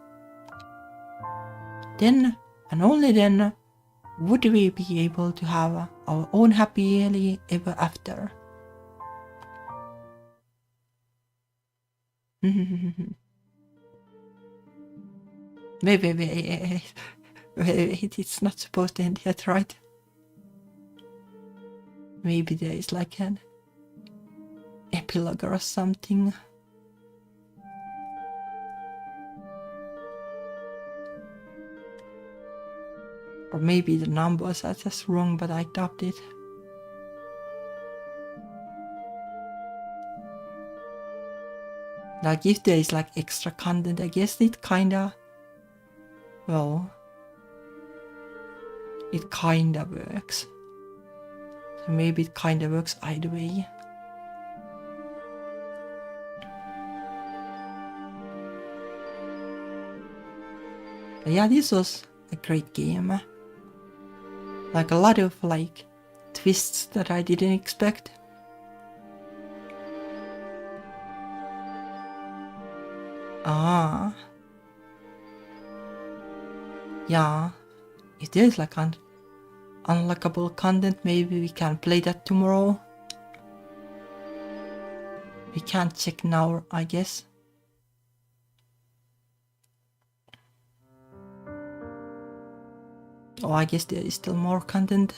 Then, and only then, would we be able to have our own happily ever after. Wait, it's not supposed to end yet, right? Maybe there is like an epilogue or something. Or maybe the numbers are just wrong, but I dubbed it. Like if there is like extra content, I guess it kinda, well, it kinda works. So maybe it kinda works either way. But yeah, this was a great game. Like a lot of like twists that I didn't expect. Yeah, if there's like unlockable content, maybe we can play that tomorrow. We can't check now, I guess. Oh, I guess there is still more content.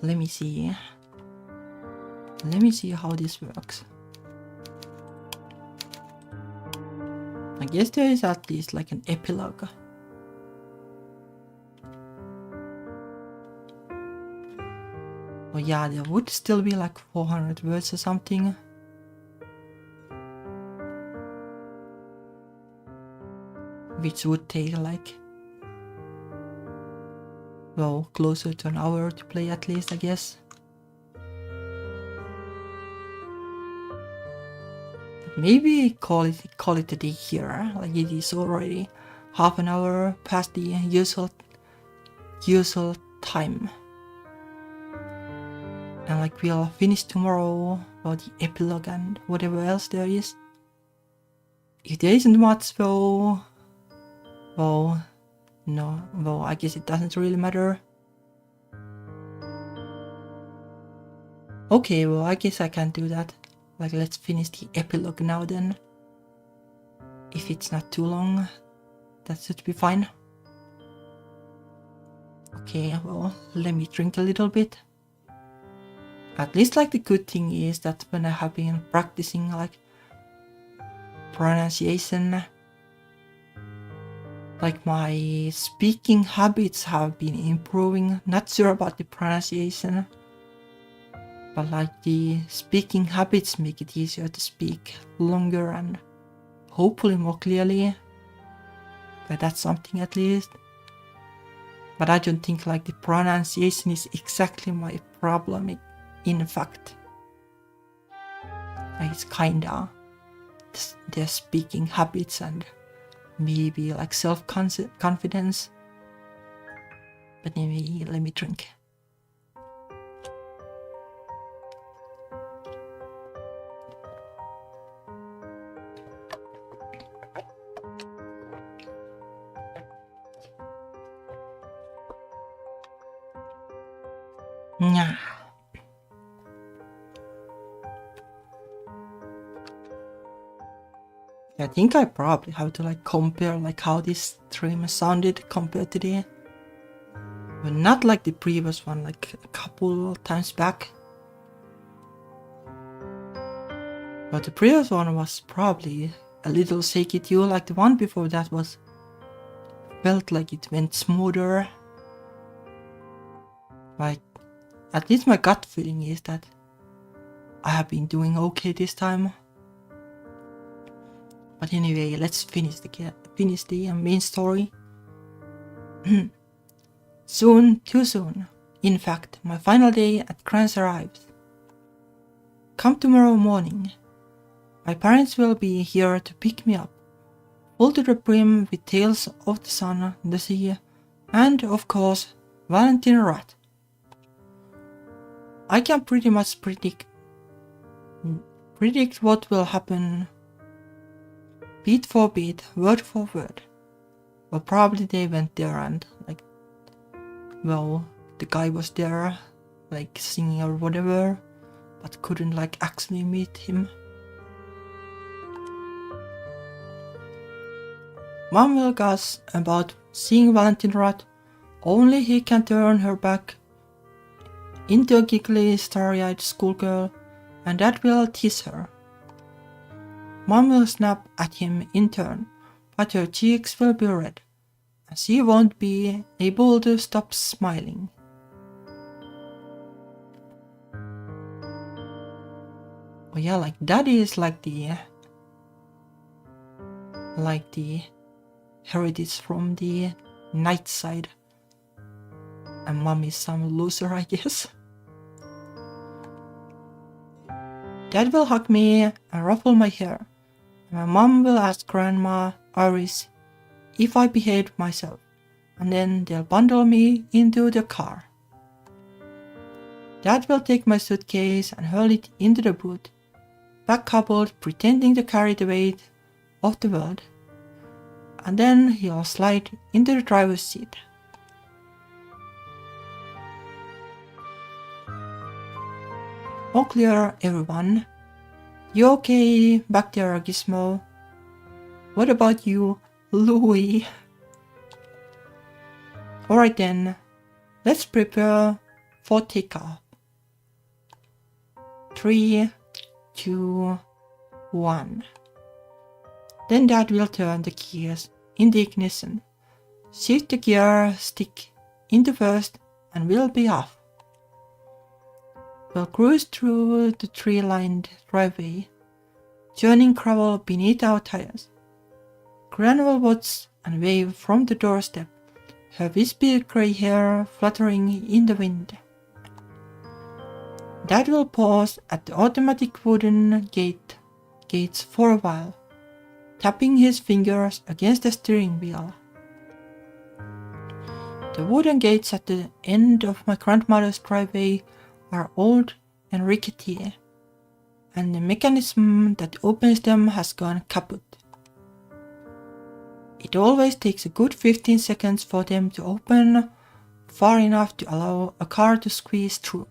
Let me see. Let me see how this works. I guess there is at least like an epilogue. Oh yeah, there would still be like 400 words or something. Which would take like, well, closer to an hour to play at least, I guess. But maybe call it a day here, like it is already half an hour past the usual time. And like we'll finish tomorrow about the epilogue and whatever else there is. If there isn't much though, well, no, well, I guess it doesn't really matter. Okay, well, I guess I can do that. Like, let's finish the epilogue now then. If it's not too long, that should be fine. Okay, well, let me drink a little bit. At least, like, the good thing is that when I have been practicing, like, pronunciation, like, my speaking habits have been improving. Not sure about the pronunciation, but, like, the speaking habits make it easier to speak longer and hopefully more clearly. But that's something at least. But I don't think, like, the pronunciation is exactly my problem. In fact, like, it's kinda their speaking habits and maybe like self-confidence. But anyway, let me drink. Yeah. I think I probably have to like compare like how this stream sounded compared to the, but not like the previous one, like a couple times back. But the previous one was probably a little shaky too, like the one before that was felt like it went smoother. Like, at least my gut feeling is that I have been doing okay this time. But anyway, let's finish the main story. Soon, too soon. In fact, my final day at Grants arrives. Come tomorrow morning. My parents will be here to pick me up, full to the brim with tales of the sun, the sea, and, of course, Valentine Rat. I can pretty much predict what will happen beat for beat, word for word. But probably they went there and, like, well, the guy was there, like, singing or whatever, but couldn't, like, actually meet him. Mom will guess about seeing Valentine Rat, only he can turn her back into a giggly, starry-eyed schoolgirl, and that will tease her. Mom will snap at him in turn, but her cheeks will be red, and she won't be able to stop smiling. Oh yeah, like that is like the heritage from the night side. And mom is some loser, I guess. Dad will hug me and ruffle my hair. And my mom will ask Grandma Iris if I behaved myself, and then they'll bundle me into the car. Dad will take my suitcase and hurl it into the boot, back coupled, pretending to carry the weight of the world, and then he'll slide into the driver's seat. All clear, everyone. You okay back there, Gizmo? What about you, Louie? Alright then, let's prepare for takeoff. 3, 2, 1. Then Dad will turn the keys in the ignition, shift the gear stick into first, and we'll be off. We'll cruise through the tree-lined driveway, churning gravel beneath our tires. Gran will watch and wave from the doorstep, her wispy grey hair fluttering in the wind. Dad will pause at the automatic wooden gates for a while, tapping his fingers against the steering wheel. The wooden gates at the end of my grandmother's driveway are old and rickety, and the mechanism that opens them has gone kaput. It always takes a good 15 seconds for them to open far enough to allow a car to squeeze through.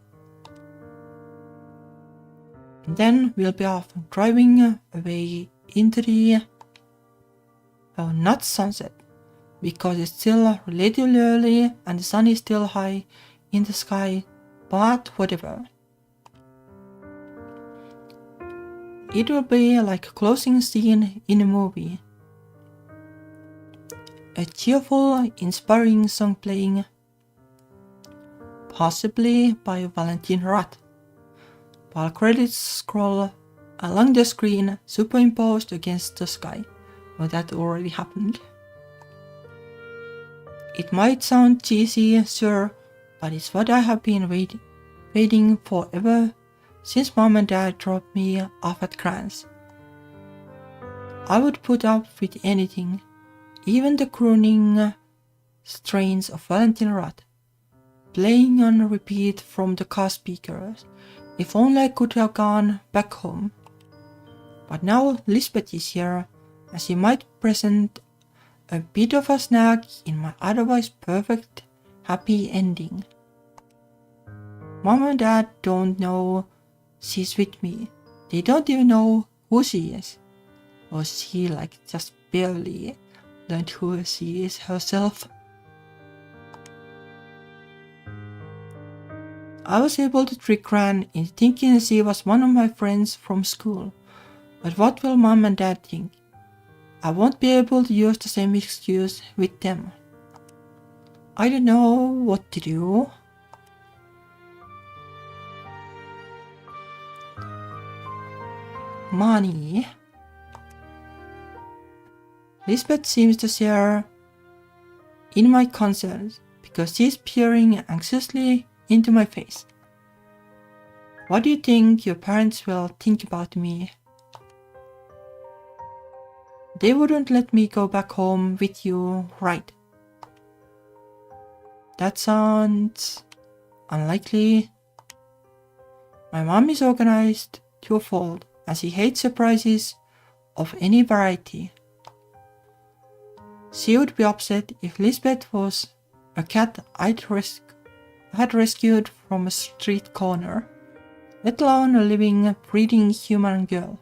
And then we'll be off driving away into the... oh, not sunset, because it's still relatively early and the sun is still high in the sky, but whatever. It will be like a closing scene in a movie. A cheerful, inspiring song playing, possibly by Valentin Rat, while credits scroll along the screen superimposed against the sky. Well, that already happened. It might sound cheesy, sure, but it's what I have been waiting for ever since Mom and Dad dropped me off at Grant's. I would put up with anything, even the crooning strains of Valentin Rat, playing on repeat from the car speakers, if only I could have gone back home. But now Lisbeth is here, and she might present a bit of a snag in my otherwise perfect, happy ending. Mom and Dad don't know she's with me. They don't even know who she is. Or she just barely learned who she is herself. I was able to trick Gran into thinking she was one of my friends from school. But what will Mom and Dad think? I won't be able to use the same excuse with them. I don't know what to do. Money. Lisbeth seems to share in my concerns because she's peering anxiously into my face. What do you think your parents will think about me? They wouldn't let me go back home with you, right? That sounds unlikely. My mom is organized to a fault, and she hates surprises of any variety. She would be upset if Lisbeth was a cat had rescued from a street corner, let alone a living, breathing human girl.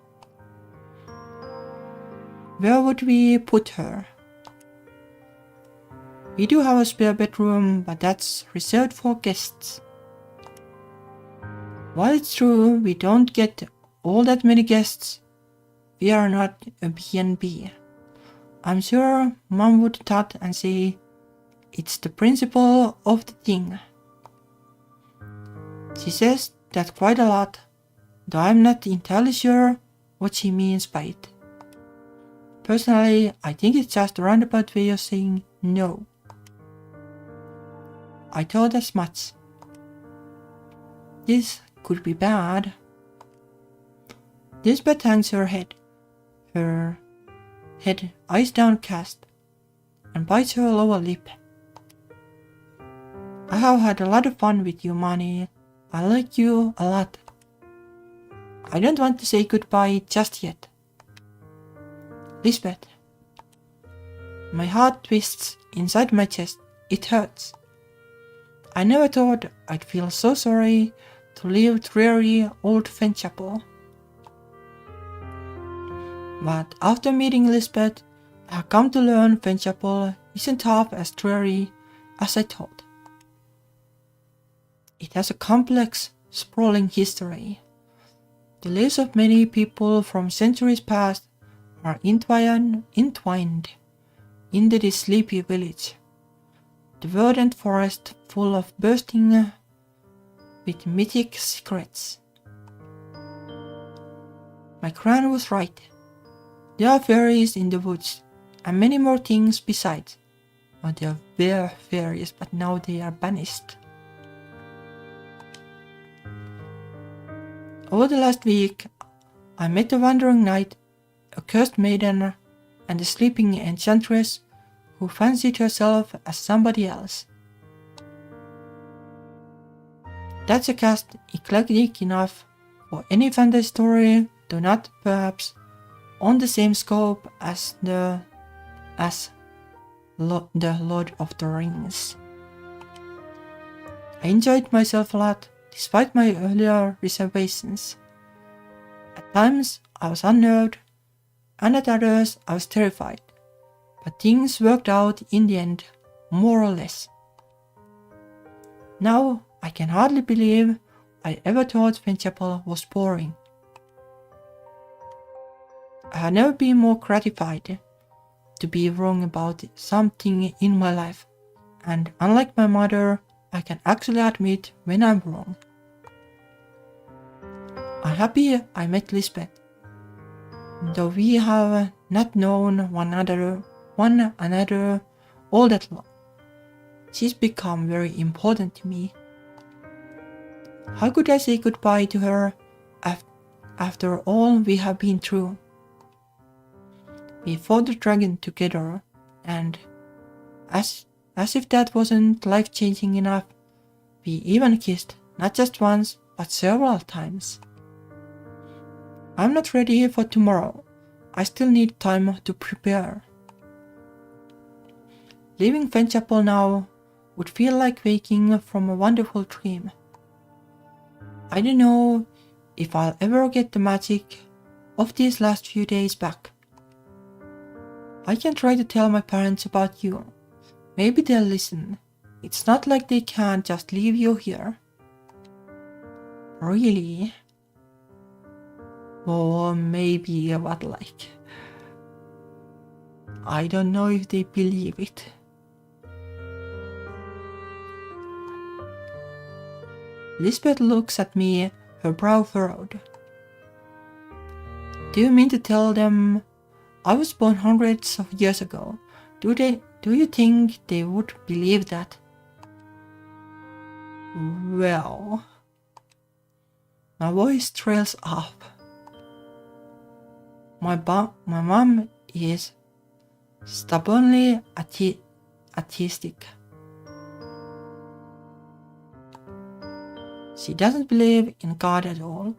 Where would we put her? We do have a spare bedroom, but that's reserved for guests. While it's true we don't get all that many guests, we are not a B&B. I'm sure Mom would thought and say, it's the principle of the thing. She says that quite a lot, though I'm not entirely sure what she means by it. Personally, I think it's just a roundabout way of saying no. I thought as much. This could be bad. Lisbeth hangs her head eyes downcast, and bites her lower lip. I have had a lot of fun with you, Moni. I like you a lot. I don't want to say goodbye just yet. Lisbeth. My heart twists inside my chest. It hurts. I never thought I'd feel so sorry to leave dreary old Finchapel. But after meeting Lisbeth, I have come to learn Finchapel isn't half as dreary as I thought. It has a complex, sprawling history. The lives of many people from centuries past are entwined into this sleepy village. The verdant forest full of bursting with mythic secrets. My gran was right. There are fairies in the woods, and many more things besides. Well, there were fairies, but now they are banished. Over the last week, I met a wandering knight, a cursed maiden, and a sleeping enchantress who fancied herself as somebody else. That's a cast eclectic enough for any fantasy story, though not perhaps on the same scope as the Lord of the Rings. I enjoyed myself a lot, despite my earlier reservations. At times I was unnerved, and at others I was terrified, but things worked out in the end, more or less. Now I can hardly believe I ever thought Finchapel was boring. I have never been more gratified to be wrong about something in my life, and unlike my mother, I can actually admit when I'm wrong. I'm happy I met Lisbeth, though we have not known one another all that long. She's become very important to me. How could I say goodbye to her after all we have been through? We fought the dragon together, and as if that wasn't life-changing enough, we even kissed, not just once, but several times. I'm not ready for tomorrow. I still need time to prepare. Leaving Finchapel now would feel like waking from a wonderful dream. I don't know if I'll ever get the magic of these last few days back. I can try to tell my parents about you. Maybe they'll listen. It's not like they can't just leave you here. Really? Or maybe what like? I don't know if they believe it. Lisbeth looks at me, her brow furrowed. Do you mean to tell them I was born hundreds of years ago? Do you think they would believe that? Well, my voice trails off. My mom is stubbornly atheistic. She doesn't believe in God at all,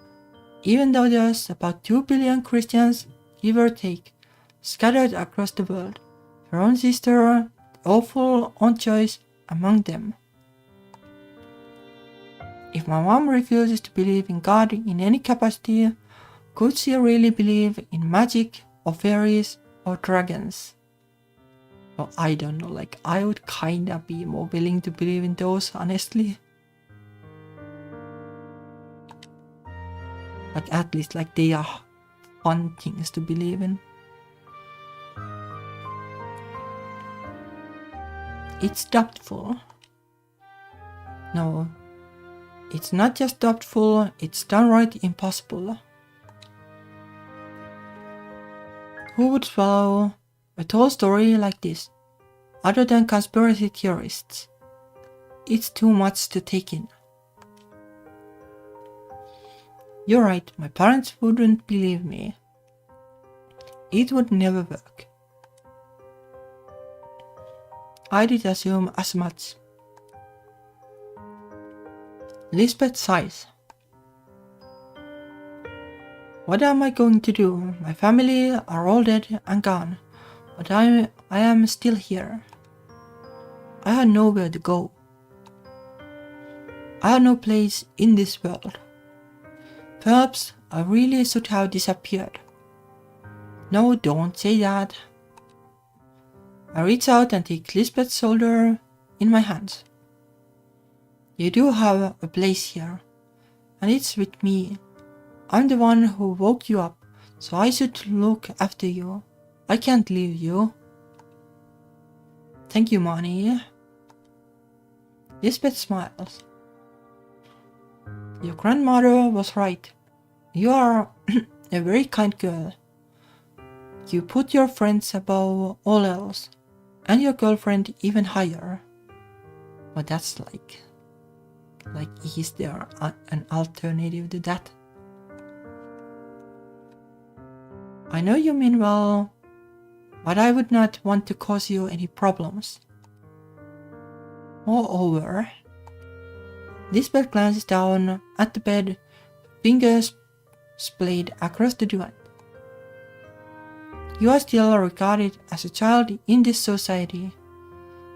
even though there's about 2 billion Christians, give or take, scattered across the world. Her own sister, the awful own choice among them. If my mom refuses to believe in God in any capacity, could she really believe in magic or fairies or dragons? Well, I don't know, like I would kinda be more willing to believe in those, honestly. Like at least like they are fun things to believe in. It's doubtful. No, it's not just doubtful, it's downright impossible. Who would swallow a tall story like this, other than conspiracy theorists? It's too much to take in. You're right, my parents wouldn't believe me. It would never work. I did assume as much. Lisbeth sighs. What am I going to do? My family are all dead and gone, but I am still here. I had nowhere to go. I have no place in this world. Perhaps I really should have disappeared. No, don't say that. I reach out and take Lisbeth's shoulder in my hands. You do have a place here, and it's with me. I'm the one who woke you up, so I should look after you. I can't leave you. Thank you, Moni. Lisbeth smiles. Your grandmother was right. You are a very kind girl. You put your friends above all else, and your girlfriend even higher. But that's like, is there an alternative to that? I know you mean well, but I would not want to cause you any problems. Moreover, Lisbeth glances down at the bed, fingers splayed across the divan. You are still regarded as a child in this society.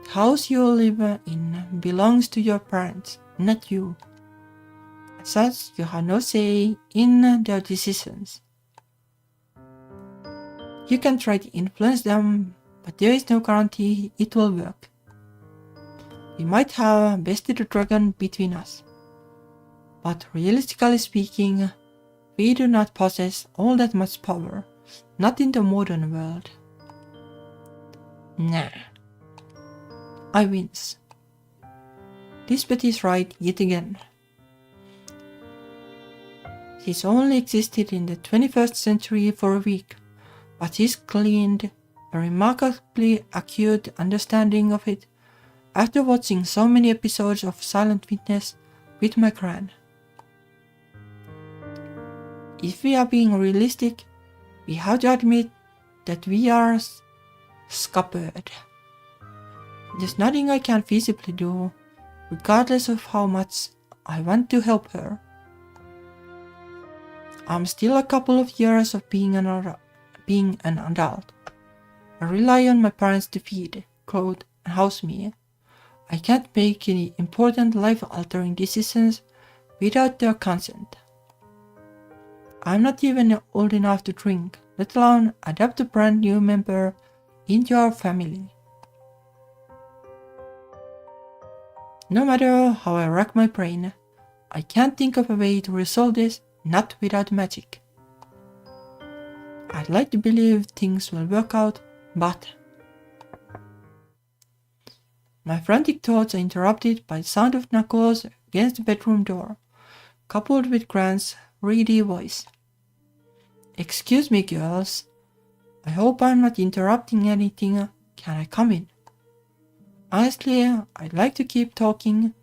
The house you live in belongs to your parents, not you. As such, you have no say in their decisions. You can try to influence them, but there is no guarantee it will work. We might have bested a dragon between us, but realistically speaking, we do not possess all that much power, not in the modern world. Nah. I wince. Lisbeth is right yet again. She's only existed in the 21st century for a week, but she's gleaned a remarkably acute understanding of it after watching so many episodes of Silent Witness with my gran. If we are being realistic, we have to admit that we are scuppered. There's nothing I can feasibly do, regardless of how much I want to help her. I'm still a couple of years of being an adult. I rely on my parents to feed, clothe, and house me. I can't make any important life-altering decisions without their consent. I'm not even old enough to drink, let alone adopt a brand new member into our family. No matter how I rack my brain, I can't think of a way to resolve this, not without magic. I'd like to believe things will work out, but... My frantic thoughts are interrupted by the sound of knuckles against the bedroom door, coupled with Grant's reedy voice. Excuse me, girls. I hope I'm not interrupting anything. Can I come in? Honestly, I'd like to keep talking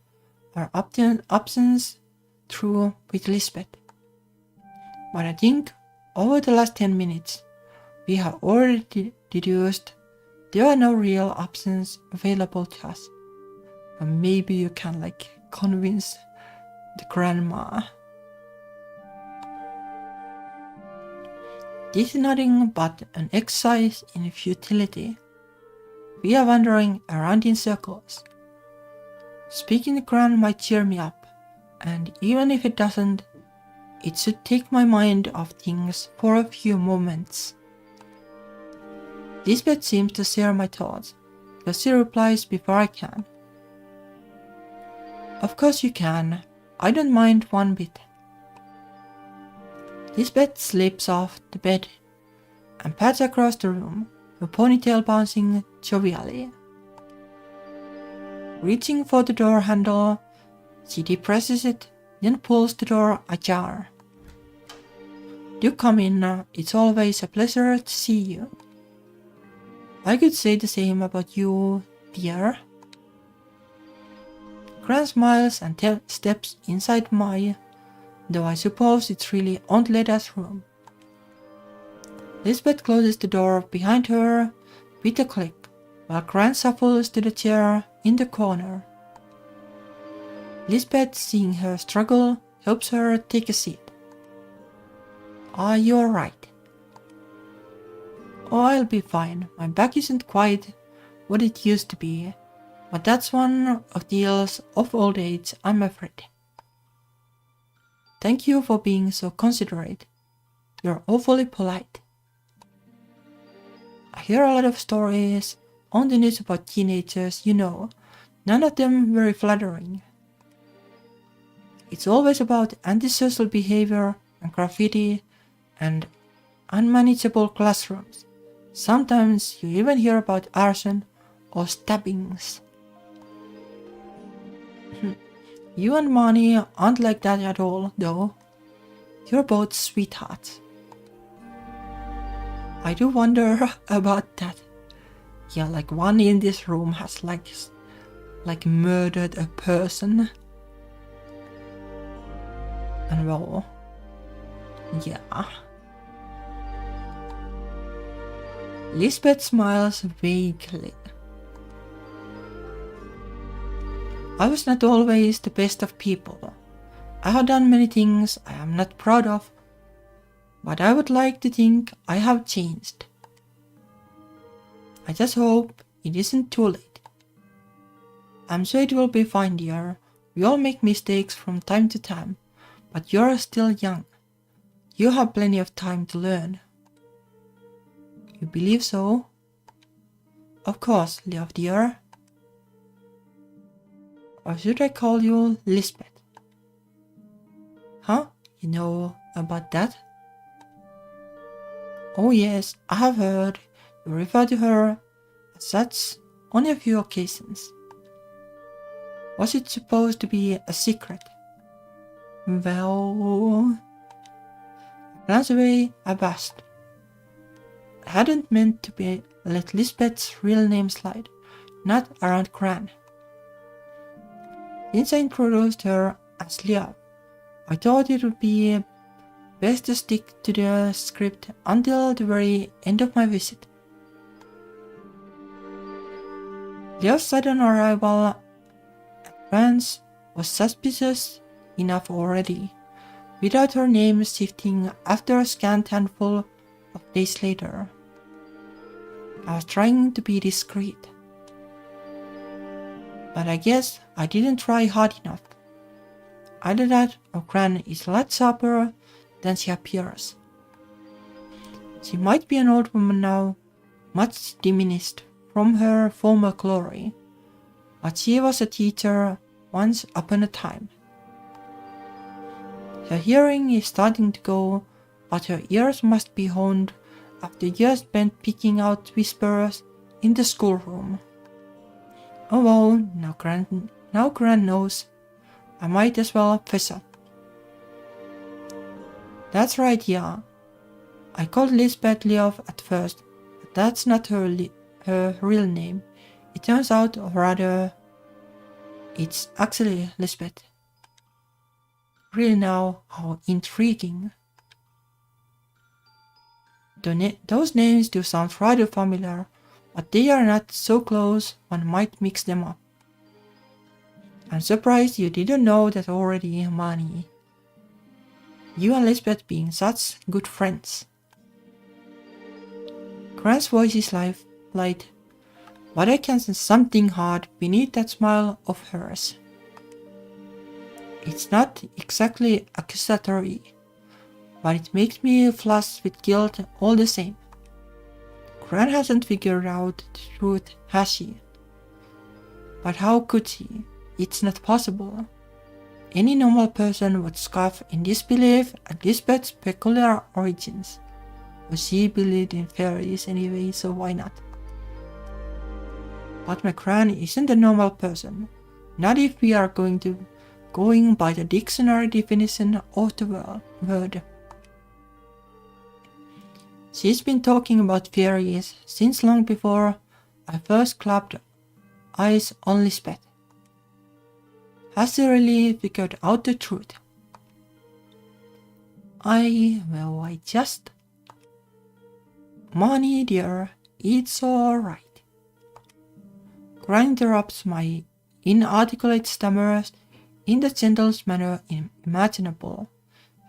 our absence through with Lisbeth. But I think over the last 10 minutes, we have already deduced there are no real options available to us. But maybe you can convince the grandma. This is nothing but an exercise in futility. We are wandering around in circles. Speaking to Gran might cheer me up, and even if it doesn't, it should take my mind off things for a few moments. Lisbeth seems to share my thoughts, but she replies before I can. Of course you can. I don't mind one bit. Lisbeth slips off the bed and pats across the room, her ponytail bouncing jovially. Reaching for the door handle, she depresses it, then pulls the door ajar. Do come in, it's always a pleasure to see you. I could say the same about you, dear. Gran smiles and steps inside my, though I suppose it's really Aunt Leda's room. Lisbeth closes the door behind her with a click, while Gran shuffles to the chair in the corner. Lisbeth, seeing her struggle, helps her take a seat. Are you alright? Oh, I'll be fine. My back isn't quite what it used to be, but that's one of the ills of old age, I'm afraid. Thank you for being so considerate. You're awfully polite. I hear a lot of stories on the news about teenagers, none of them very flattering. It's always about antisocial behavior and graffiti and unmanageable classrooms. Sometimes you even hear about arson or stabbings. You and Mani aren't like that at all, though. You're both sweethearts. I do wonder about that. Yeah, like one in this room has like murdered a person. And well, yeah. Lisbeth smiles vaguely. I was not always the best of people. I have done many things I am not proud of, but I would like to think I have changed. I just hope it isn't too late. I'm sure it will be fine, dear. We all make mistakes from time to time, but you're still young. You have plenty of time to learn. You believe so? Of course, Leov dear. Or should I call you Lisbeth? Huh? You know about that? Oh yes, I have heard you refer to her as such on a few occasions. Was it supposed to be a secret? Well, I glanced away abashed. I hadn't meant to let Lisbeth's real name slide, not around Gran. Since I introduced her as Leah, I thought it would be best to stick to the script until the very end of my visit. Leah's sudden arrival at France was suspicious enough already, without her name shifting after a scant handful of days later. I was trying to be discreet, but I guess I didn't try hard enough. Either that or Gran is a lot sharper than she appears. She might be an old woman now, much diminished from her former glory, but she was a teacher once upon a time. Her hearing is starting to go, but her ears must be honed after years spent picking out whispers in the schoolroom. Oh well, now Gran knows. I might as well fess up. That's right, yeah. I called Lisbeth Leov at first, but that's not her real name. It turns out, or rather, it's actually Lisbeth. Really now, how intriguing. Those names do sound rather familiar, but they are not so close one might mix them up. I'm surprised you didn't know that already, Mani. You and Lisbeth being such good friends. Gran's voice is light, but I can sense something hard beneath that smile of hers. It's not exactly accusatory, but it makes me flush with guilt all the same. Gran hasn't figured out the truth, has she? But how could she? It's not possible. Any normal person would scoff in disbelief at Lisbeth's peculiar origins. But she believed in fairies anyway, so why not? But my Gran isn't a normal person. Not if we are going by the dictionary definition of the word. She's been talking about fairies since long before I first clapped eyes on Lisbeth. Has she really figured out the truth? I just... Mani dear, it's alright. Gran interrupts my inarticulate stammers in the gentlest manner imaginable,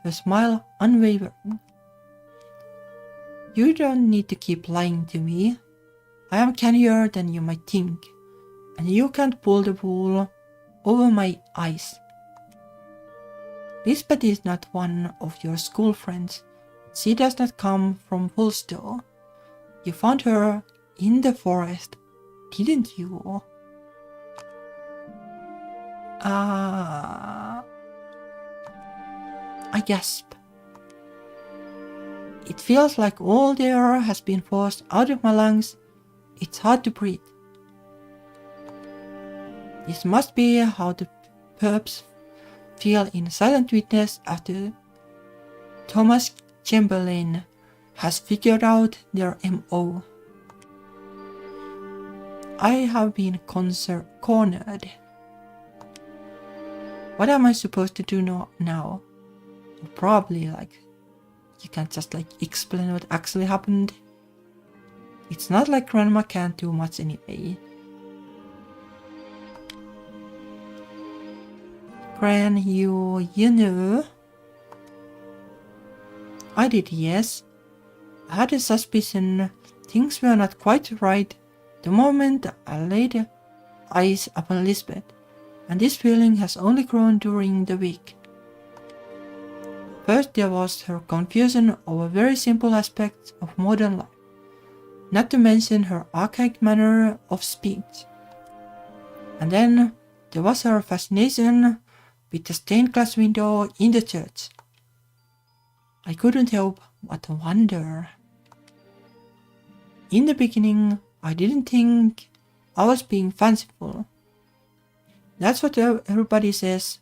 her smile unwavering. You don't need to keep lying to me. I am cannier than you might think, and you can't pull the wool over my eyes. Lisbeth is not one of your school friends. She does not come from Woolstor. You found her in the forest, didn't you? I gasp. It feels like all the air has been forced out of my lungs. It's hard to breathe. This must be how the pups feel in Silent Witness after Thomas Chamberlain has figured out their MO. I have been cornered. What am I supposed to do now? Probably you can't just explain what actually happened. It's not like Grandma can't do much anyway. Gran, you know? I did, yes. I had a suspicion things were not quite right the moment I laid eyes upon Lisbeth, and this feeling has only grown during the week. First there was her confusion over very simple aspects of modern life, not to mention her archaic manner of speech. And then there was her fascination with the stained glass window in the church. I couldn't help but wonder. In the beginning, I didn't think I was being fanciful. That's what everybody says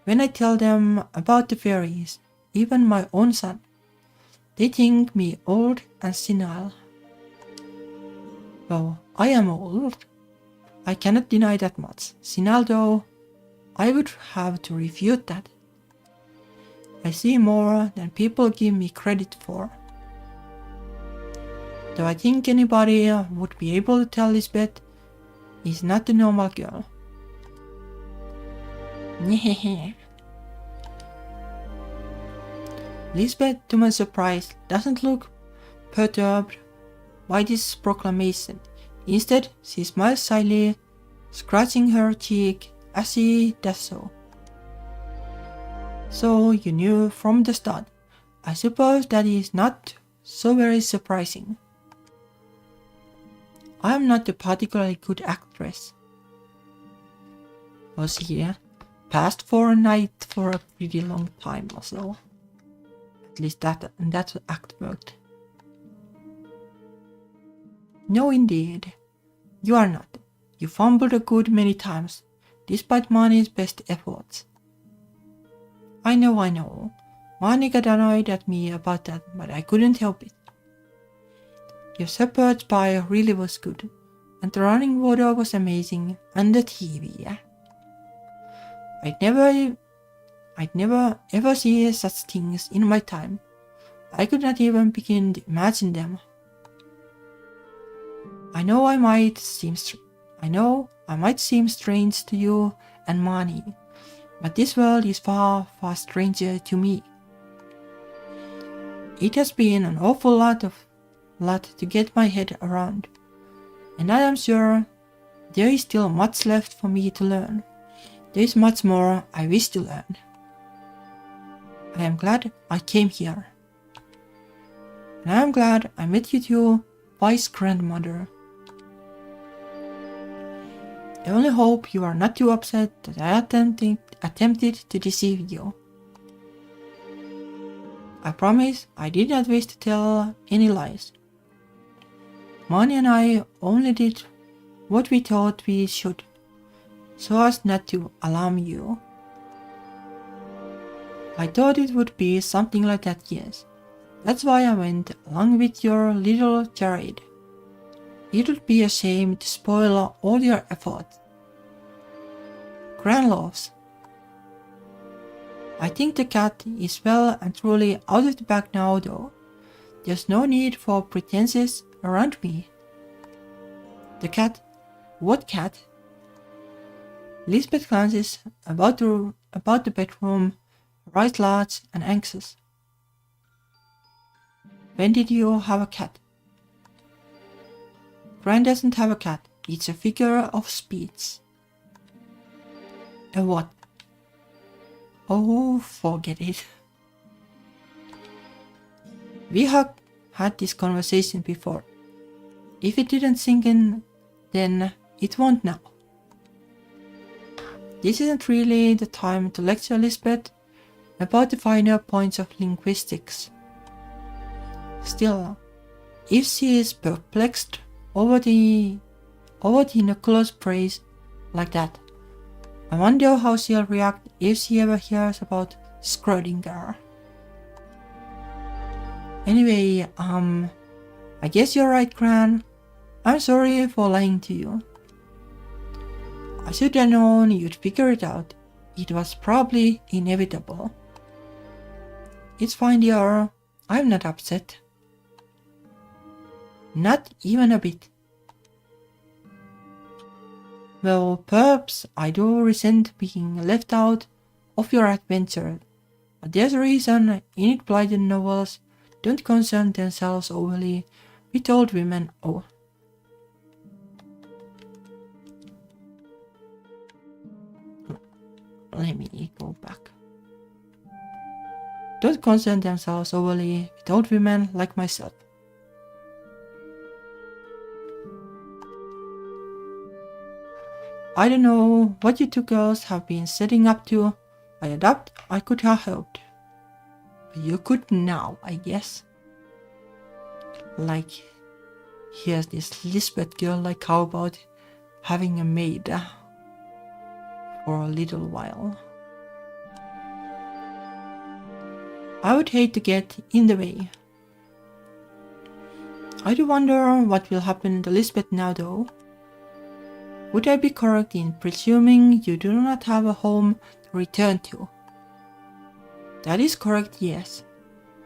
when I tell them about the fairies, even my own son. They think me old and senile. Well, I am old. I cannot deny that much. Senile though, I would have to refute that. I see more than people give me credit for. Though I think anybody would be able to tell Lisbeth is not a normal girl. Lisbeth, to my surprise, doesn't look perturbed by this proclamation. Instead, she smiles shyly, scratching her cheek as she does so. So you knew from the start. I suppose that is not so very surprising. I am not a particularly good actress. Was here passed for a night for a pretty long time or so. At least that act worked. No, indeed. You are not. You fumbled a good many times, despite Marnie's best efforts. I know. Marnie got annoyed at me about that, but I couldn't help it. Your shepherd's pie really was good, and the running water was amazing, and the TV. I'd never ever see such things in my time. I could not even begin to imagine them. I know I might seem strange to you and Marnie, but this world is far, far stranger to me. It has been an awful lot to get my head around, and I am sure there is still much left for me to learn. There is much more I wish to learn. I am glad I came here. And I am glad I met you two, wise grandmother. I only hope you are not too upset that I attempted to deceive you. I promise I did not wish to tell any lies. Marnie and I only did what we thought we should, so as not to alarm you. I thought it would be something like that, yes. That's why I went along with your little charade. It would be a shame to spoil all your effort. Grandloves. I think the cat is well and truly out of the bag now though. There's no need for pretenses around me. The cat? What cat? Lisbeth glances about the bedroom, her eyes large and anxious. When did you have a cat? Gran doesn't have a cat. It's a figure of speech. A what? Oh, forget it. We have had this conversation before. If it didn't sink in, then it won't now. This isn't really the time to lecture Lisbeth about the finer points of linguistics. Still, if she is perplexed over the innocuous praise like that, I wonder how she'll react if she ever hears about Schrödinger. Anyway, I guess you're right, Gran. I'm sorry for lying to you. I should have known you'd figure it out. It was probably inevitable. It's fine, dear. I'm not upset. Not even a bit. Well, perhaps I do resent being left out of your adventure, but there's a reason enid-blighted novels don't concern themselves overly with old women. Oh. Let me go back. Don't concern themselves overly with old women like myself. I don't know what you two girls have been setting up to. I could have helped. But you could now, I guess. Like, here's this Lisbeth girl, like how about having a maid for a little while. I would hate to get in the way. I do wonder what will happen to Lisbeth now though. Would I be correct in presuming you do not have a home to return to? That is correct, yes.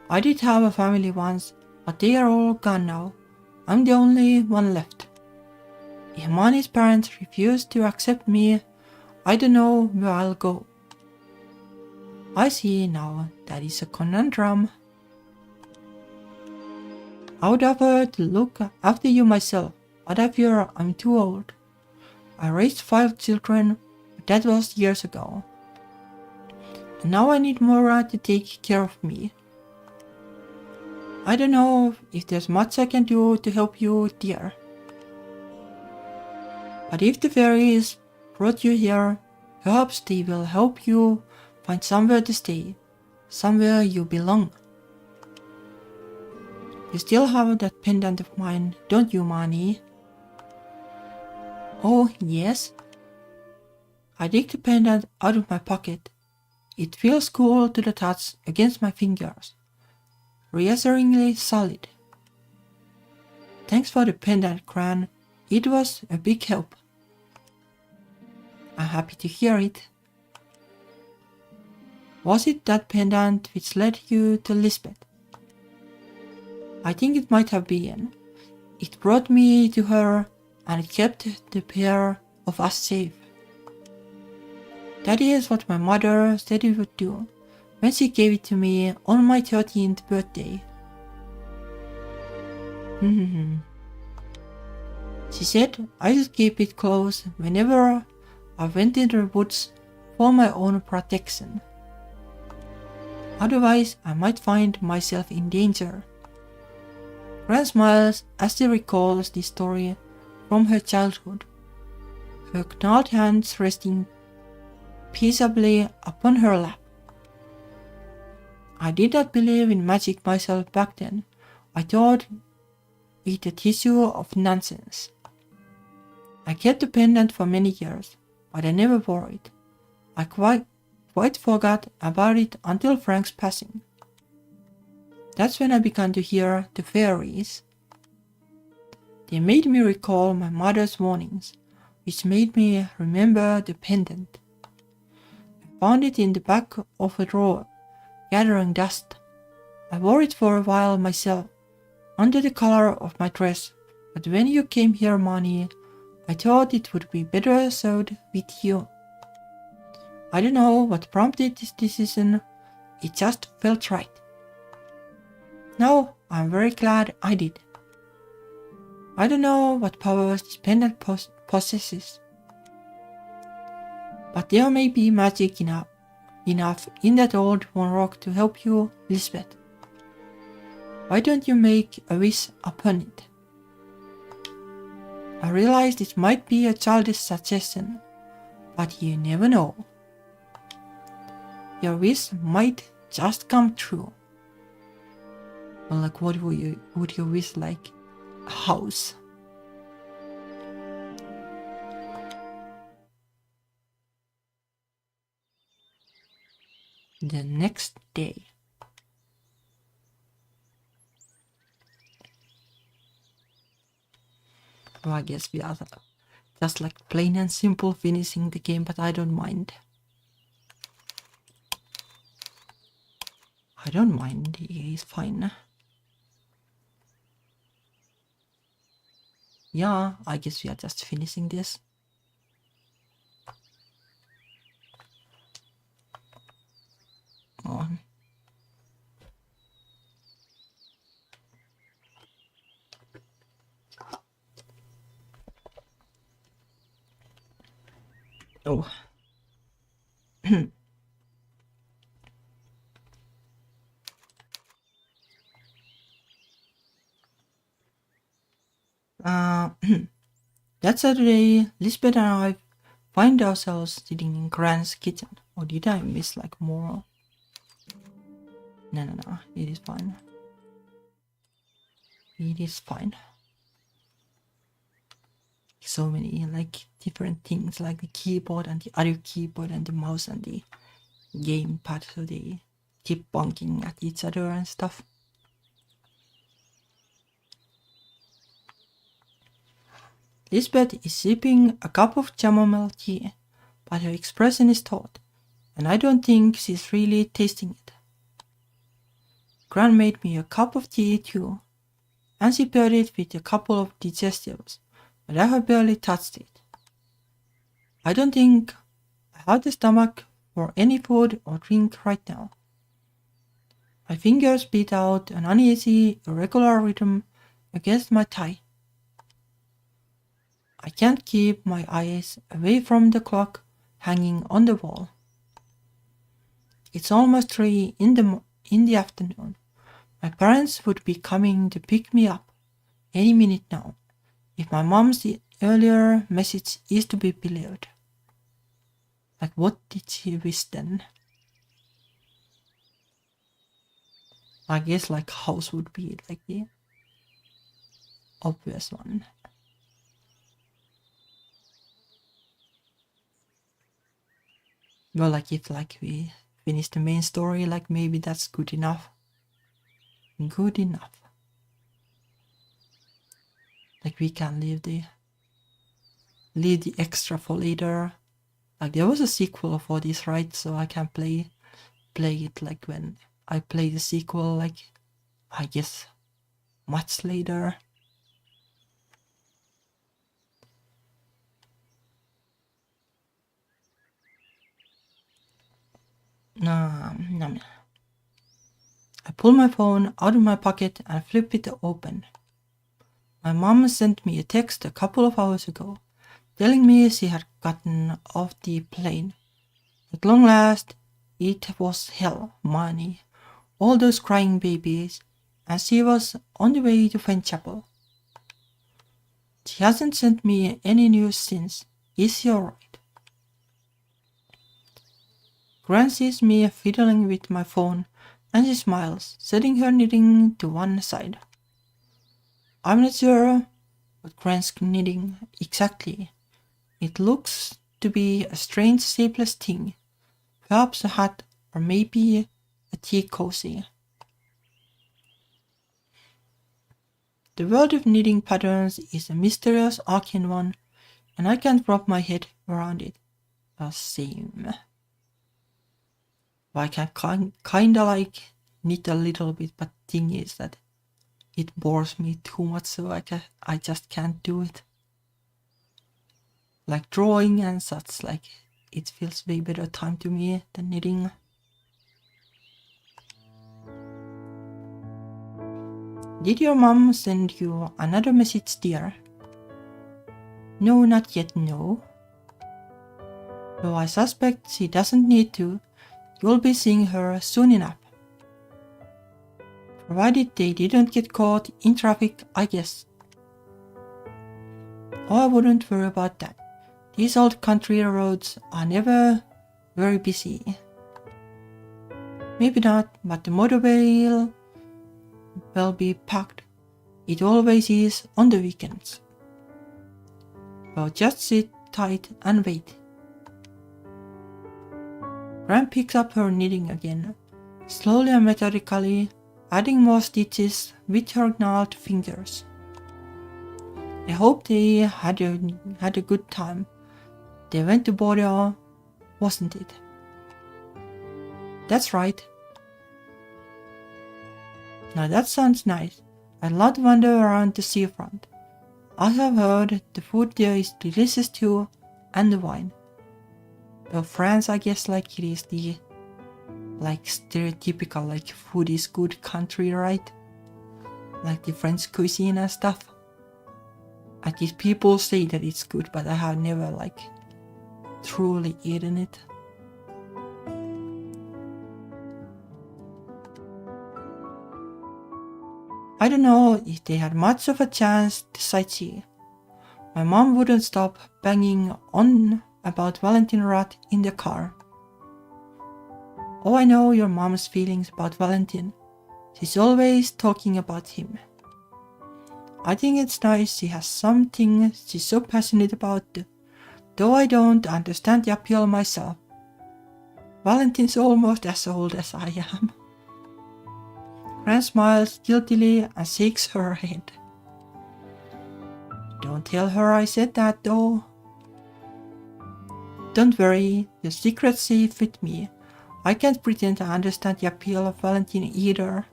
I did have a family once, but they are all gone now. I'm the only one left. If Mani's parents refuse to accept me, I don't know where I'll go. I see now, that is a conundrum. I would offer to look after you myself, but I fear I'm too old. I raised 5 children, but that was years ago. And now I need Mora to take care of me. I don't know if there's much I can do to help you, dear. But if the fairies brought you here, perhaps they will help you find somewhere to stay, somewhere you belong. You still have that pendant of mine, don't you, Mani? Oh, yes. I dig the pendant out of my pocket. It feels cool to the touch against my fingers. Reassuringly solid. Thanks for the pendant, Gran. It was a big help. I'm happy to hear it. Was it that pendant which led you to Lisbeth? I think it might have been. It brought me to her and it kept the pair of us safe. That is what my mother said it would do when she gave it to me on my 13th birthday. She said I should keep it close whenever I went into the woods for my own protection. Otherwise, I might find myself in danger. Gran smiles as she recalls this story from her childhood, her gnarled hands resting peaceably upon her lap. I did not believe in magic myself back then. I thought it a tissue of nonsense. I kept the pendant for many years, but I never wore it. I quite forgot about it until Frank's passing. That's when I began to hear the fairies. They made me recall my mother's warnings, which made me remember the pendant. I found it in the back of a drawer, gathering dust. I wore it for a while myself, under the collar of my dress, but when you came here, Mani, I thought it would be better sewed with you. I don't know what prompted this decision, it just felt right. Now I'm very glad I did. I don't know what powers this pendant possesses, but there may be magic enough in that old one rock to help you, Lisbeth. Why don't you make a wish upon it? I realized it might be a childish suggestion, but you never know. Your wish might just come true. Well, like, what would you wish, like? A house. The next day. Well, I guess we are just like plain and simple finishing the game, but I don't mind. I don't mind, it is fine. Yeah, I guess we are just finishing this. Oh. Oh. That Saturday, Lisbeth and I find ourselves sitting in Grant's kitchen. Or did I miss like more? No, it is fine. It is fine. So many like different things, like the keyboard and the other keyboard and the mouse and the gamepad, so they keep bonking at each other and stuff. Lisbeth is sipping a cup of chamomile tea, but her expression is taut, and I don't think she's really tasting it. Gran made me a cup of tea too, and she paired it with a couple of digestibles, but I have barely touched it. I don't think I have the stomach for any food or drink right now. My fingers beat out an uneasy, irregular rhythm against my thigh. I can't keep my eyes away from the clock hanging on the wall. It's almost 3 in the afternoon. My parents would be coming to pick me up any minute now, if my mom's earlier message is to be believed. Like, what did she wish then? I guess like house would be like the obvious one. Well, like if like we finish the main story, like maybe that's good enough. Good enough. Like we can leave the extra for later. Like there was a sequel for this, right? So I can play it like when I play the sequel, like I guess much later. I pull my phone out of my pocket and flip it open. My mom sent me a text a couple of hours ago, telling me she had gotten off the plane. At long last, it was hell, money, all those crying babies, and she was on the way to Chapel. She hasn't sent me any news since. Is she alright? Gran sees me fiddling with my phone, and she smiles, setting her knitting to one side. I'm not sure what Gran's knitting exactly. It looks to be a strange shapeless thing, perhaps a hat or maybe a tea cozy. The world of knitting patterns is a mysterious arcane one, and I can't wrap my head around it. Same. I can kinda like knit a little bit, but thing is that it bores me too much, so I just can't do it. Like drawing and such, like it feels way better time to me than knitting. Did your mom send you another message, dear? No, not yet, no. Though I suspect she doesn't need to, you'll be seeing her soon enough. Provided they didn't get caught in traffic, I guess. Oh, I wouldn't worry about that. These old country roads are never very busy. Maybe not, but the motorway will be packed. It always is on the weekends. Well, just sit tight and wait. Gran picks up her knitting again, slowly and methodically, adding more stitches with her gnarled fingers. I hope they had a good time. They went to Bordeaux, wasn't it? That's right. Now that sounds nice. I'd love to wander around the seafront. I have heard the food there is delicious too, and the wine. Well, France, I guess, like it is the stereotypical food is good country, right? Like the French cuisine and stuff. At least people say that it's good, but I have never truly eaten it. I don't know if they had much of a chance to sightsee. My mom wouldn't stop banging on about Valentin Rat in the car. Oh, I know your mom's feelings about Valentin. She's always talking about him. I think it's nice she has something she's so passionate about, though I don't understand the appeal myself. Valentin's almost as old as I am. Gran smiles guiltily and shakes her head. Don't tell her I said that though. Don't worry, your secret's safe with me. I can't pretend to understand the appeal of Valentin either.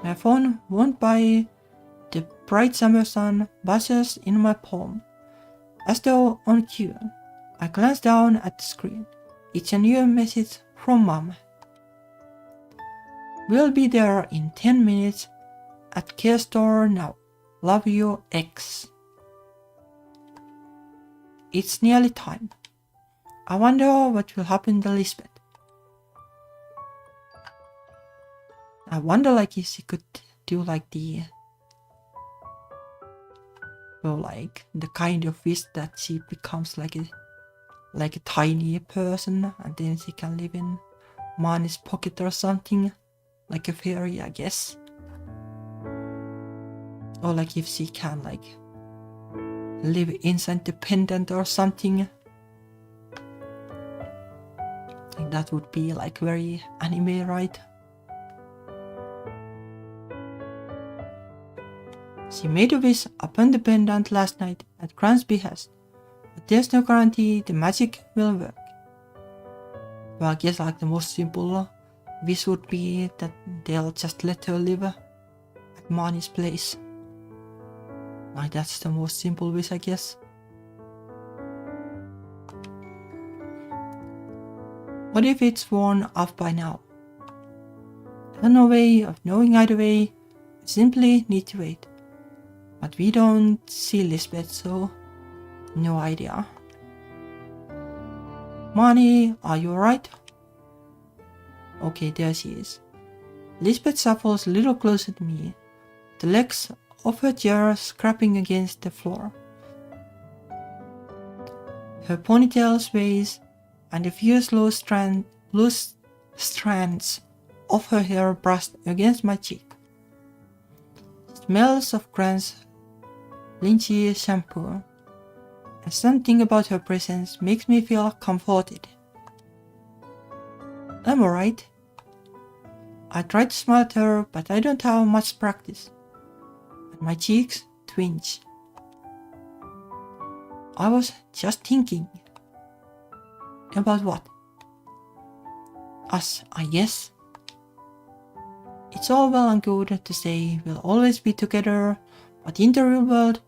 My phone won't buy the bright summer sun buzzes in my palm. As though on cue, I glance down at the screen. It's a new message from Mom. We'll be there in 10 minutes at Care Store now. Love you, X. It's nearly time. I wonder what will happen to Lisbeth. I wonder if she could do the kind of wish that she becomes like a tiny person and then she can live in Mani's pocket or something. Like a fairy, I guess. Or if she can live inside the pendant or something. I think that would be very anime, right? She made a wish upon the pendant last night at Gran's behest, but there's no guarantee the magic will work. Well, I guess the most simple wish would be that they'll just let her live at Mani's place. That's the most simple wish, I guess. What if it's worn off by now? There's no way of knowing either way. We simply need to wait. But we don't see Lisbeth, so no idea. Mani, are you alright? Okay, there she is. Lisbeth shuffles a little closer to me, the legs of her chair scraping against the floor. Her ponytail sways, and a few loose strands of her hair brushed against my cheek. Smells of Gran's lynchy shampoo, and something about her presence makes me feel comforted. I'm alright. I try to smile at her, but I don't have much practice, and my cheeks twinge. I was just thinking. About what? Us, I guess. It's all well and good to say we'll always be together, but in the real world,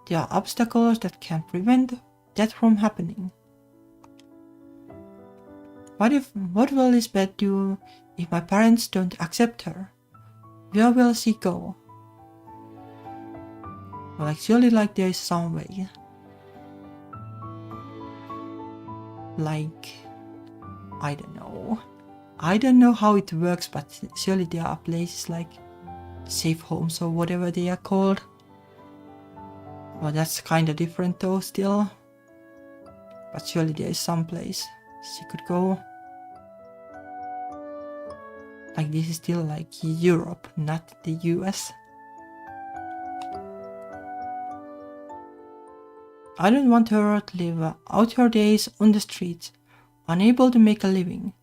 there are obstacles that can prevent that from happening. What will Lisbeth do if my parents don't accept her? Where will she go? Well, surely there is some way. I don't know. I don't know how it works, but surely there are places like safe homes or whatever they are called. Well, that's kinda different though still. But surely there is some place she could go. Like this is still like Europe, not the US. I don't want her to live out her days on the streets, unable to make a living,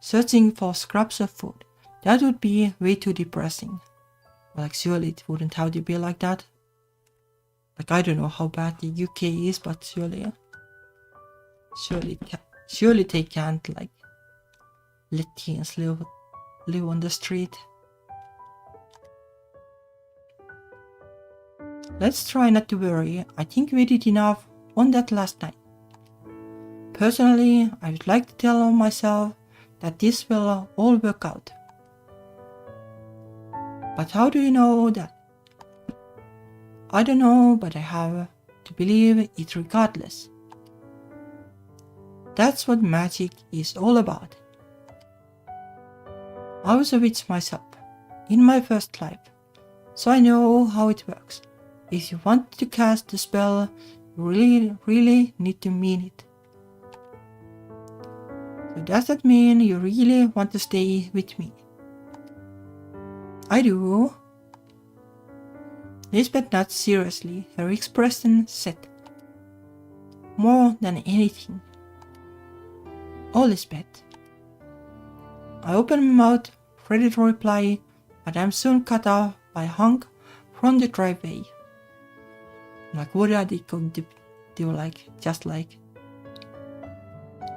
searching for scraps of food. That would be way too depressing. Like surely it wouldn't have to be like that. Like I don't know how bad the UK is, but surely they can't like let teens live on the street. Let's try not to worry. I think we did enough on that last night. Personally, I would like to tell myself that this will all work out. But how do you know that? I don't know, but I have to believe it regardless. That's what magic is all about. I was a witch myself, in my first life, so I know how it works. If you want to cast a spell, you really need to mean it. So does that mean you really want to stay with me? I do. Lisbeth nodded seriously, her expression set. More than anything. Oh, Lisbeth. I opened my mouth, ready to reply, but I'm soon cut off by a honk from the driveway. Like, what are they going to do? Like, just like,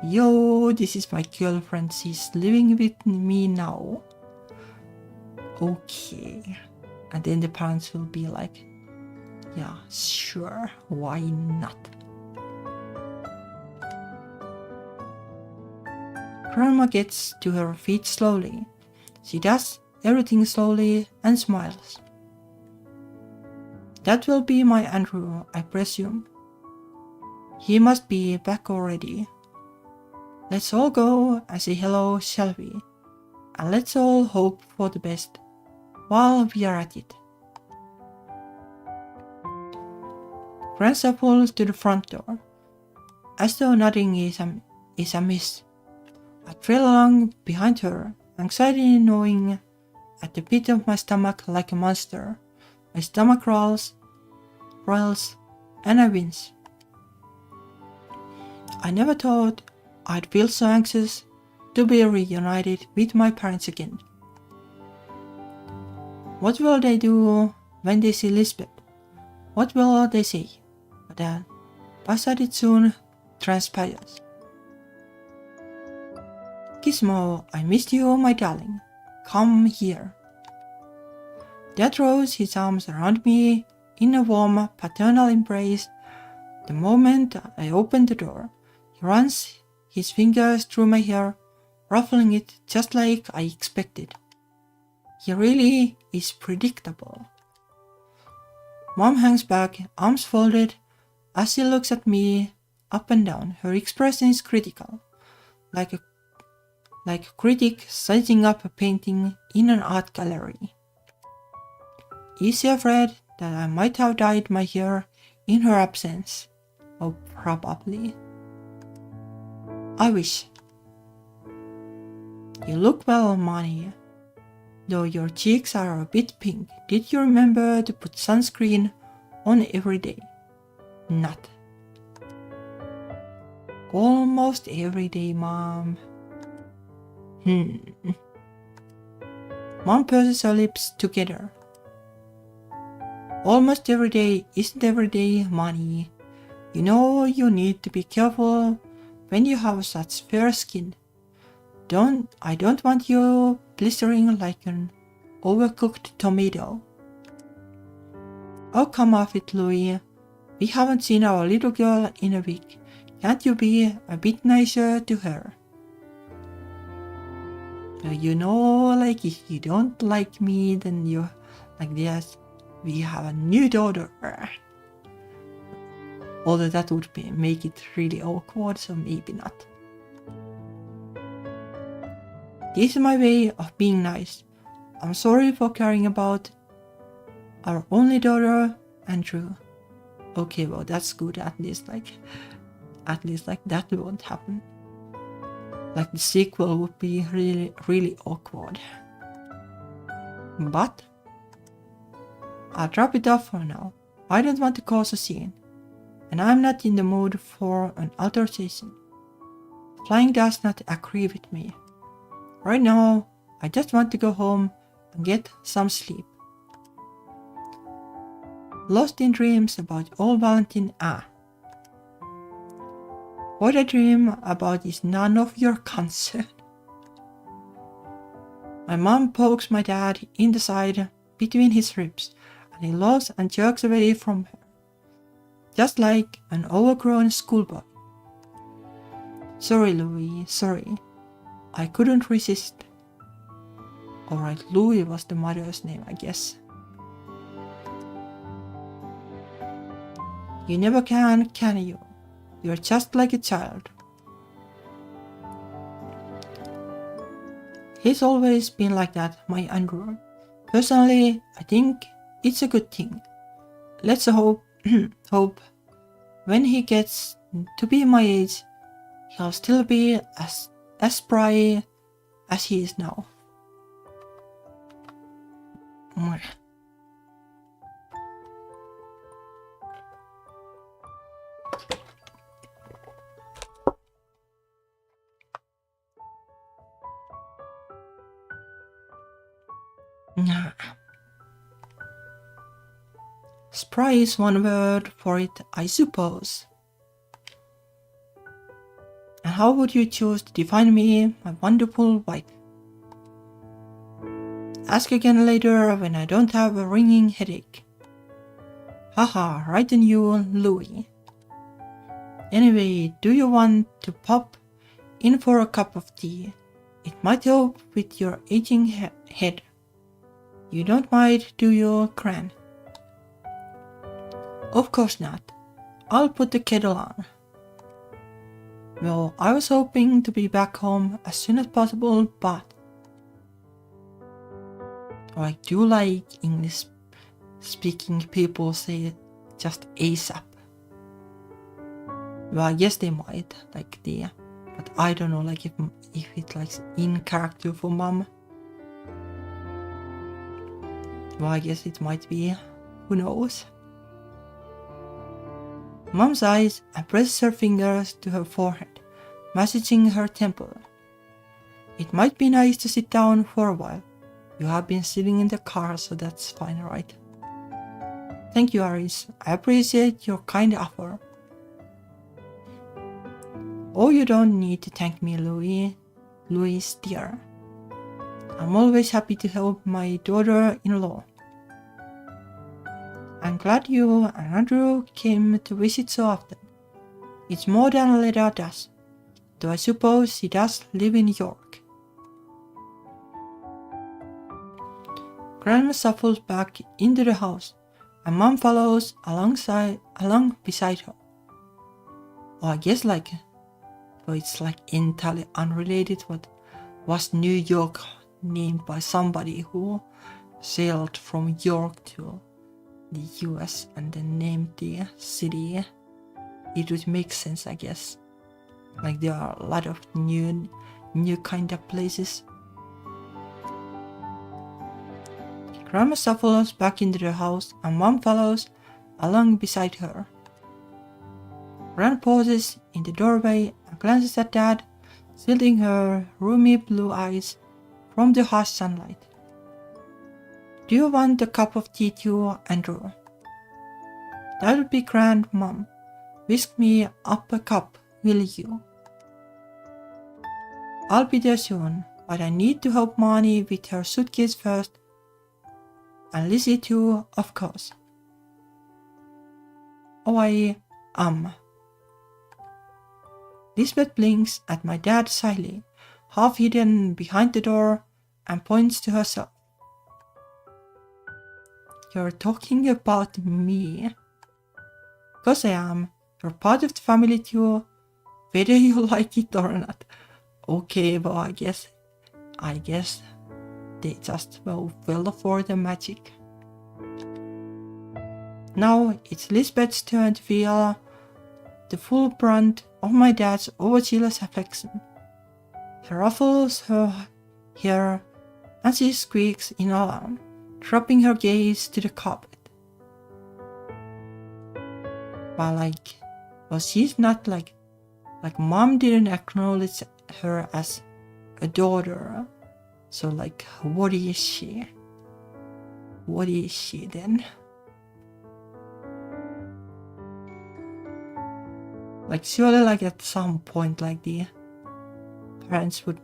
yo, this is my girlfriend, she's living with me now. Okay. And then the parents will be like, yeah, sure, why not? Grandma gets to her feet slowly. She does everything slowly and smiles. That will be my Andrew, I presume. He must be back already. Let's all go and say hello, shall we? And let's all hope for the best while we are at it. Grand shuffles to the front door, as though nothing is amiss. I trail along behind her, anxiety gnawing at the pit of my stomach like a monster. My stomach roils, and I wince. I never thought I'd feel so anxious to be reunited with my parents again. What will they do when they see Lisbeth? What will they say? But it soon transpires. Gizmo, I missed you, my darling. Come here. Dad throws his arms around me in a warm paternal embrace. The moment I open the door, he runs his fingers through my hair, ruffling it just like I expected. He really is predictable. Mom hangs back, arms folded, as she looks at me up and down. Her expression is critical, like a critic sizing up a painting in an art gallery. Is she afraid that I might have dyed my hair in her absence? Oh, probably. I wish. You look well, Mani. Though your cheeks are a bit pink, did you remember to put sunscreen on every day? Not. Almost every day, Mom. Mom purses her lips together. Almost every day isn't every day, Mani. You know you need to be careful when you have such fair skin. I don't want you blistering like an overcooked tomato. Oh, come off it, Louie. We haven't seen our little girl in a week. Can't you be a bit nicer to her? You know, like if you don't like me, then you're like this. We have a new daughter. Although that would make it really awkward, so maybe not. This is my way of being nice. I'm sorry for caring about our only daughter, Andrew. Okay, well that's good, at least that won't happen. Like the sequel would be really, really awkward. But I'll drop it off for now. I don't want to cause a scene, and I'm not in the mood for an altercation. Flying does not agree with me. Right now, I just want to go home and get some sleep. Lost in dreams about old Valentine. What I dream about is none of your concern. My mom pokes my dad in the side between his ribs, and he laughs and jerks away from her, just like an overgrown schoolboy. Sorry, Louis, sorry. I couldn't resist. Alright, Louis was the mother's name, I guess. You never can you? You're just like a child. He's always been like that, my Andrew. Personally, I think it's a good thing. Let's hope when he gets to be my age, he'll still be as spry as he is now. Spry is one word for it, I suppose. And how would you choose to define me, my wonderful wife? Ask again later when I don't have a ringing headache. Haha, right on you, Louis. Anyway, do you want to pop in for a cup of tea? It might help with your aging head. You don't mind, do you, Gran? Of course not. I'll put the kettle on. Well, I was hoping to be back home as soon as possible, but I do like English speaking people say it just ASAP. Well, I guess they might, like the, but I don't know, like if it likes in character for mom. Well, I guess it might be, who knows. Mom sighs and presses her fingers to her forehead, massaging her temple. It might be nice to sit down for a while. You have been sitting in the car, so that's fine, right? Thank you, Aris. I appreciate your kind offer. Oh, you don't need to thank me, Louis. Louis, dear. I'm always happy to help my daughter-in-law. I'm glad you and Andrew came to visit so often. It's more than Leda does, though I suppose she does live in York. Grandma shuffles back into the house, and Mom follows along beside her. Oh, I guess but it's like entirely unrelated. What was New York named by somebody who sailed from York to the US and then named the city? It would make sense, I guess. Like there are a lot of new kind of places. Grandma shuffles back into the house and Mom follows along beside her. Gran pauses in the doorway and glances at Dad, shielding her roomy blue eyes from the harsh sunlight. Do you want a cup of tea too, Andrew? That would be grand, Mom. Whisk me up a cup, will you? I'll be there soon, but I need to help Marnie with her suitcase first. And Lizzie too, of course. Oh, I am. Lisbeth blinks at my dad shyly, half hidden behind the door, and points to herself. You're talking about me. 'Cause I am. You're part of the family too, whether you like it or not. Okay, well, I guess I guess they just fell for the magic. Now it's Lisbeth's turn to feel the full brunt of my dad's overzealous affection. He ruffles her hair and she squeaks in alarm, dropping her gaze to the carpet. But she's not like mom didn't acknowledge her as a daughter. So what is she? What is she then? Surely at some point the parents would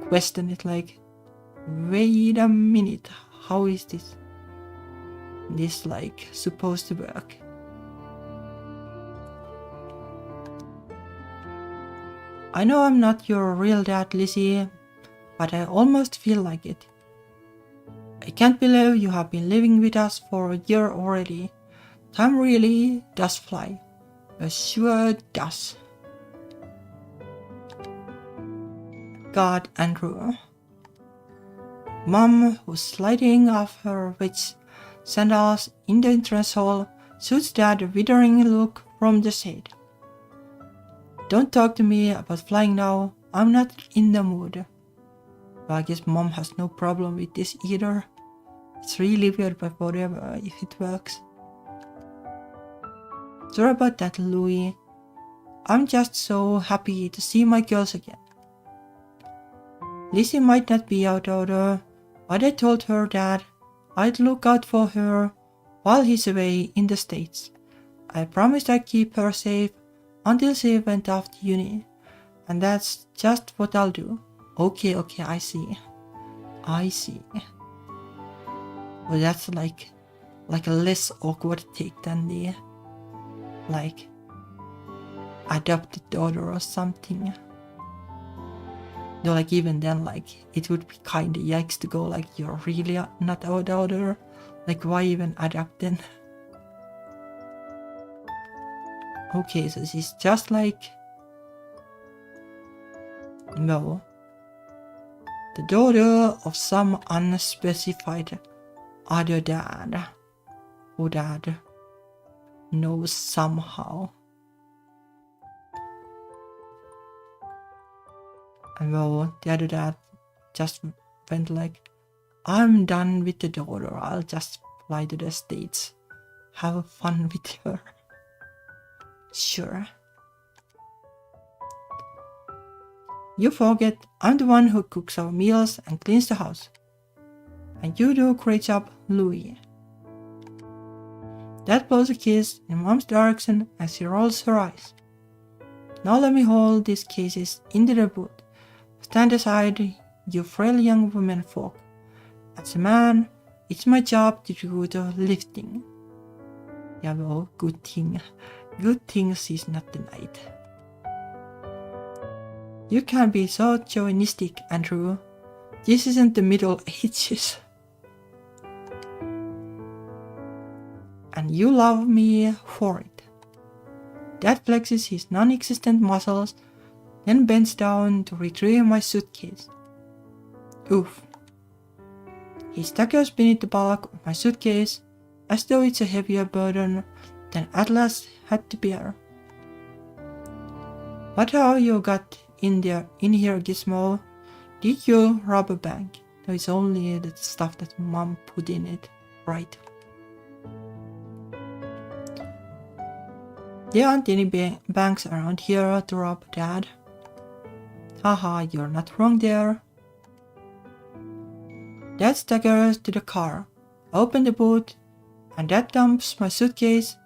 question it wait a minute, how is this supposed to work? I know I'm not your real dad, Lizzie, but I almost feel like it. I can't believe you have been living with us for a year already. Time really does fly. It sure does. God, Andrew. Mom, who's sliding off her witch sandals in the entrance hall, shoots Dad a withering look from the shade. Don't talk to me about flying now, I'm not in the mood. Well, I guess Mom has no problem with this either. It's really weird, but whatever, if it works. Sorry about that, Louie. I'm just so happy to see my girls again. Lizzie might not be out order, but I told her that I'd look out for her while he's away in the States. I promised I'd keep her safe until she went off to uni, and that's just what I'll do. Okay, I see. Well, that's like a less awkward take than the adopted daughter or something. Though even then it would be kinda yikes to go you're really not our daughter. Why even adopt then? Okay, so she's just no, the daughter of some unspecified other dad, who dad knows somehow. And the other dad just went I'm done with the daughter, I'll just fly to the States. Have fun with her. Sure. You forget I'm the one who cooks our meals and cleans the house. And you do a great job, Louie. Dad blows a kiss in Mom's direction as she rolls her eyes. Now let me haul these cases into the boot. Stand aside, you frail young women folk. As a man, it's my job to do the lifting. Yeah, well, good thing she's not the knight. You can't be so chauvinistic, Andrew. This isn't the Middle Ages. And you love me for it. Dad flexes his non-existent muscles, then bends down to retrieve my suitcase. Oof. He staggers beneath the bulk of my suitcase, as though it's a heavier burden than Atlas had to bear. What have you got in here, Gizmo? Did you rob a bank? No, it's only the stuff that Mom put in it, right? There aren't any banks around here to rob, Dad. Haha, you're not wrong there. Dad staggers to the car, open the boot, and Dad dumps my suitcase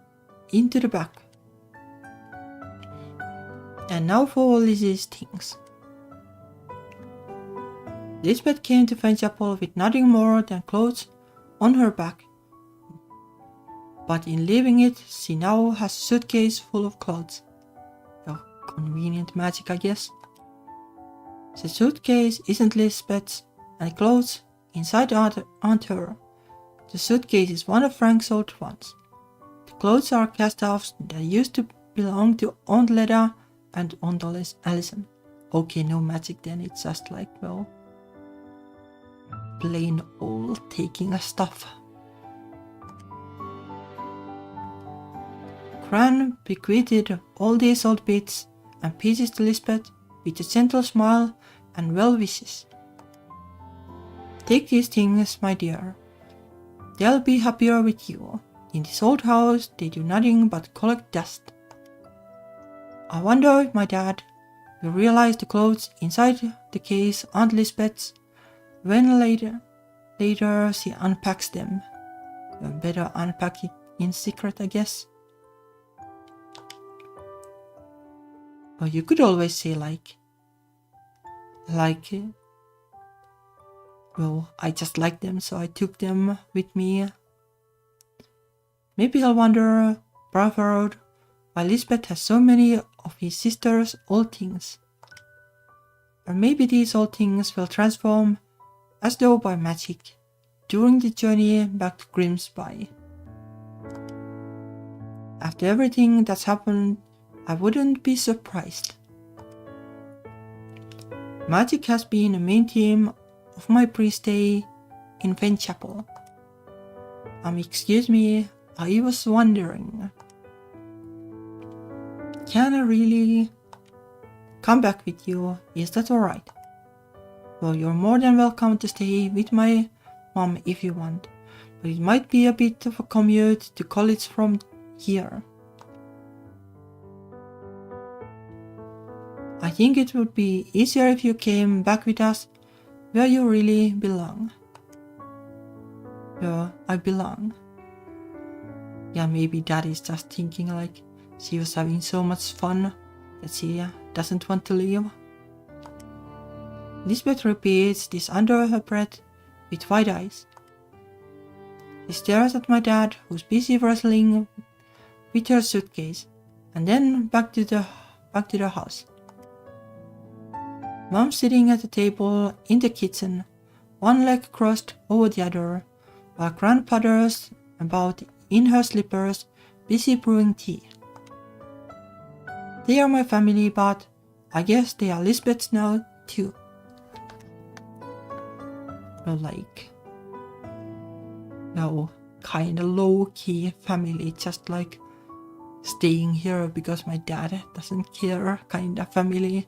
into the back. And now for Lizzie's things. Lisbeth came to Venchapel with nothing more than clothes on her back. But in leaving it, she now has a suitcase full of clothes. Oh, convenient magic, I guess. The suitcase isn't Lisbeth's, and clothes inside aren't her. The suitcase is one of Frank's old ones. The clothes are cast-offs that used to belong to Aunt Leda and Aunt Allison. Okay, no magic then, it's just like, well, plain old taking a stuff. Gran bequeathed all these old bits and pieces to Lisbeth with a gentle smile and well wishes. Take these things, my dear. They'll be happier with you. In this old house, they do nothing but collect dust. I wonder if my dad will realize the clothes inside the case aren't Lisbeth's when later she unpacks them. You better unpack it in secret, I guess. Or you could always say well, I just like them, so I took them with me. Maybe I'll wander Brotherhood why Lisbeth has so many of his sister's old things. Or maybe these old things will transform as though by magic during the journey back to Grimsby. After everything that's happened, I wouldn't be surprised. Magic has been a main theme of my pre-stay in Fenchapel. Excuse me, I was wondering, can I really come back with you? Is that alright? Well, you're more than welcome to stay with my mom if you want, but it might be a bit of a commute to college from here. I think it would be easier if you came back with us where you really belong. Where I belong. Yeah, maybe Dad is just thinking like she was having so much fun that she doesn't want to leave. Lisbeth repeats this under her breath with wide eyes. She stares at my dad, who's busy wrestling with her suitcase, and then back to the house. Mom's sitting at the table in the kitchen, one leg crossed over the other, while grandfather's about in her slippers, busy brewing tea. They are my family, but I guess they are Lisbeth's now too. Well, like, no, kinda low-key family, just like staying here because my dad doesn't care kinda family.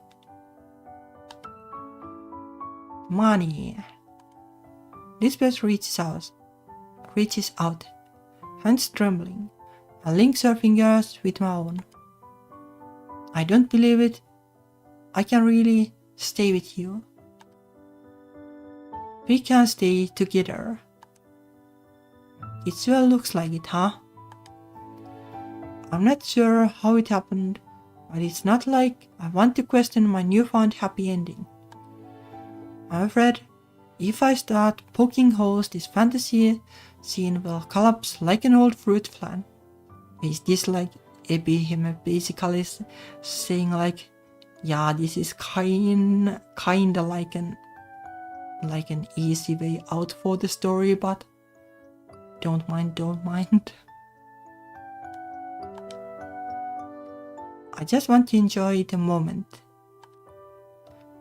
Money. Lisbeth reaches out, hands trembling, and links her fingers with my own. I don't believe it. I can really stay with you. We can stay together. It sure looks like it, huh? I'm not sure how it happened, but it's not like I want to question my newfound happy ending. I'm afraid if I start poking holes, this fantasy scene will collapse like an old fruit flan. Is this like him basically saying like, yeah, this is kinda like an easy way out for the story, but don't mind. I just want to enjoy the moment.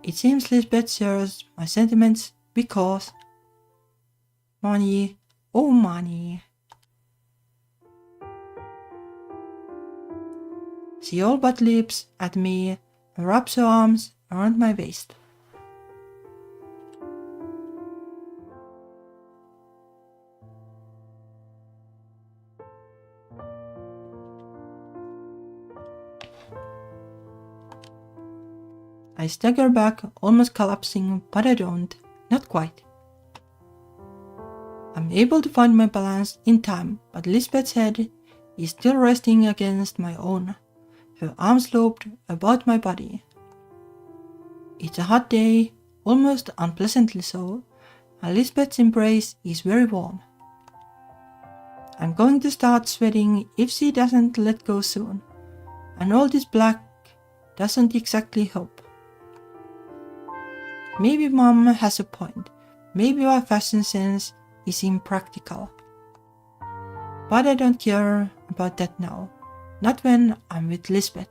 It seems Lisbeth shares my sentiments because money, oh money. She all but leaps at me and wraps her arms around my waist. I stagger back, almost collapsing, but I don't. Not quite. I'm able to find my balance in time, but Lisbeth's head is still resting against my own, her arms looped about my body. It's a hot day, almost unpleasantly so, and Lisbeth's embrace is very warm. I'm going to start sweating if she doesn't let go soon, and all this black doesn't exactly help. Maybe Mom has a point. Maybe my fashion sense is impractical. But I don't care about that now. Not when I'm with Lisbeth.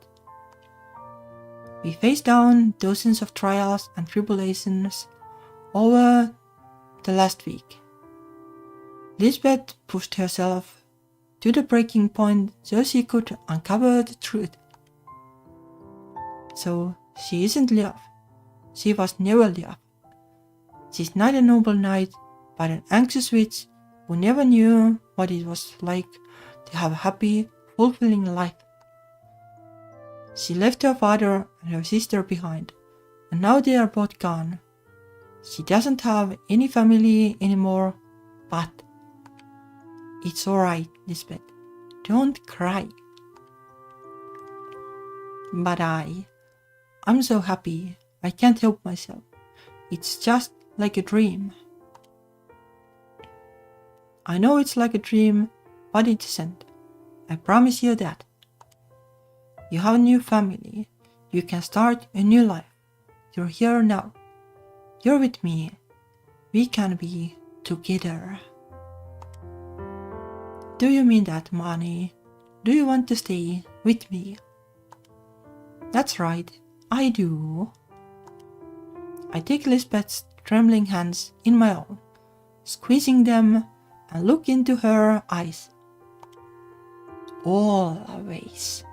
We faced down dozens of trials and tribulations over the last week. Lisbeth pushed herself to the breaking point so she could uncover the truth. So she isn't love. She was never love. She's not a noble knight, but an anxious witch who never knew what it was like to have a happy, fulfilling life. She left her father and her sister behind, and now they are both gone. She doesn't have any family anymore, but it's alright, Lisbeth. Don't cry. But I'm so happy. I can't help myself. It's just like a dream. I know it's like a dream, but it isn't. I promise you that. You have a new family. You can start a new life. You're here now. You're with me. We can be together. Do you mean that, Mani? Do you want to stay with me? That's right, I do. I take Lisbeth's trembling hands in my own, squeezing them, and look into her eyes. Always.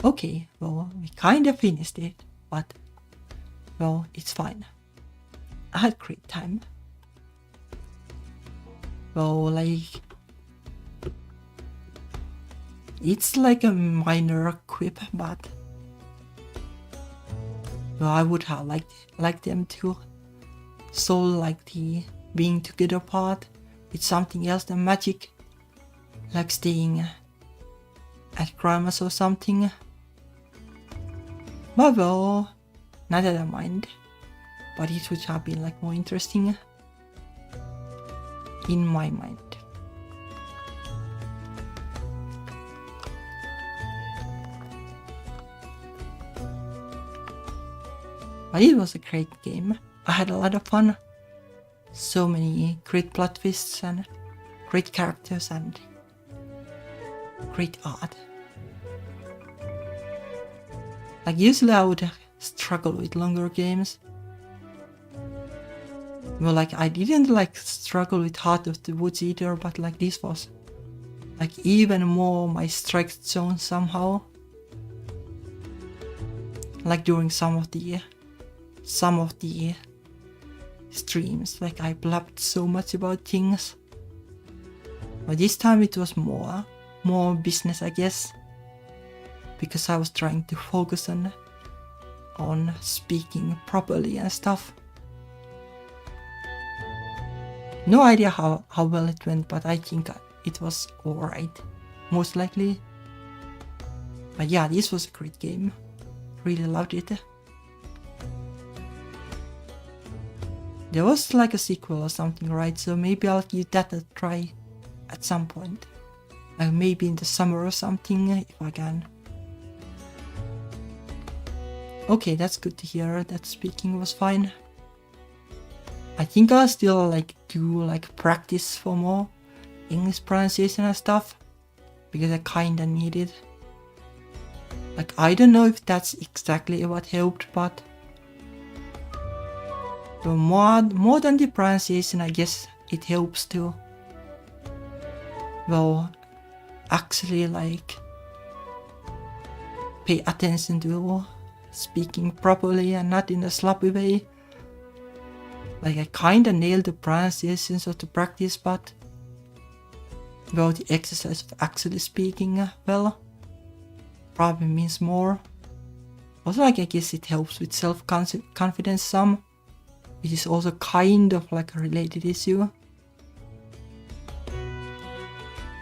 Okay, well, we kinda finished it, but, well, it's fine. I had great time. Well, like, it's like a minor quip, but, well, I would have liked them to. So, like the being together part, it's something else than magic, like staying at Christmas or something. But well, not that I mind, but it would have been like more interesting in my mind. But it was a great game. I had a lot of fun. So many great plot twists and great characters and great art. Like usually I would struggle with longer games. Well, like I didn't like struggle with Heart of the Woods either, but like this was like even more my strike zone somehow. Like during some of the streams, like I blabbed so much about things. But this time it was more business, I guess. Because I was trying to focus on speaking properly and stuff. No idea how well it went, but I think it was alright, most likely. But yeah, this was a great game. Really loved it. There was like a sequel or something, right? So maybe I'll give that a try at some point. Like maybe in the summer or something, if I can. Okay, that's good to hear that speaking was fine. I think I'll still like do like practice for more English pronunciation and stuff, because I kinda need it. Like I don't know if that's exactly what helped, but the more than the pronunciation, I guess it helps to, well, actually like pay attention to speaking properly and not in a sloppy way. Like I kinda nailed the pronunciations of the practice, but well, the exercise of actually speaking well probably means more. Also, like I guess it helps with self-confidence some, which is also kind of like a related issue.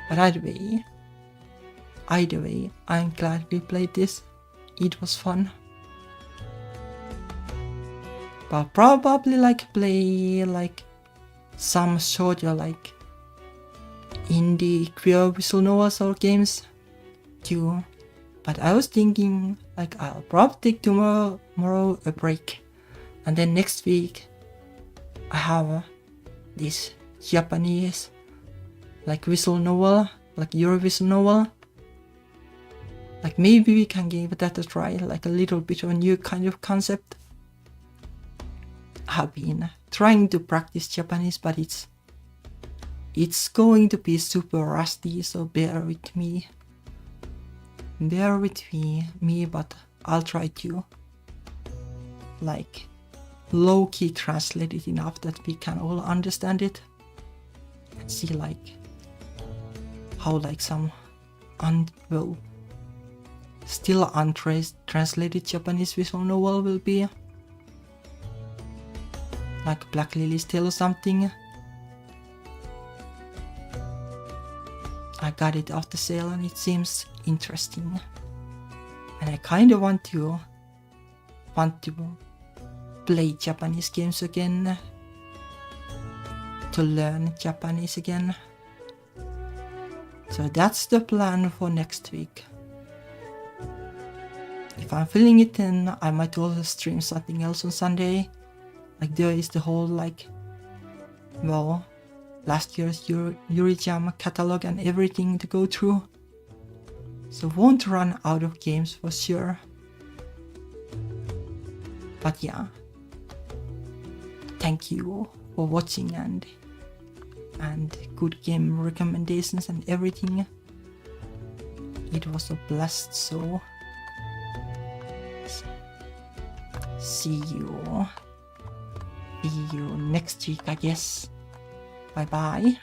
But either way, I'm glad we played this. It was fun. But probably like play like some shorter like indie queer visual novels or games too. But I was thinking like I'll probably take tomorrow a break And then next week I have this Japanese like visual novel, like Yuri visual novel. Like maybe we can give that a try, like a little bit of a new kind of concept. I have been trying to practice Japanese, but it's going to be super rusty, so bear with me. Bear with me, but I'll try to like low-key translate it enough that we can all understand it and see like how like some still untranslated Japanese visual novel will be, like Black Lily's Tale or something. I got it off the sale and it seems interesting, and I kind of want to play Japanese games again, to learn Japanese again. So that's the plan for next week. If I'm feeling it, then I might also stream something else on Sunday. Like there is the whole like, well, last year's Yuri Jam catalog and everything to go through. So won't run out of games for sure. But yeah, thank you for watching and good game recommendations and everything. It was a blast, so see you next week, I guess. Bye bye.